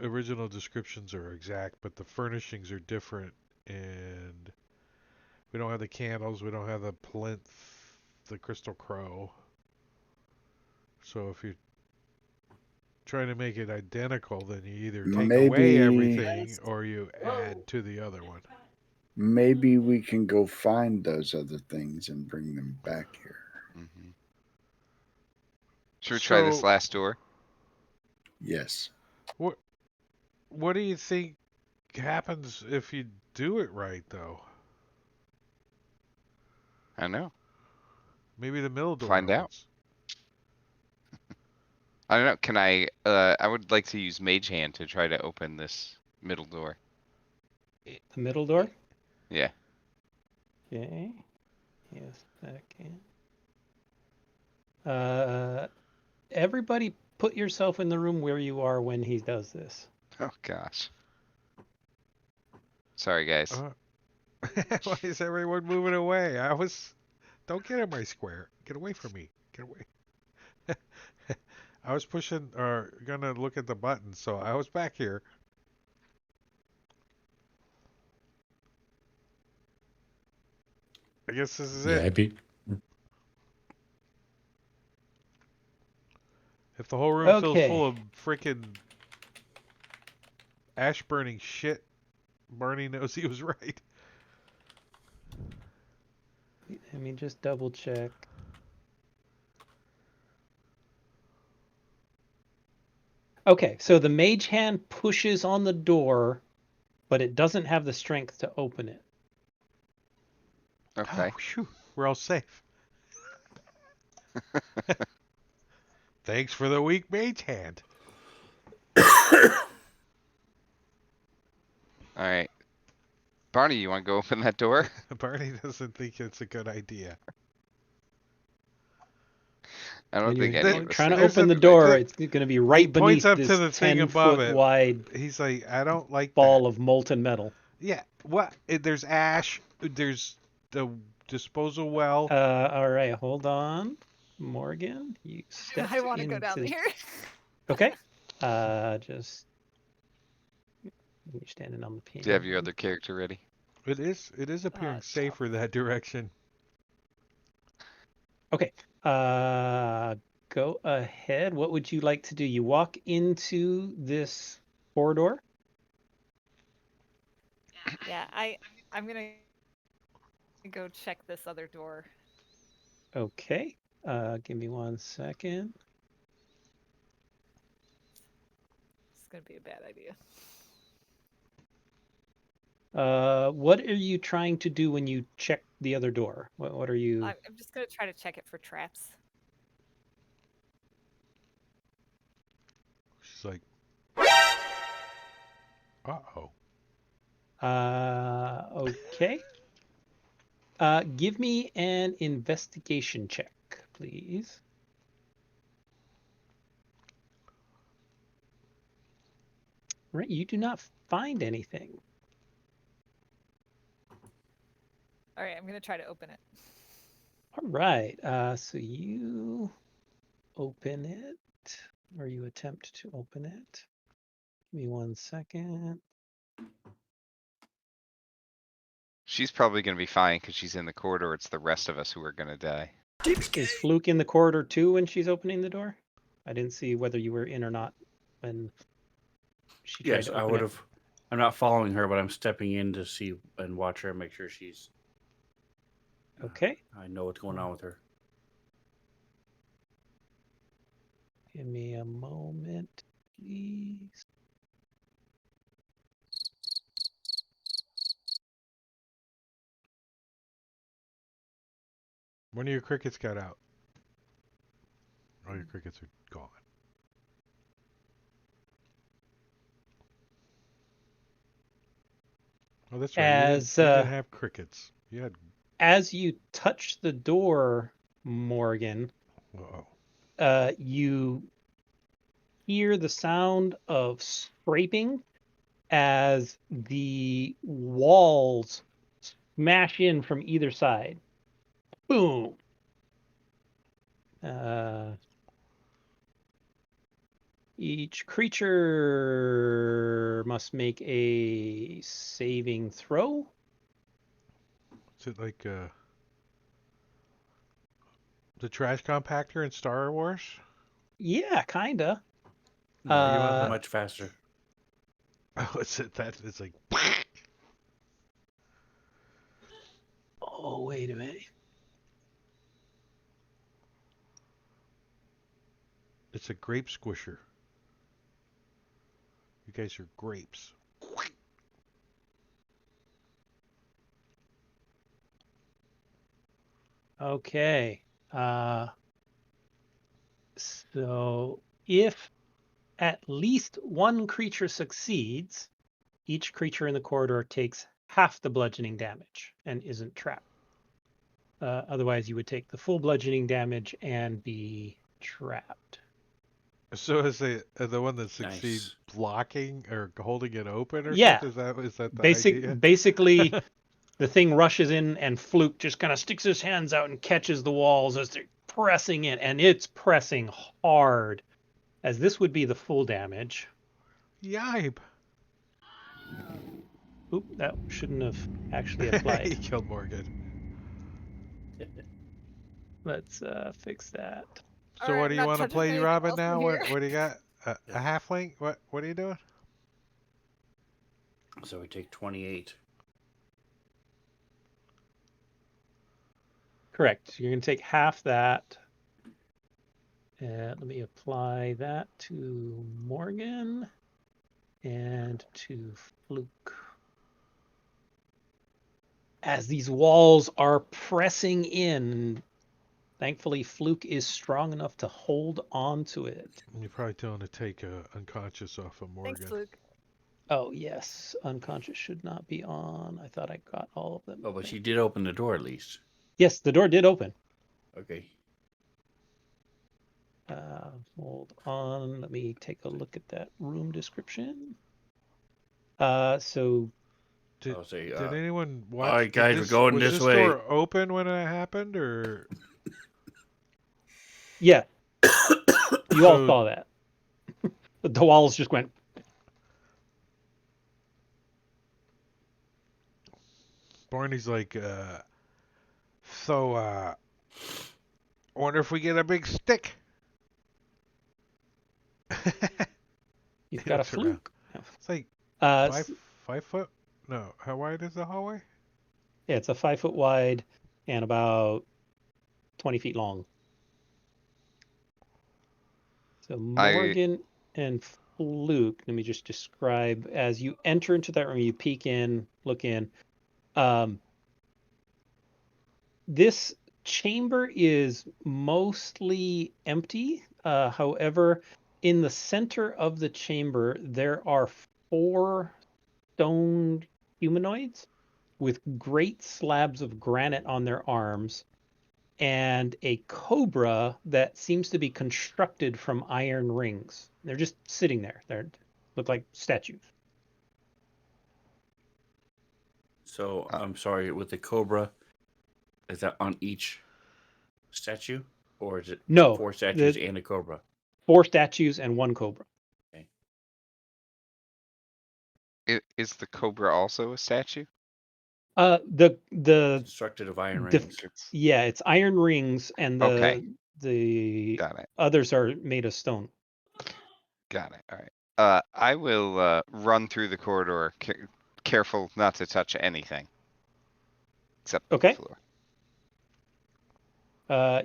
original descriptions are exact, but the furnishings are different, and we don't have the candles, we don't have the plinth, the crystal crow. So if you're trying to make it identical, then you either take away Maybe everything or you add to the other one. maybe we can go find those other things and bring them back here. Hmm. Should we try this So last door? Yes. what do you think happens if you do it right though? I don't know. Maybe the middle door Find out. opens. I don't know. Can I would like to use Mage Hand to try to open this middle door. The middle door? Yeah. Okay. Yes, second. Everybody put yourself in the room where you are when he does this. Oh gosh. Sorry, guys. Why is everyone moving away? Don't get in my square. Get away from me. Get away. I was pushing or gonna look at the button, so I was back here. I guess this is Yeah, it. I'd be. If the whole room fills full Okay. of freaking ash burning shit, Barney knows he was right. Let me just double check. Okay, so the mage hand pushes on the door, but it doesn't have the strength to open it. Okay. Oh, phew. We're all safe. Thanks for the weak mage hand. All right. Barney, you want to go open that door? Barney doesn't think it's a good idea. I don't When think you're any of us trying to think it's a open the good door, idea. it's going to be He right points beneath up to this the thing above 10-foot it. wide He's like, I don't like that. ball of molten metal. Yeah, what? There's ash. There's the disposal well. All right, hold on. Morgan, you stepped I want to go down into... here. Okay. Just... You're standing on the piano. Do you have your other character ready? It is appearing top. safer that direction. Okay. Go ahead. What would you like to do? You walk into this corridor. Yeah, I'm gonna go check this other door. Okay. Give me 1 second. It's gonna be a bad idea. What are you trying to do when you check the other door? What are you? I'm just gonna try to check it for traps. She's like, uh-oh. Okay. Give me an investigation check, please. Right, you do not find anything. All right, I'm gonna try to open it. All right. So you open it, or you attempt to open it. Give me 1 second. She's probably gonna be fine because she's in the corridor. It's the rest of us who are gonna die. Is Fluke in the corridor too when she's opening the door? I didn't see whether you were in or not when she tried Yes, to I open would it. have. I'm not following her, but I'm stepping in to see and watch her, make sure she's. Okay. I know what's going on with her. Give me a moment, please. When your crickets got out. All your crickets are gone. Oh, that's right. As You didn't have crickets. You had. as you touch the door, Morgan, Uh-oh. you hear the sound of scraping as the walls smash in from either side. Boom. Each creature must make a saving throw. Is it like the trash compactor in Star Wars? Yeah, kinda. No, you want Much faster. Oh, it's that. It's like. Oh, wait a minute. It's a grape squisher. You guys are grapes. Okay. So if at least one creature succeeds, each creature in the corridor takes half the bludgeoning damage and isn't trapped. Otherwise, you would take the full bludgeoning damage and be trapped. So is the one that succeeds Nice. blocking or holding it open or Yeah. something? Is that the idea? Basically, the thing rushes in and Fluke just kind of sticks his hands out and catches the walls as they're pressing it, and it's pressing hard, as this would be the full damage. Yipe! Oop, that shouldn't have actually He applied. killed Morgan. Let's fix that. So Alright, what I'm do you not want to touching play, anything Robin? else Now in here. what do you got? A Yeah. halfling? What are you doing? So we take 28. Correct. So you're going to take half that. Let me apply that to Morgan and to Fluke. As these walls are pressing in, thankfully Fluke is strong enough to hold on to it. You're probably telling to take unconscious off of Morgan. Thanks, Fluke. Oh, yes. Unconscious should not be on. I thought I got all of them. Oh, but she did open the door at least. Yes, the door did open. Okay. Hold on. Let me take a look at that room description. So Did, I'll say, did anyone watch? all right, guys, we're going was this this way. door open when it happened, or yeah, you all So- saw that. The walls just went. Barney's like, wonder if we get a big stick. You've He got a looks around. Fluke. It's like Uh, 5 foot. No, how wide is the hallway? Yeah, it's a 5 foot wide and about 20 feet long. So Morgan and Fluke, let me just describe as you enter into that room, you peek in, look in. This chamber is mostly empty. However, in the center of the chamber, there are 4 stone humanoids with great slabs of granite on their arms and a cobra that seems to be constructed from iron rings. They're just sitting there. They look like statues. So I'm sorry, with the cobra, is that on each statue, or is it No, 4 statues and a cobra? 4 statues and 1 cobra. Is the cobra also a statue? The Constructed of iron def- rings. yeah, it's iron rings, and Okay. the Got it. others are made of stone. Got it. All right. I will run through the corridor, careful not to touch anything except the Okay. floor.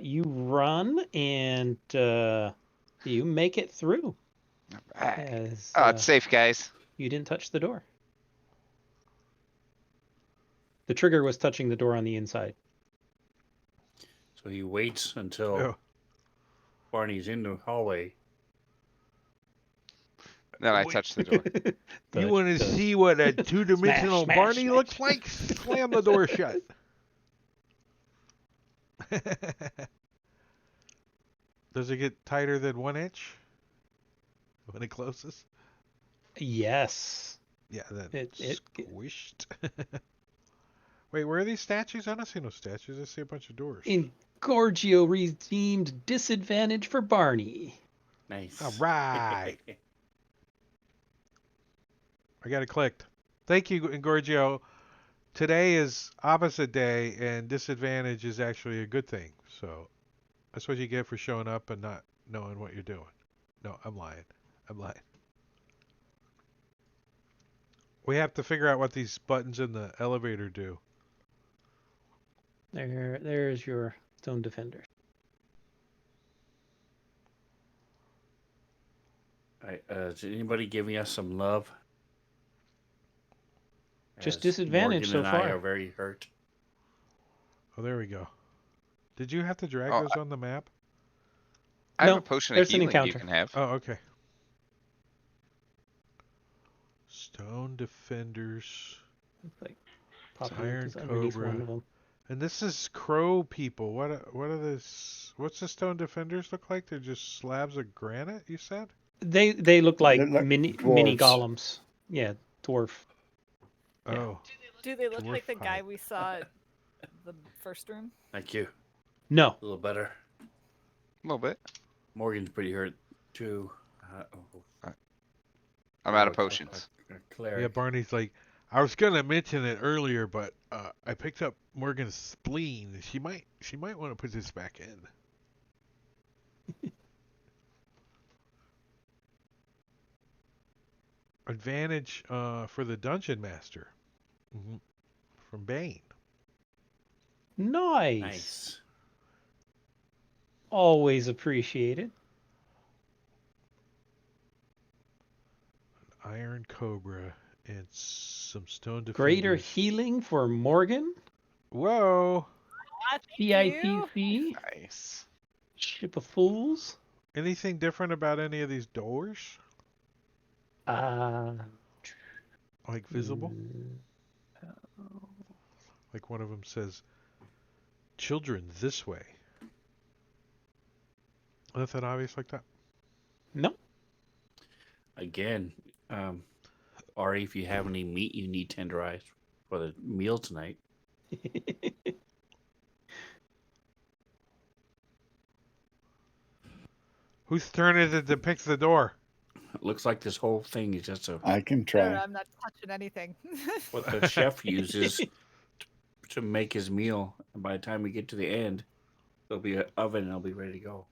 You run and you make it through. All right. As It's safe, guys. you didn't touch the door. The trigger was touching the door on the inside. So he waits until Oh, Barney's in the hallway. Then I touch the door. you want to see what a two-dimensional Smash, Barney smash. looks like? Slam the door shut. Does it get tighter than 1 inch when it closes? Yes. Yeah, then It- squished. Wait, where are these statues? I don't see no statues. I see a bunch of doors. Gorgio redeemed disadvantage for Barney. Nice. All right. I got it clicked. Thank you, Gorgio. Today is opposite day, and disadvantage is actually a good thing. So that's what you get for showing up and not knowing what you're doing. No, I'm lying. I'm lying. We have to figure out what these buttons in the elevator do. There's your stone defender. All right, is anybody giving us some love? Just As disadvantage Morgan so and far. I are very hurt. Oh, there we go. Did you have to drag Oh, those on the map? I have No, a potion of there's an healing you encounter. can have. Oh, okay. Stone defenders. It's like popping Iron into underneath Cobra. one of them. And this is crow people. What are this? What's the stone defenders look like? They're just slabs of granite, you said? They look like They're like mini dwarves. golems. Yeah, dwarf. Yeah. Oh. Do they look like the Dwarf guy hide. we saw at the first room? Thank you. No. A little better. A little bit. Morgan's pretty hurt too. I'm out of potions. A cleric. Yeah, Barney's like, I was gonna mention it earlier, but I picked up Morgan's spleen. She might want to put this back in. Advantage for the dungeon master from Bane. Nice. Nice. Always appreciated. Iron Cobra and some stone defenders. Greater healing for Morgan. Whoa! Thank you. CITC. Nice. Ship of Fools. Anything different about any of these doors? Like visible? Like one of them says, "Children this way." Nothing obvious like that. No. Again, Ari, if you have any meat you need tenderized for the meal tonight. Whose turn is it to pick the door? It looks like this whole thing is just I can No, try. I'm not touching anything. what the chef uses to make his meal. And by the time we get to the end, there'll be an oven and it'll be ready to go.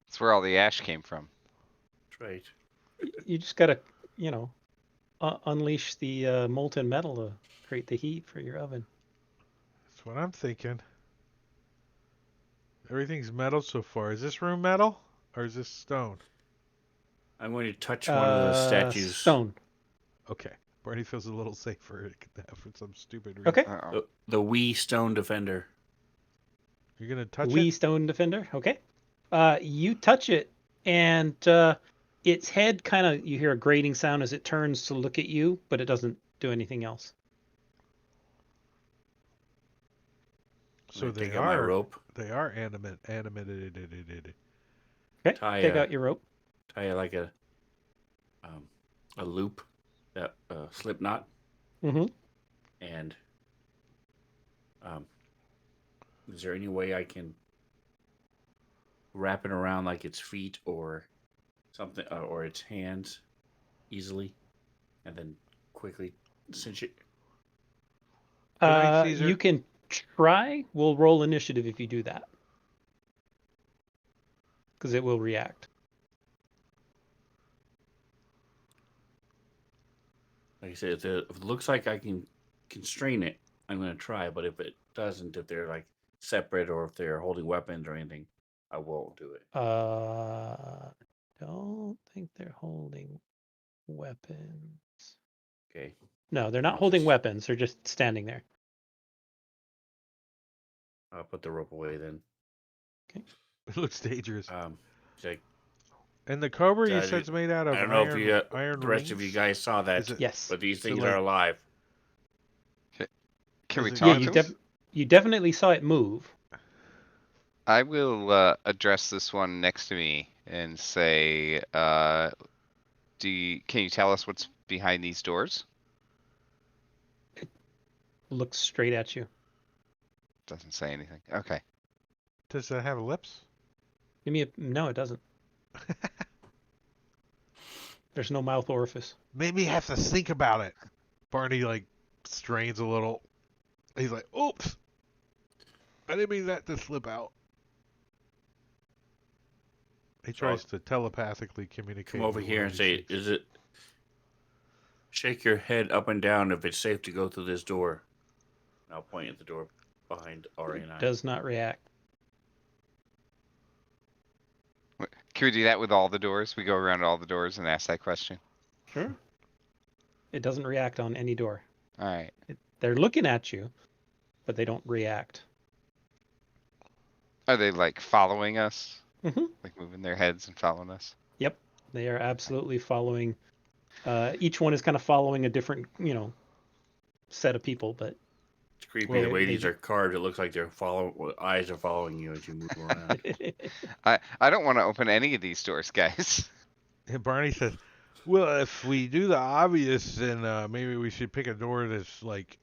That's where all the ash came from. That's right. You just gotta, unleash the molten metal to create the heat for your oven. That's what I'm thinking. Everything's metal so far. Is this room metal or is this stone? I'm going to touch one of the statues. Stone. Okay. Barney feels a little safer for some stupid reason. Okay. Uh-oh. The wee stone defender. You're gonna touch Wee it? stone defender. Okay. You touch it, and its head kind of, you hear a grating sound as it turns to look at you, but it doesn't do anything else. So I'm gonna they take out my are rope, animated. Okay. Tie Take a- out your rope. tie it like a loop, that slip knot, Mm-hmm. and is there any way I can wrap it around like its feet or something, or its hands easily, and then quickly cinch it? Good night, Caesar. You can try. We'll roll initiative if you do that, because it will react. Like I said, if it looks like I can constrain it, I'm going to try. But if it doesn't, if they're like separate or if they're holding weapons or anything, I won't do it. Don't think they're holding weapons. Okay. No, they're not I'll holding just- weapons. They're just standing there. I'll put the rope away then. It looks dangerous. It's like, And the cobra you I said's made out of I don't know if you, iron the rest of you rings? guys saw that, Is it- Yes. but these so things like- are alive. Can we Is it- talk Yeah, to him? you definitely saw it move. I will address this one next to me and say, can you tell us what's behind these doors? Looks straight at you. Doesn't say anything. Okay. Does it have lips? No, it doesn't. There's no mouth orifice. Maybe you have to think about it. Barney like strains a little. He's like, "Oops, I didn't mean that to slip out." He tries to telepathically communicate. Come over with here and whatever say, he sees. is it... Shake your head up and down if it's safe to go through this door. And I'll point at the door behind Ari and I. Does not react. Can we do that with all the doors? We go around all the doors and ask that question. Sure. It doesn't react on any door. All right. They're looking at you, but they don't react. Are they like following us? Mhm. Like moving their heads and following us? Yep. They are absolutely following. Each one is kind of following a different, set of people, but It's creepy Well, the way they these do- are carved. It looks like they're eyes are following you as you move around. I don't want to open any of these doors, guys. And Barney says, "Well, if we do the obvious, then maybe we should pick a door that's like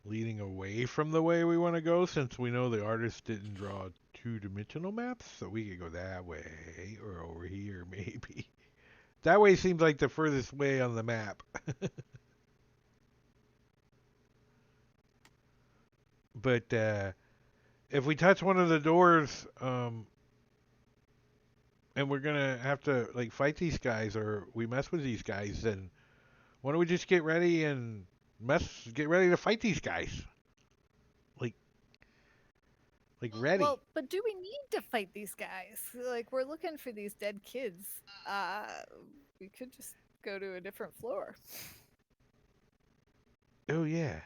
leading away from the way we want to go, since we know the artist didn't draw two-dimensional maps, so we could go that way or over here, maybe. That way seems like the furthest way on the map." But if we touch one of the doors, and we're gonna have to like fight these guys, or we mess with these guys, then why don't we just get ready and get ready to fight these guys? Like ready. Well, but do we need to fight these guys? Like, we're looking for these dead kids. We could just go to a different floor. Oh yeah.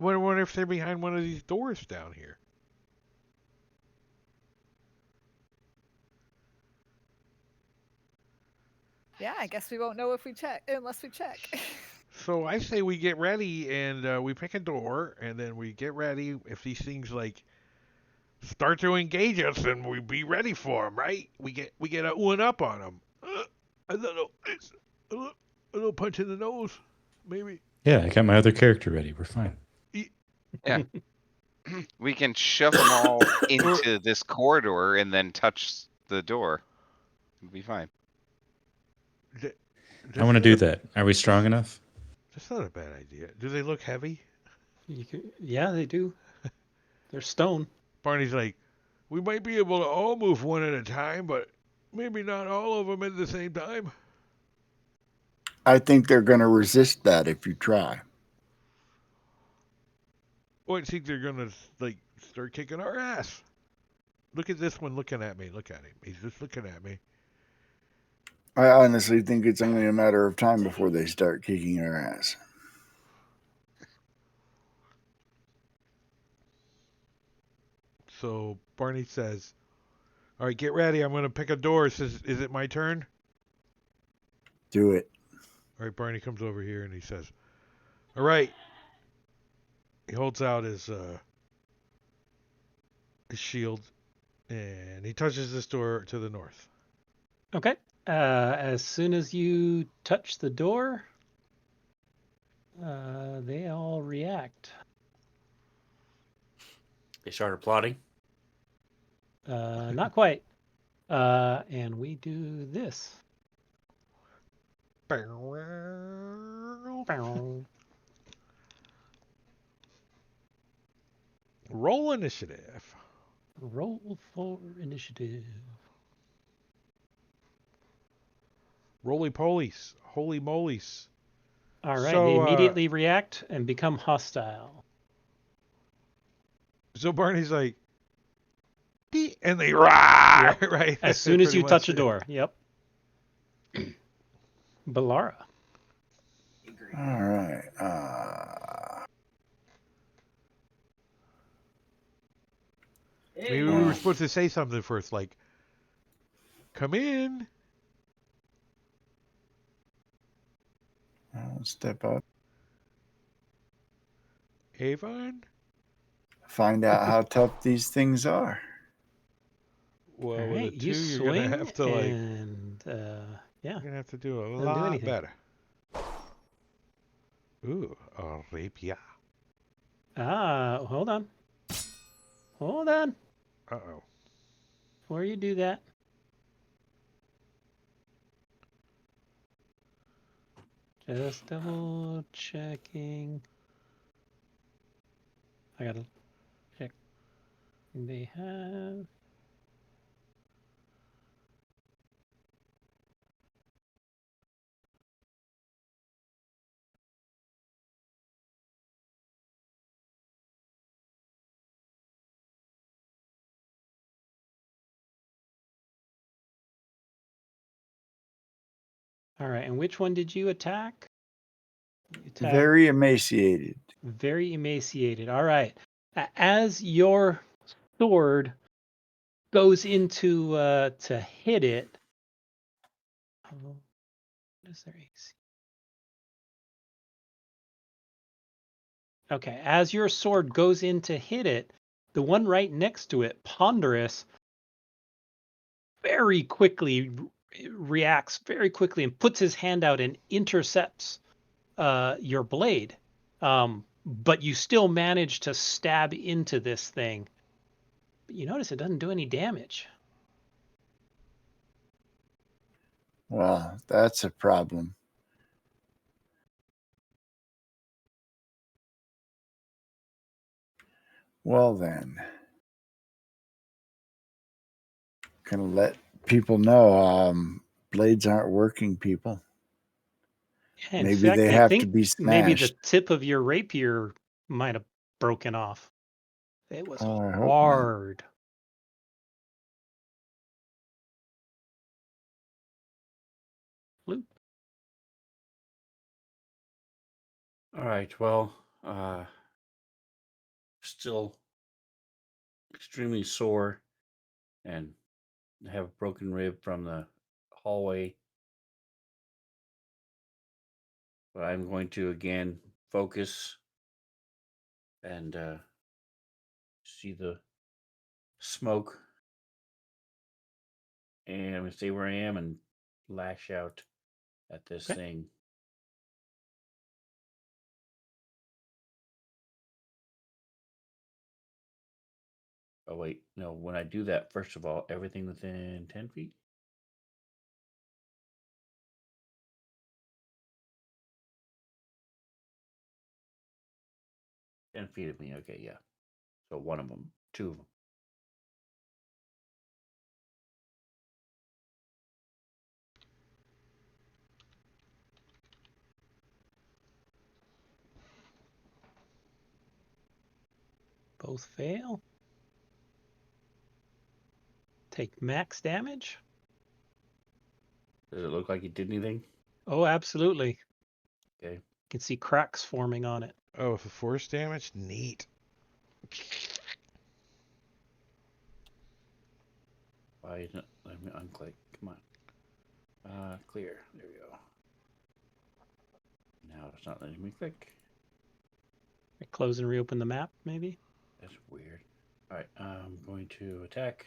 I wonder if they're behind one of these doors down here. Yeah, I guess we won't know if we check unless we check. So I say we get ready and we pick a door, and then we get ready. If these things like start to engage us, then we be ready for them, right? We get a one up on them. A little punch in the nose, maybe. Yeah, I got my other character ready. We're fine. We can shove them all into this corridor and then touch the door. It'll be fine. I want to do that. Are we strong enough? That's not a bad idea. Do they look heavy? Yeah, they do. They're stone. Barney's like, we might be able to all move one at a time, but maybe not all of them at the same time. I think they're going to resist that if you try. Well, I think they're gonna like start kicking our ass. Look at this one looking at me. Look at him. He's just looking at me. I honestly think it's only a matter of time before they start kicking our ass. So Barney says, "All right, get ready. I'm going to pick a door." Says, "Is it my turn?" Do it. All right, Barney comes over here and he says, "All right." He holds out his shield and he touches this door to the north. Okay. As soon as you touch the door, they all react. They started plotting. Not quite. And we do this. Roll initiative. Roll for initiative. Roly polies. Holy molies. All right. So, They immediately react and become hostile. So Barney's like, "Dee," and they rah, Yep. right? As soon as Pretty you touch a much. door. Yep. Balara. All right. Maybe we were supposed to say something first, like, "Come in." I'll step up. Avon? Find out how tough these things are. Well, All with a right. You 2, you're going to swing have to, like, and yeah. you're going to have to do a Doesn't do lot anything. better. Ooh, a rapier. Hold on. Hold on. Uh-oh. Before you do that. Just double checking. I gotta check. They have. All right, and which one did you attack? You attacked Very emaciated. very emaciated. All right. As your sword goes into to hit it, what is their AC? Okay, as your sword goes in to hit it, the one right next to it, Ponderous, very quickly reacts very quickly and puts his hand out and intercepts your blade. But you still manage to stab into this thing. But you notice it doesn't do any damage. Well, that's a problem. Well, then. Gonna let people know blades aren't working, people. Yeah, in Maybe fact, they I have to think be maybe the smashed. tip of your rapier might have broken off. It was Oh, I hope not. hard. Bloop. All right. Well, still extremely sore and have a broken rib from the hallway. But I'm going to again focus and see the smoke. And I'm going to stay where I am and lash out at this Okay. thing. Oh, wait. No, when I do that, first of all, everything within 10 feet? 10 feet of me. Okay, yeah. So one of them, two of them. Both fail. Take max damage. Does it look like it did anything? Oh, absolutely. Okay. You can see cracks forming on it. Oh, with the force damage? Neat. Why isn't it? Let me unclick. Come on. Clear. There we go. Now it's not letting me click. Close and reopen the map, maybe? That's weird. All right. I'm going to attack.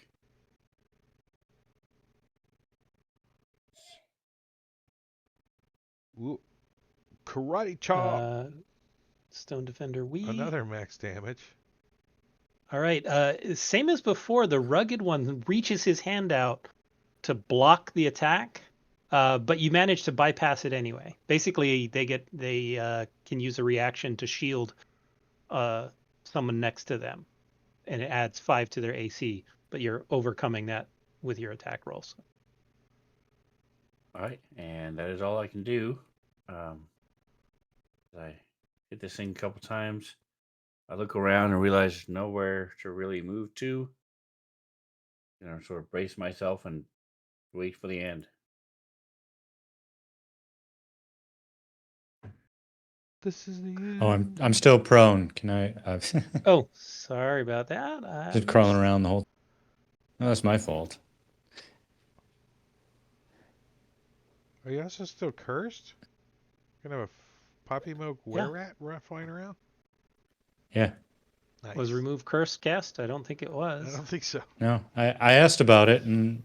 Ooh. Karate chop. Stone Defender Wii. Another max damage. All right. Same as before, the rugged one reaches his hand out to block the attack, but you manage to bypass it anyway. Basically, they can use a reaction to shield someone next to them, and it adds 5 to their AC. But you're overcoming that with your attack rolls. All right, and that is all I can do. I hit this thing a couple times. I look around and realize there's nowhere to really move to. Sort of brace myself and wait for the end. This is the end. Oh, I'm still prone. Can I? Oh, sorry about that. Just crawling around the whole. No, that's my fault. Are you also still cursed? Gonna have a Poppy Moke were-rat flying around? Yeah. Nice. Was remove curse cast? I don't think it was. I don't think so. No, I asked about it and.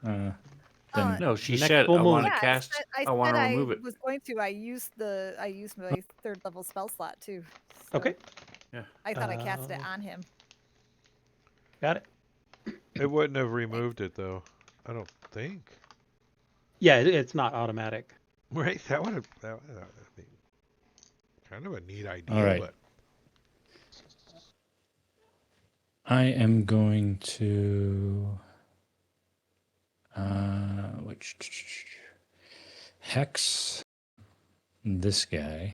Oh, No, she Next said full I want moon. to cast. I I want said to I remove it. was going to. I used my 3rd level spell slot too. So Okay. Yeah. I thought I cast it on him. Got it. It wouldn't have removed it though. I don't think. Yeah, it's not automatic. Right? That would be kind of a neat idea. All right. But I am going to. Hex this guy.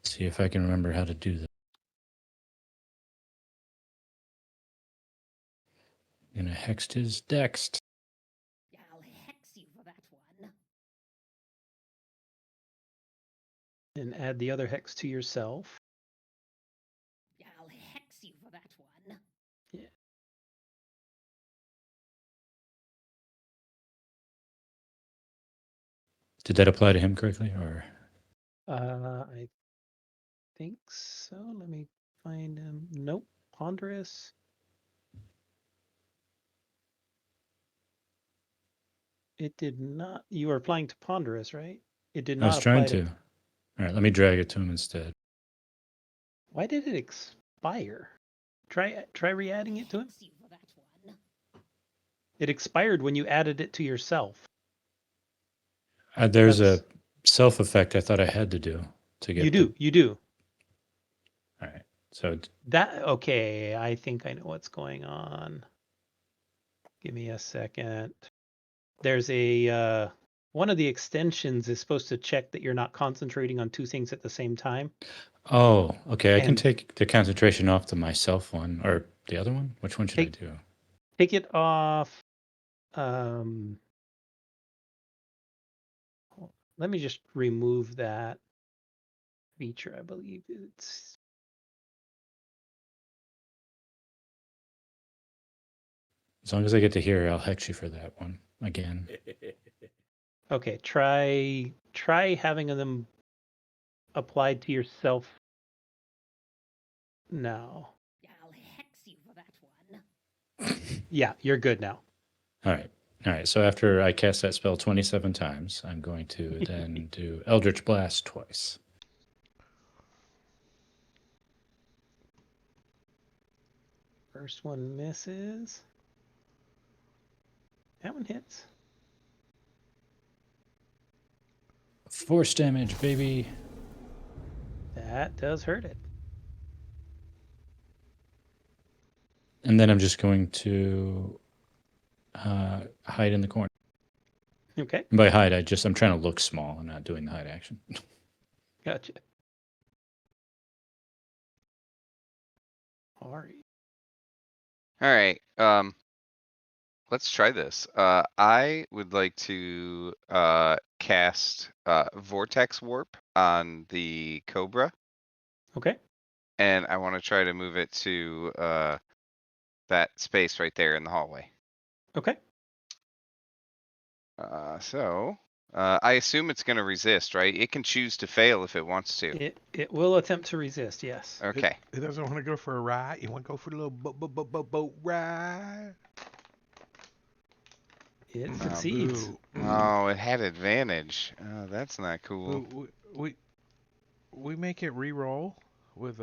See if I can remember how to do that. Gonna hex his dex. I'll hex you for that one. And add the other hex to yourself. I'll hex you for that one. Yeah. Did that apply to him correctly, or? I think so. Let me find him. Nope. Ponderous. It did not. You were applying to Ponderous, right? It did I not was apply trying to. to. All right, let me drag it to him instead. Why did it expire? Try re-adding it to him. Hex you for that one. It expired when you added it to yourself. There's That's- a self effect I thought I had to do to get. You do. All right, so Okay, I think I know what's going on. Give me a second. There's a one of the extensions is supposed to check that you're not concentrating on 2 things at the same time. oh, okay, I can And- take the concentration off to myself one or the other one. Which one should I do? Take it off. Let me just remove that feature. I believe it's. As long as I get to hear, I'll hex you for that one again. Okay, try having them applied to yourself now. I'll hex you for that one. Yeah, you're good now. All right. So after I cast that spell 27 times, I'm going to then do Eldritch Blast twice. First one misses. That one hits. Force damage, baby. That does hurt it. And then I'm just going to hide in the corner. Okay, And by hide, I'm trying to look small. I'm not doing the hide action. gotcha. All right. All right. let's try this. I would like to cast Vortex Warp on the Cobra, Okay. and I want to try to move it to that space right there in the hallway. Okay. I assume it's going to resist, right? It can choose to fail if it wants to. It will attempt to resist. Yes. Okay. It doesn't want to go for a ride. You want to go for a little boat ride? It succeeds. Boo. Oh, it had advantage. Oh, that's not cool. Boo. We make it re-roll with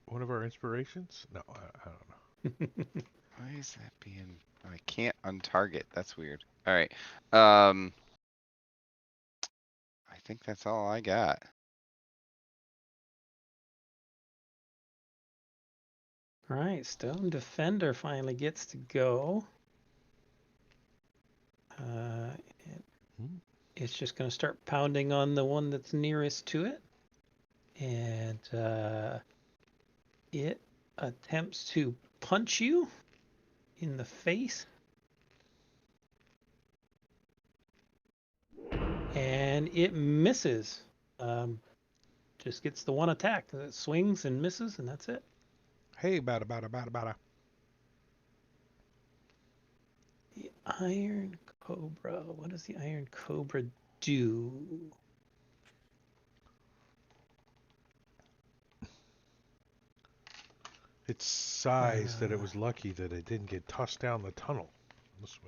one of our inspirations. No, I don't know. Why is that being? Oh, I can't untarget. That's weird. All right. I think that's all I got. All right. Stone Defender finally gets to go. It, Hmm. it's just going to start pounding on the one that's nearest to it. And it attempts to punch you in the face. And it misses. Just gets the one attack. It swings and misses, and that's it. Hey, bada. The Iron Cobra. What does the Iron Cobra do? It's size that it was lucky that it didn't get tossed down the tunnel. That's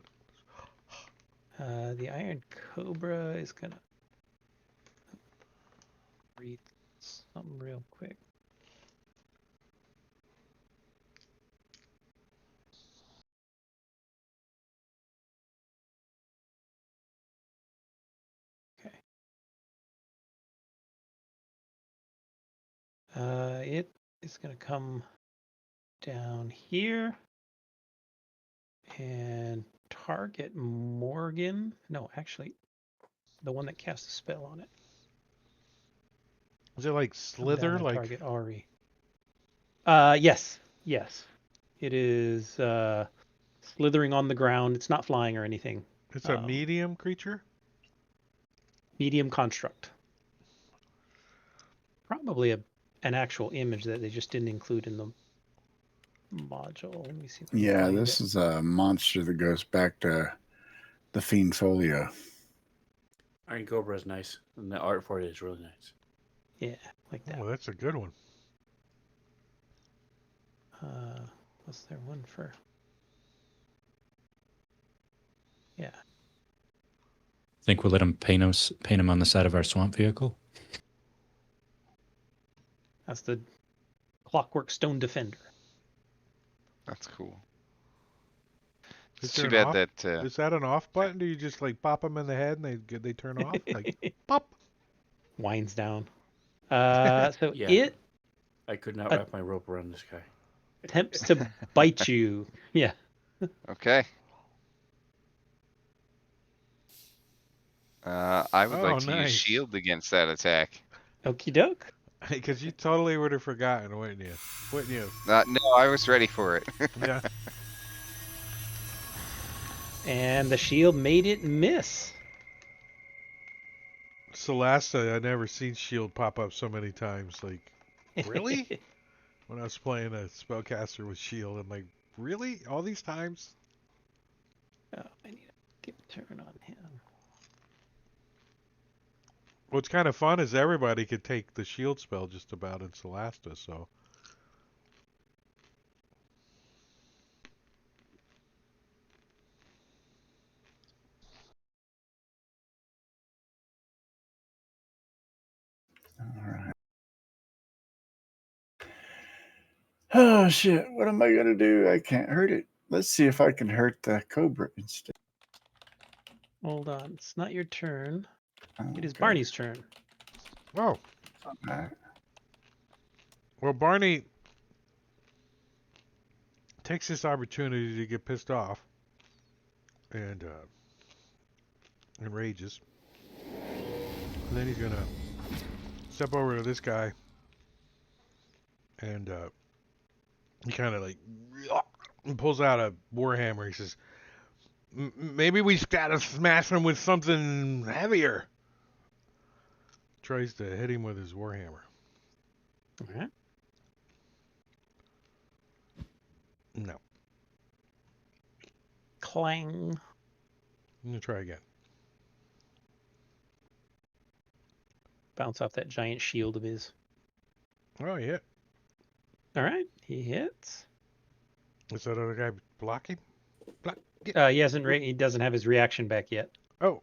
what The Iron Cobra is gonna read something real quick. Okay. It is gonna come down here and target Morgan. No, actually, the one that cast a spell on it. Is it like Come Slither? down and Like target Ari. Yes. It is slithering on the ground. It's not flying or anything. it's a medium creature? Medium construct. Probably an actual image that they just didn't include in the module. Let me see if I can Yeah, find this it. is a monster that goes back to the Fiend Folio. Iron Cobra is nice, and the art for it is really nice. Yeah, like that. Oh, that's a good one. Was there one for? Yeah. Think we'll let him paint him on the side of our swamp vehicle? That's the Clockwork Stone Defender. That's cool. Is It's there too an bad off? that Is that an off button? Do you just like pop them in the head and they turn off? Like pop. Winds down. So Yeah. it I could not wrap my rope around this guy. attempts to bite you. Yeah. Okay. I would like Oh, to use nice. shield against that attack. Okie doke. Because you totally would have forgotten, wouldn't you? Wouldn't you? No, I was ready for it. Yeah. And the shield made it miss. Celasta, I never seen shield pop up so many times. Like, really? When I was playing a spellcaster with shield, I'm like, really? All these times? Oh, I need to get a turn on him. What's kind of fun is everybody could take the shield spell just about in Celasta, so. All right. Oh shit! What am I gonna do? I can't hurt it. Let's see if I can hurt the Cobra instead. Hold on. It's not your turn. It is Okay. Barney's turn. Oh, All right. well, Barney takes this opportunity to get pissed off and enrages. And then he's gonna step over to this guy and he kind of like pulls out a warhammer. He says, Maybe we just gotta smash him with something heavier. Tries to hit him with his warhammer. All right. No. Clang. I'm gonna try again. Bounce off that giant shield of his. Oh, yeah. All right. He hits. Is that other guy blocking? Block. He hasn't. He doesn't have his reaction back yet. Oh.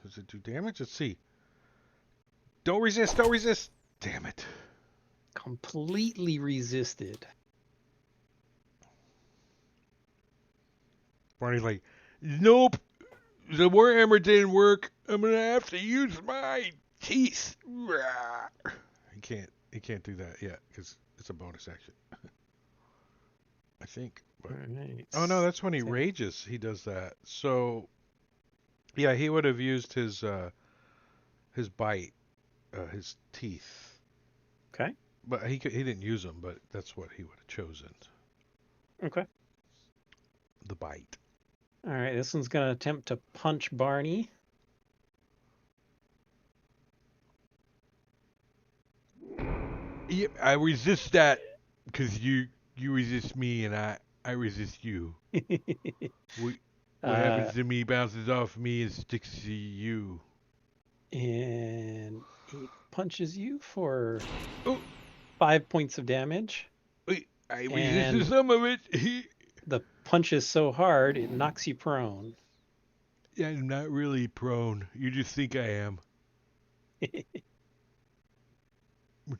Does it do damage? Let's see. Don't resist. Don't resist. Damn it. Completely resisted. Barney's like, nope. The warhammer didn't work. I'm gonna have to use my teeth. He can't do that yet because it's a bonus action. I think. But... All right. Oh no, that's when he So- rages. He does that. So yeah, he would have used his bite, his teeth. Okay. But he didn't use them. But that's what he would have chosen. Okay. The bite. All right. This one's gonna attempt to punch Barney. Yeah, I resist that because you resist me and I resist you. What happens to me bounces off me and sticks to you. And he punches you for Oh, 5 points of damage. I And- resisted some of it. The punch is so hard it knocks you prone. I'm not really prone. You just think I am.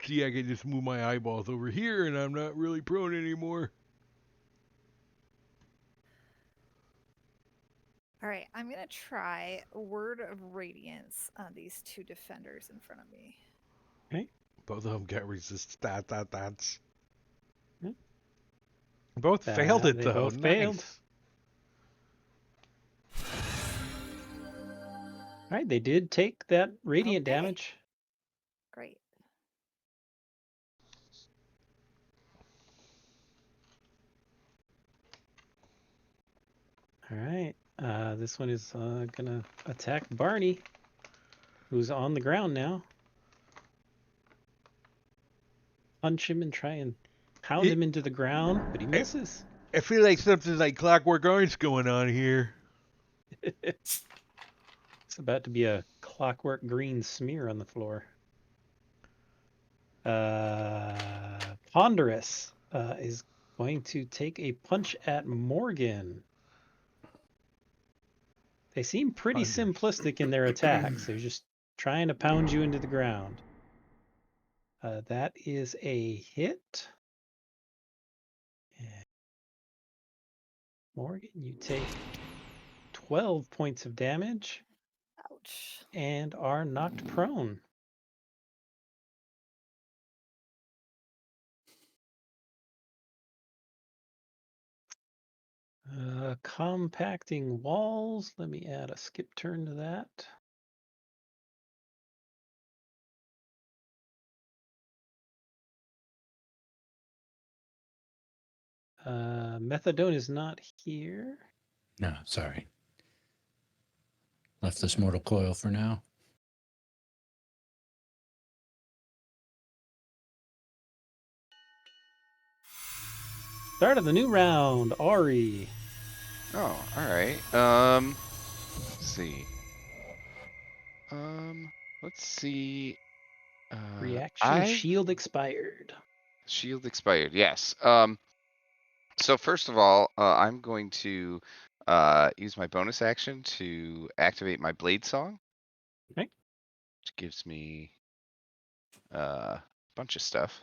See, I can just move my eyeballs over here and I'm not really prone anymore. All right, I'm gonna try a word of radiance on these two defenders in front of me. Both of them got resist stats. Hmm. Both failed it They though. both Nice. failed. All right, they did take that radiant Okay. damage. Great. All right, this one is gonna attack Barney, who's on the ground now. Punch him and try and pound him into the ground, but he misses. I feel like something like Clockwork Orange going on here. It's about to be a clockwork green smear on the floor. Ponderous is going to take a punch at Morgan. They seem pretty Ponderous. simplistic in their attacks. They're just trying to pound you into the ground. That is a hit. And Morgan, you take 12 points of damage Ouch. and are knocked prone. Compacting walls. Let me add a skip turn to that. Methadone is not here. No, sorry. Left this mortal coil for now. Start of the new round, Ari. Oh, all right. Let's see. Let's see. Reaction shield expired. Shield expired. Yes. So first of all, I'm going to use my bonus action to activate my blade song. Okay. Which gives me a bunch of stuff.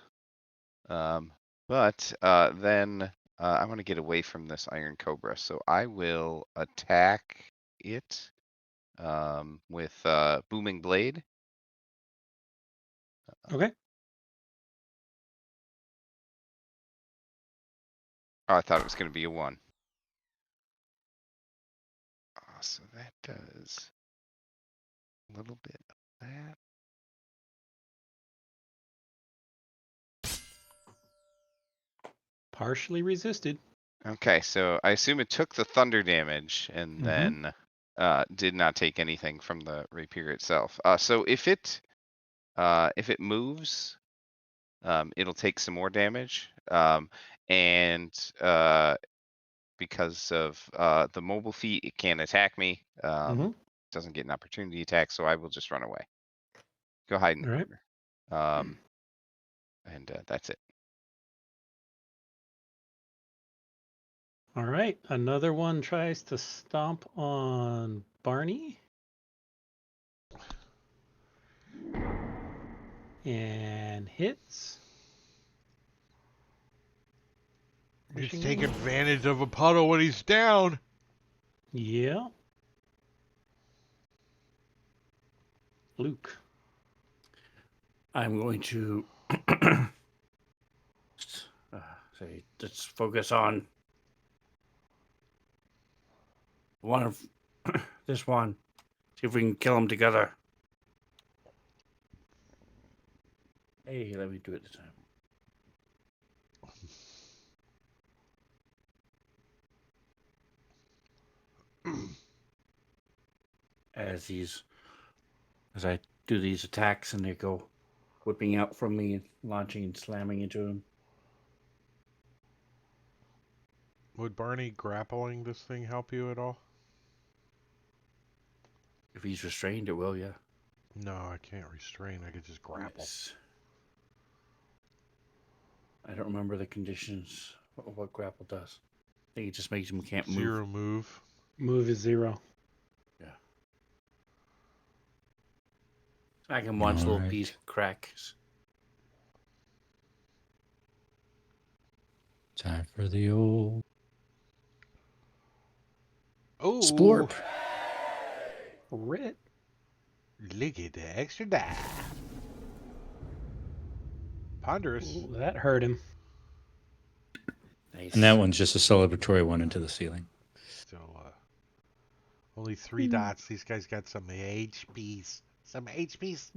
But then I want to get away from this Iron Cobra, so I will attack it with Booming Blade. Okay. Oh, I thought it was going to be a 1. So that does a little bit of that. Partially resisted. Okay, so I assume it took the thunder damage and then did not take anything from the rapier itself. So if it moves, it'll take some more damage. And because of the mobile feat, it can't attack me. Doesn't get an opportunity attack, so I will just run away. Go hide in the All right. corner. And that's it. All right. Another one tries to stomp on Barney. And hits. He's Pushing taking him. advantage of a puddle when he's down. Yeah. Luke. I'm going to say, let's focus on one of this one. See if we can kill them together. Hey, let me do it this time. As I do these attacks and they go whipping out from me and launching and slamming into him. Would Barney grappling this thing help you at all? If he's restrained, it will, yeah. No, I can't restrain. I could just grapple. Yes. I don't remember the conditions, what grapple does. I think it just makes him can't move. Zero move. Move is 0. Yeah. Smack him once, little Alright. piece cracks. Time for the old Oh, splorp. Rit. look at the extra die. Ponderous. Ooh, that hurt him. Nice. And that one's just a celebratory one into the ceiling. Still, only 3 dots. These guys got some HPs. Some HPs.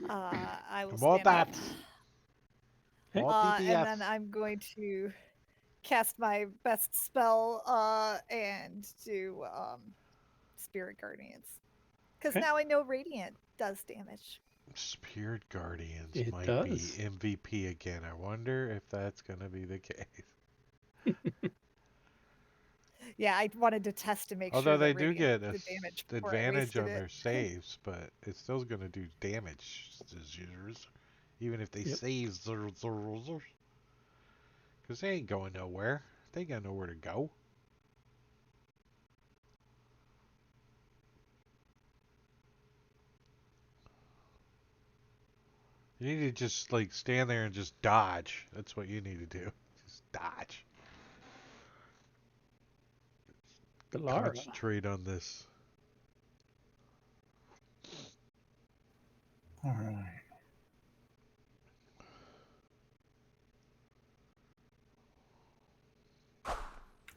I will More stand up. dots. Okay. More And DPS. then I'm going to cast my best spell and do Spirit Guardians. Because Okay. now I know Radiant does damage. Spirit Guardians It might does. be MVP again. I wonder if that's going to be the case. Yeah, I wanted to test to make Although sure they that do Radiant get did damage before I advantage wasted on it. their saves, but it's still going to do damage, even if they Yep. save because they ain't going nowhere. They got nowhere to go. You need to just like stand there and just dodge. That's what you need to do. Just dodge. Lara. Concentrate on this. All right.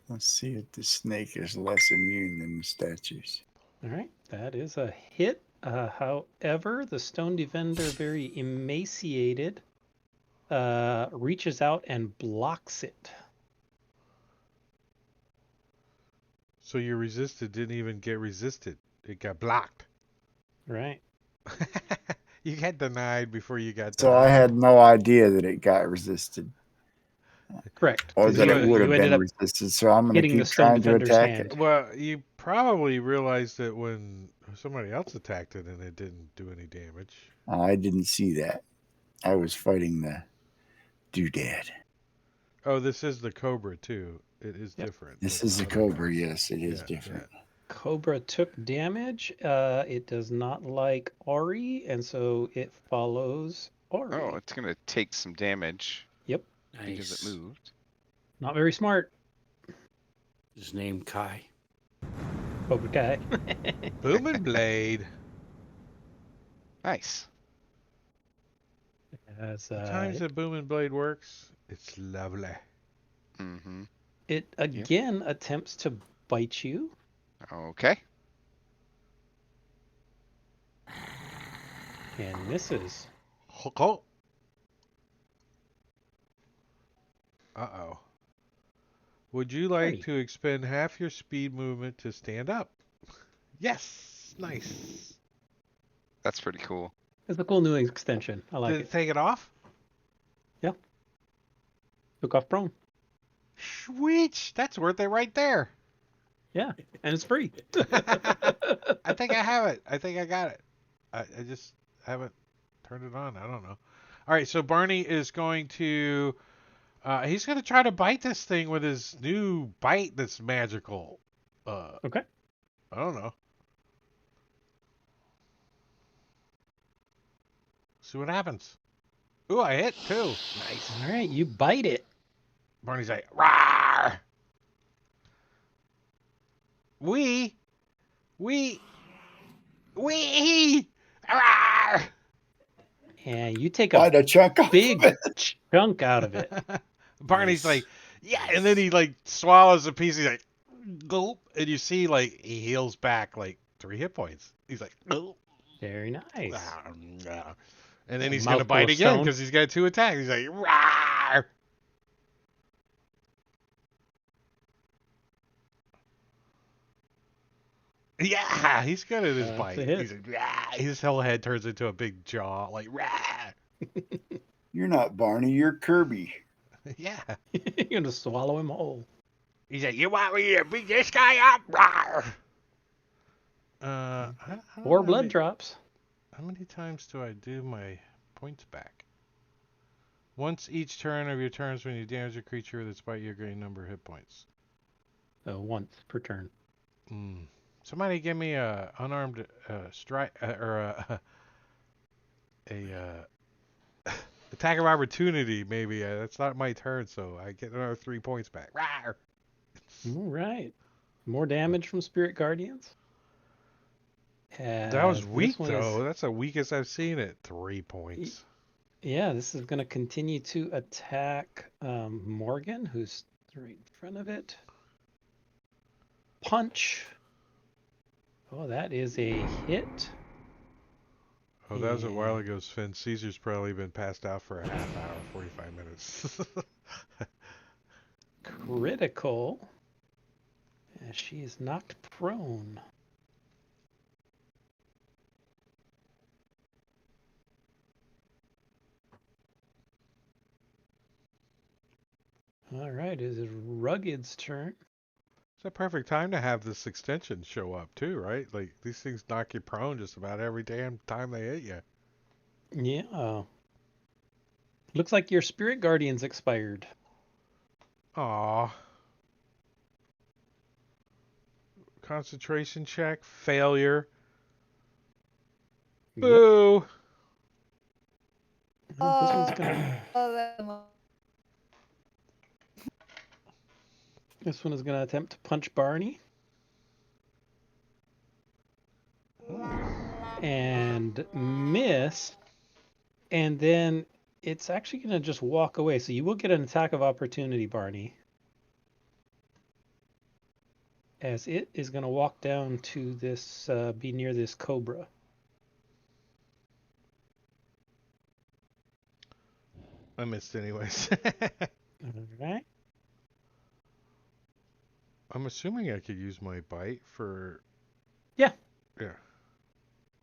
Let's see if the snake is less immune than the statues. All right. That is a hit. However, the stone defender, very emaciated, reaches out and blocks it. So your resisted didn't even get resisted. It got blocked. Right. You got denied before you got So denied. I had no idea that it got resisted Correct. or 'Cause that you- it would have you ended been up resisted. So I'm going to hitting the keep stone trying to defender's attack hand. it. Well, you probably realized it when somebody else attacked it and it didn't do any damage. I didn't see that. I was fighting the doodad. Oh, this is the Cobra too. It is Yep. different. This than is a other cobra. guys. Yes, it is Yeah, different. Cobra took damage. It does not like Ori, and so it follows Ori. Oh, it's gonna take some damage Yep. because it Nice. moved. Not very smart. His name Kai. Cobra Kai. Booming Blade. Nice. As, The times that Booming Blade works, it's lovely. Mm-hmm. it again attempts to bite you. Okay. And misses. Oh. Uh-oh. Would you like Barney. to expend half your speed movement to stand up? Yes. Nice. That's pretty cool. It's a cool new extension. I like Did it it. take it off? Took off prone. Sweet. That's worth it right there. Yeah, and it's free. I think I have it. I think I got it. I just haven't turned it on. I don't know. All right, so Barney is going to he's going to try to bite this thing with his new bite that's magical. Okay. I don't know. See what happens. Ooh, I hit too. Nice. All right, you bite it. Barney's like, "Rawr! We, we, Rawr!" And you take Bite a a chunk off big of it. chunk out of it. Barney's Nice. like, yeah, and then he like swallows a piece. He's like, gulp, and you see like he heals back like 3 hit points. He's like, gulp. Very nice. And then A he's gonna mouthful bite of again stone. because he's got 2 attacks. He's like, rawr. Yeah, he's good at his That's bite. a hit. He's like, "Rah." His whole head turns into a big jaw, like, rah. You're not Barney, you're Kirby. Yeah. You're gonna swallow him whole. He's like, you want me to beat this guy up? Rawr. I don't 4 know blood drops. How many times do I do my points back? Once each turn of your turns when you damage a creature with its bite, you gain number of hit points. So once per turn. Somebody give me a unarmed strike or a attack of opportunity. Maybe that's not my turn, so I get another 3 points back. Rawr. All right. More damage from Spirit Guardians. That was This weak one though. is, That's the weakest I've seen it. 3 points. yeah, this is going to continue to attack Morgan, who's right in front of it. Punch. Oh, that is a hit. Oh, that was a while ago, Sven. Caesar's probably been passed out for a half hour, 45 minutes. Critical. As she is knocked prone. All right, it is Rugged's turn. It's a perfect time to have this extension show up too, right? Like these things knock you prone just about every damn time they hit you. Yeah. Looks like your Spirit Guardian's expired. Aw. Concentration check, failure. Yep. Boo! This one's gonna. This one is gonna attempt to punch Barney. And miss. And then it's actually gonna just walk away. So you will get an attack of opportunity, Barney. As it is gonna walk down to this, be near this cobra. I missed anyways. All right. I'm assuming I could use my bite for. Yeah. Yeah.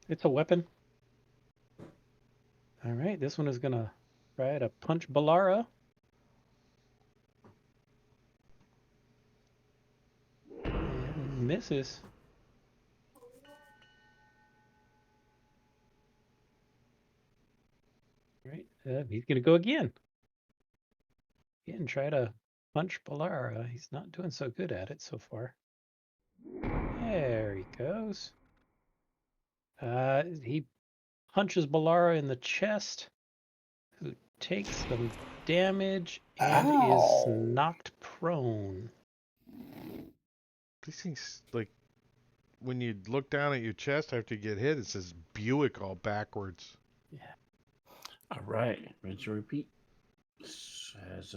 It's a weapon. All right, this one is gonna try to punch Balara. And misses. All right, he's gonna go again. Again, try to punch Balara. He's not doing so good at it so far. There he goes. He punches Balara in the chest, who takes some damage and Ow. is knocked prone. These things, like, when you look down at your chest after you get hit, it says Buick all backwards. Yeah. All right, ready to repeat. As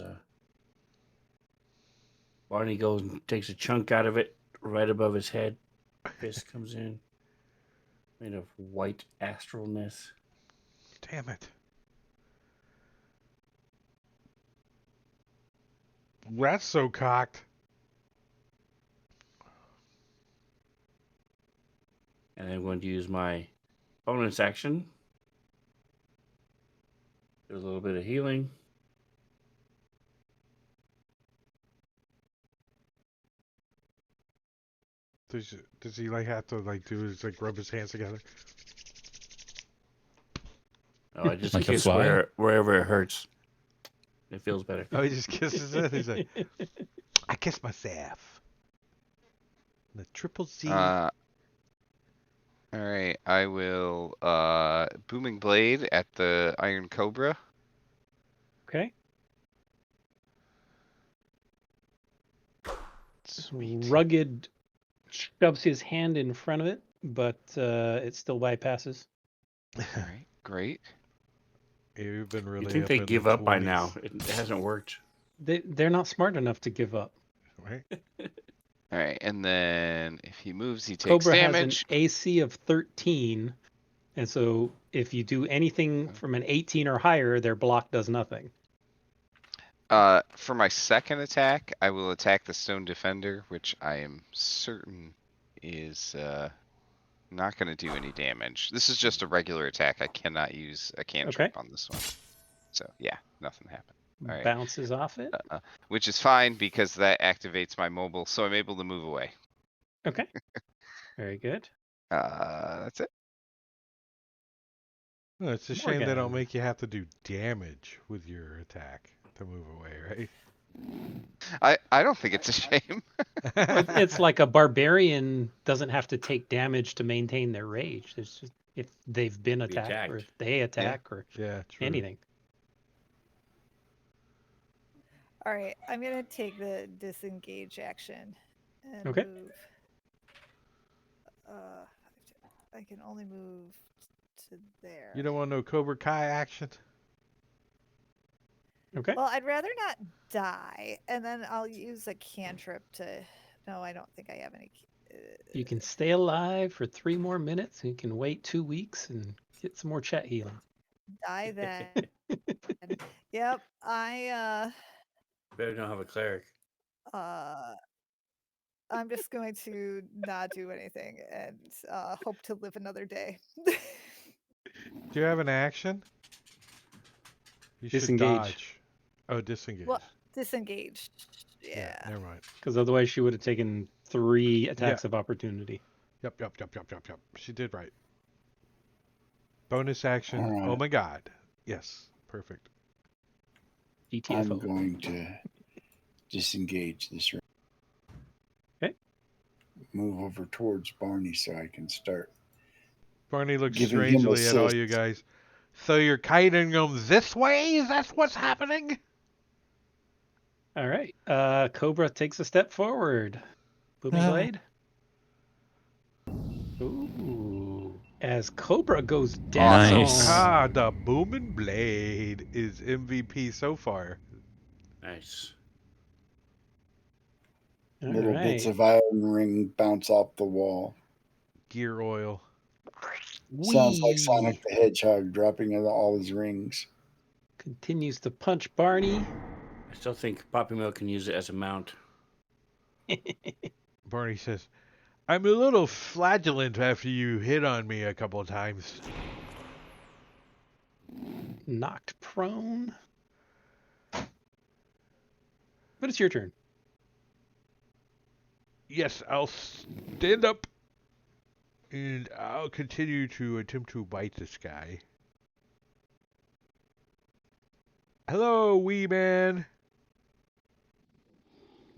Barney goes and takes a chunk out of it right above his head. Fist comes in, made of white astralness. Damn it. That's so cocked. And I'm going to use my bonus action. Do a little bit of healing. Does he like have to like do his like rub his hands together? Oh, I just Like a kiss fly? wherever it hurts. It feels better. Oh, he just kisses it. He's like, I kiss myself. The triple Z. All right, I will booming blade at the iron cobra. Okay. Sweet. Rugged shoves his hand in front of it, but it still bypasses. All right, great. You've been really You think up they in give the up by 20s, now? It hasn't worked. They're not smart enough to give up. right? All right, and then if he moves, he takes Cobra has an damage. AC of 13, and so if you do anything from an 18 or higher, their block does nothing. For my second attack, I will attack the stone defender, which I am certain is not going to do any damage. This is just a regular attack. I cannot use a cantrip on this one. So yeah, nothing happened. All right. Bounces off it. Which is fine because that activates my mobile, so I'm able to move away. Okay. Very good. That's it. No, it's a shame they don't Morgan. make you have to do damage with your attack to move away, right? I don't think it's a shame. Well, it's like a barbarian doesn't have to take damage to maintain their rage. It's just if they've been attacked or if they attack or Yeah, true. anything. All right, I'm gonna take the disengage action and Okay. move. I can only move to there. You don't want no Cobra Kai action? Okay. Well, I'd rather not die, and then I'll use a cantrip to. No, I don't think I have any. You can stay alive for 3 more minutes. And you can wait 2 weeks and get some more chat healing. Die then. Yep, I Better not have a cleric. I'm just going to not do anything and hope to live another day. Do you have an action? You should Disengage. dodge. Oh, disengage. Well, disengage. Yeah. Never mind. Because otherwise she would have taken 3 attacks of opportunity. Yep. She did right. Bonus action. All right. Oh my god. Yes. Perfect. I'm GTFO. going to disengage this round. Okay. Move over towards Barney so I can start. Barney looks Giving him strangely at all assist. you guys. So you're kiting them this way? That's what's happening? All right. Cobra takes a step forward. Booming blade. Ooh. As Cobra goes down. Nice. Ah, the booming blade is MVP so far. Nice. All Little bits right. of iron ring bounce off the wall. Gear oil. Sounds like Whee! Sonic the Hedgehog dropping all his rings. Continues to punch Barney. I still think Poppy Milk can use it as a mount. Barney says, I'm a little flagellant after you hit on me a couple of times. Knocked prone. But it's your turn. Yes, I'll stand up and I'll continue to attempt to bite this guy. Hello, wee man.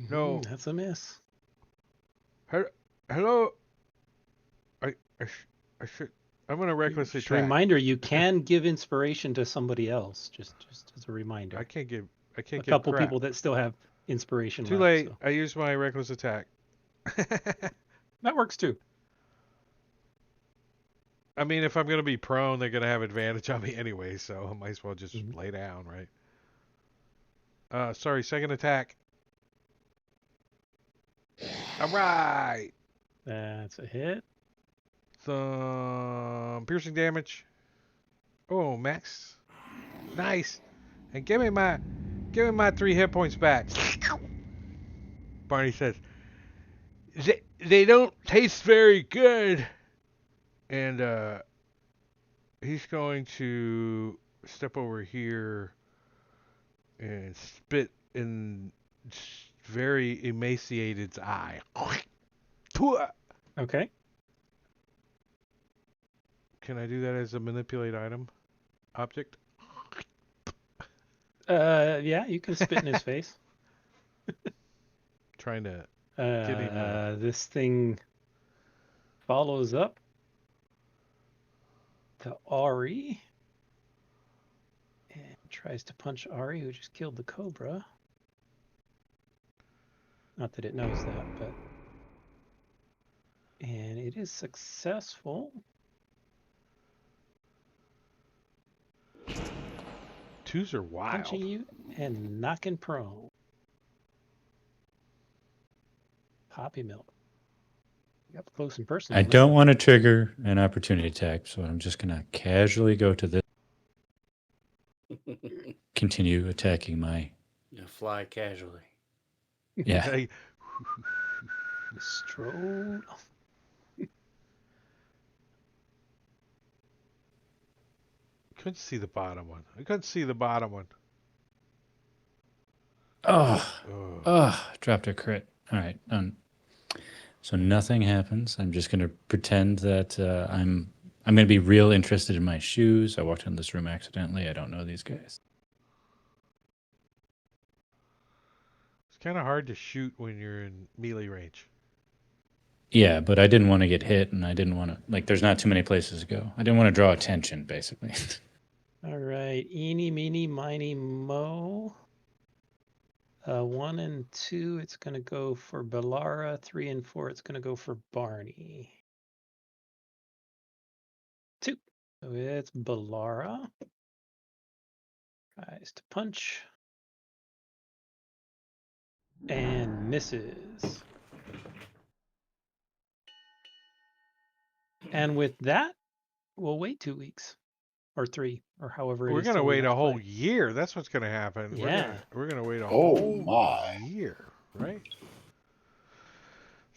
No. That's a miss. Hello. I should. I'm gonna recklessly Just a track. reminder, you can give inspiration to somebody else. Just as a reminder. I can't give a crap. couple people that still have inspiration Too left, late. so. I used my reckless attack. That works too. I mean, if I'm gonna be prone, they're gonna have advantage on me anyway, so I might as well just lay down, right? Sorry, second attack. All right. That's a hit. Some piercing damage. Oh, max. Nice. And give me my 3 hit points back. Barney says, they don't taste very good. And he's going to step over here and spit in very emaciated's eye. Okay. Can I do that as a manipulate item object? Yeah, you can spit in his face. Trying to get him This thing follows up to Ari and tries to punch Ari, who just killed the cobra. Not that it knows that, but. And it is successful. twos are wild. Punching you and knocking prone. Poppy milk. Up close and personal. I don't want to trigger an opportunity attack, so I'm just going to casually go to this. Continue attacking my. You fly casually. Yeah. Hey, Stroll. couldn't see the bottom one. I couldn't see the bottom one. Oh, Ugh. dropped a crit. All right. So nothing happens. I'm just going to pretend that I'm going to be real interested in my shoes. I walked in this room accidentally. I don't know these guys. It's kind of hard to shoot when you're in melee range. Yeah, but I didn't want to get hit, and I didn't want to, like, there's not too many places to go. I didn't want to draw attention, basically. All right. Eeny, meeny, miny, mo. 1 and 2, it's going to go for Bellara. 3 and 4, it's going to go for Barney. 2. So it's Bellara. Tries to punch. And misses. And with that, we'll wait 2 weeks. Or 3, or however it We're is gonna till we wait a next whole play. year. That's what's gonna happen. Yeah. We're gonna wait a Oh, whole my. year, right?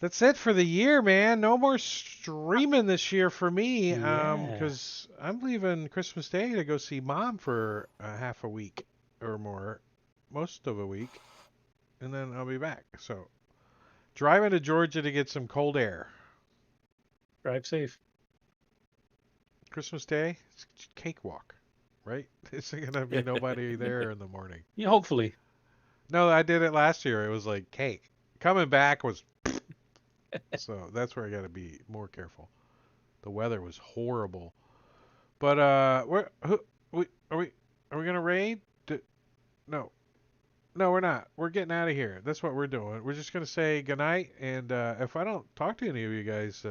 That's it for the year, man. No more streaming this year for me. Yeah. Because I'm leaving Christmas Day to go see Mom for half a week or more, most of a week, and then I'll be back. So, driving to Georgia to get some cold air. Drive safe. Christmas Day, it's cakewalk, right? It's gonna be nobody there in the morning. Yeah, hopefully. No, I did it last year. It was like cake. Coming back was so that's where I got to be more careful. The weather was horrible. But are we gonna raid? No, no, we're not. We're getting out of here. That's what we're doing. We're just gonna say goodnight. And if I don't talk to any of you guys,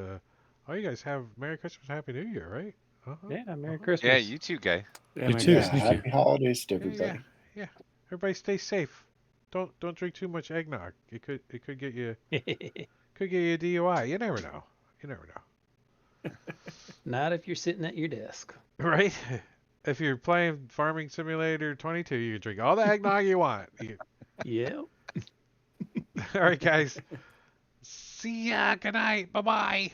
all you guys have Merry Christmas, Happy New Year, right? Uh-huh. Yeah, Merry Uh-huh. Christmas. Yeah, you too, guy. Yeah, You man, too. Yeah, Thank happy you. holidays to Yeah, everybody. yeah. Everybody stay safe. Don't drink too much eggnog. It could get you a DUI. You never know. You never know. Not if you're sitting at your desk. Right? If you're playing Farming Simulator 22, you can drink all the eggnog you want. Yep. All right, guys. See ya. Good night. Bye-bye.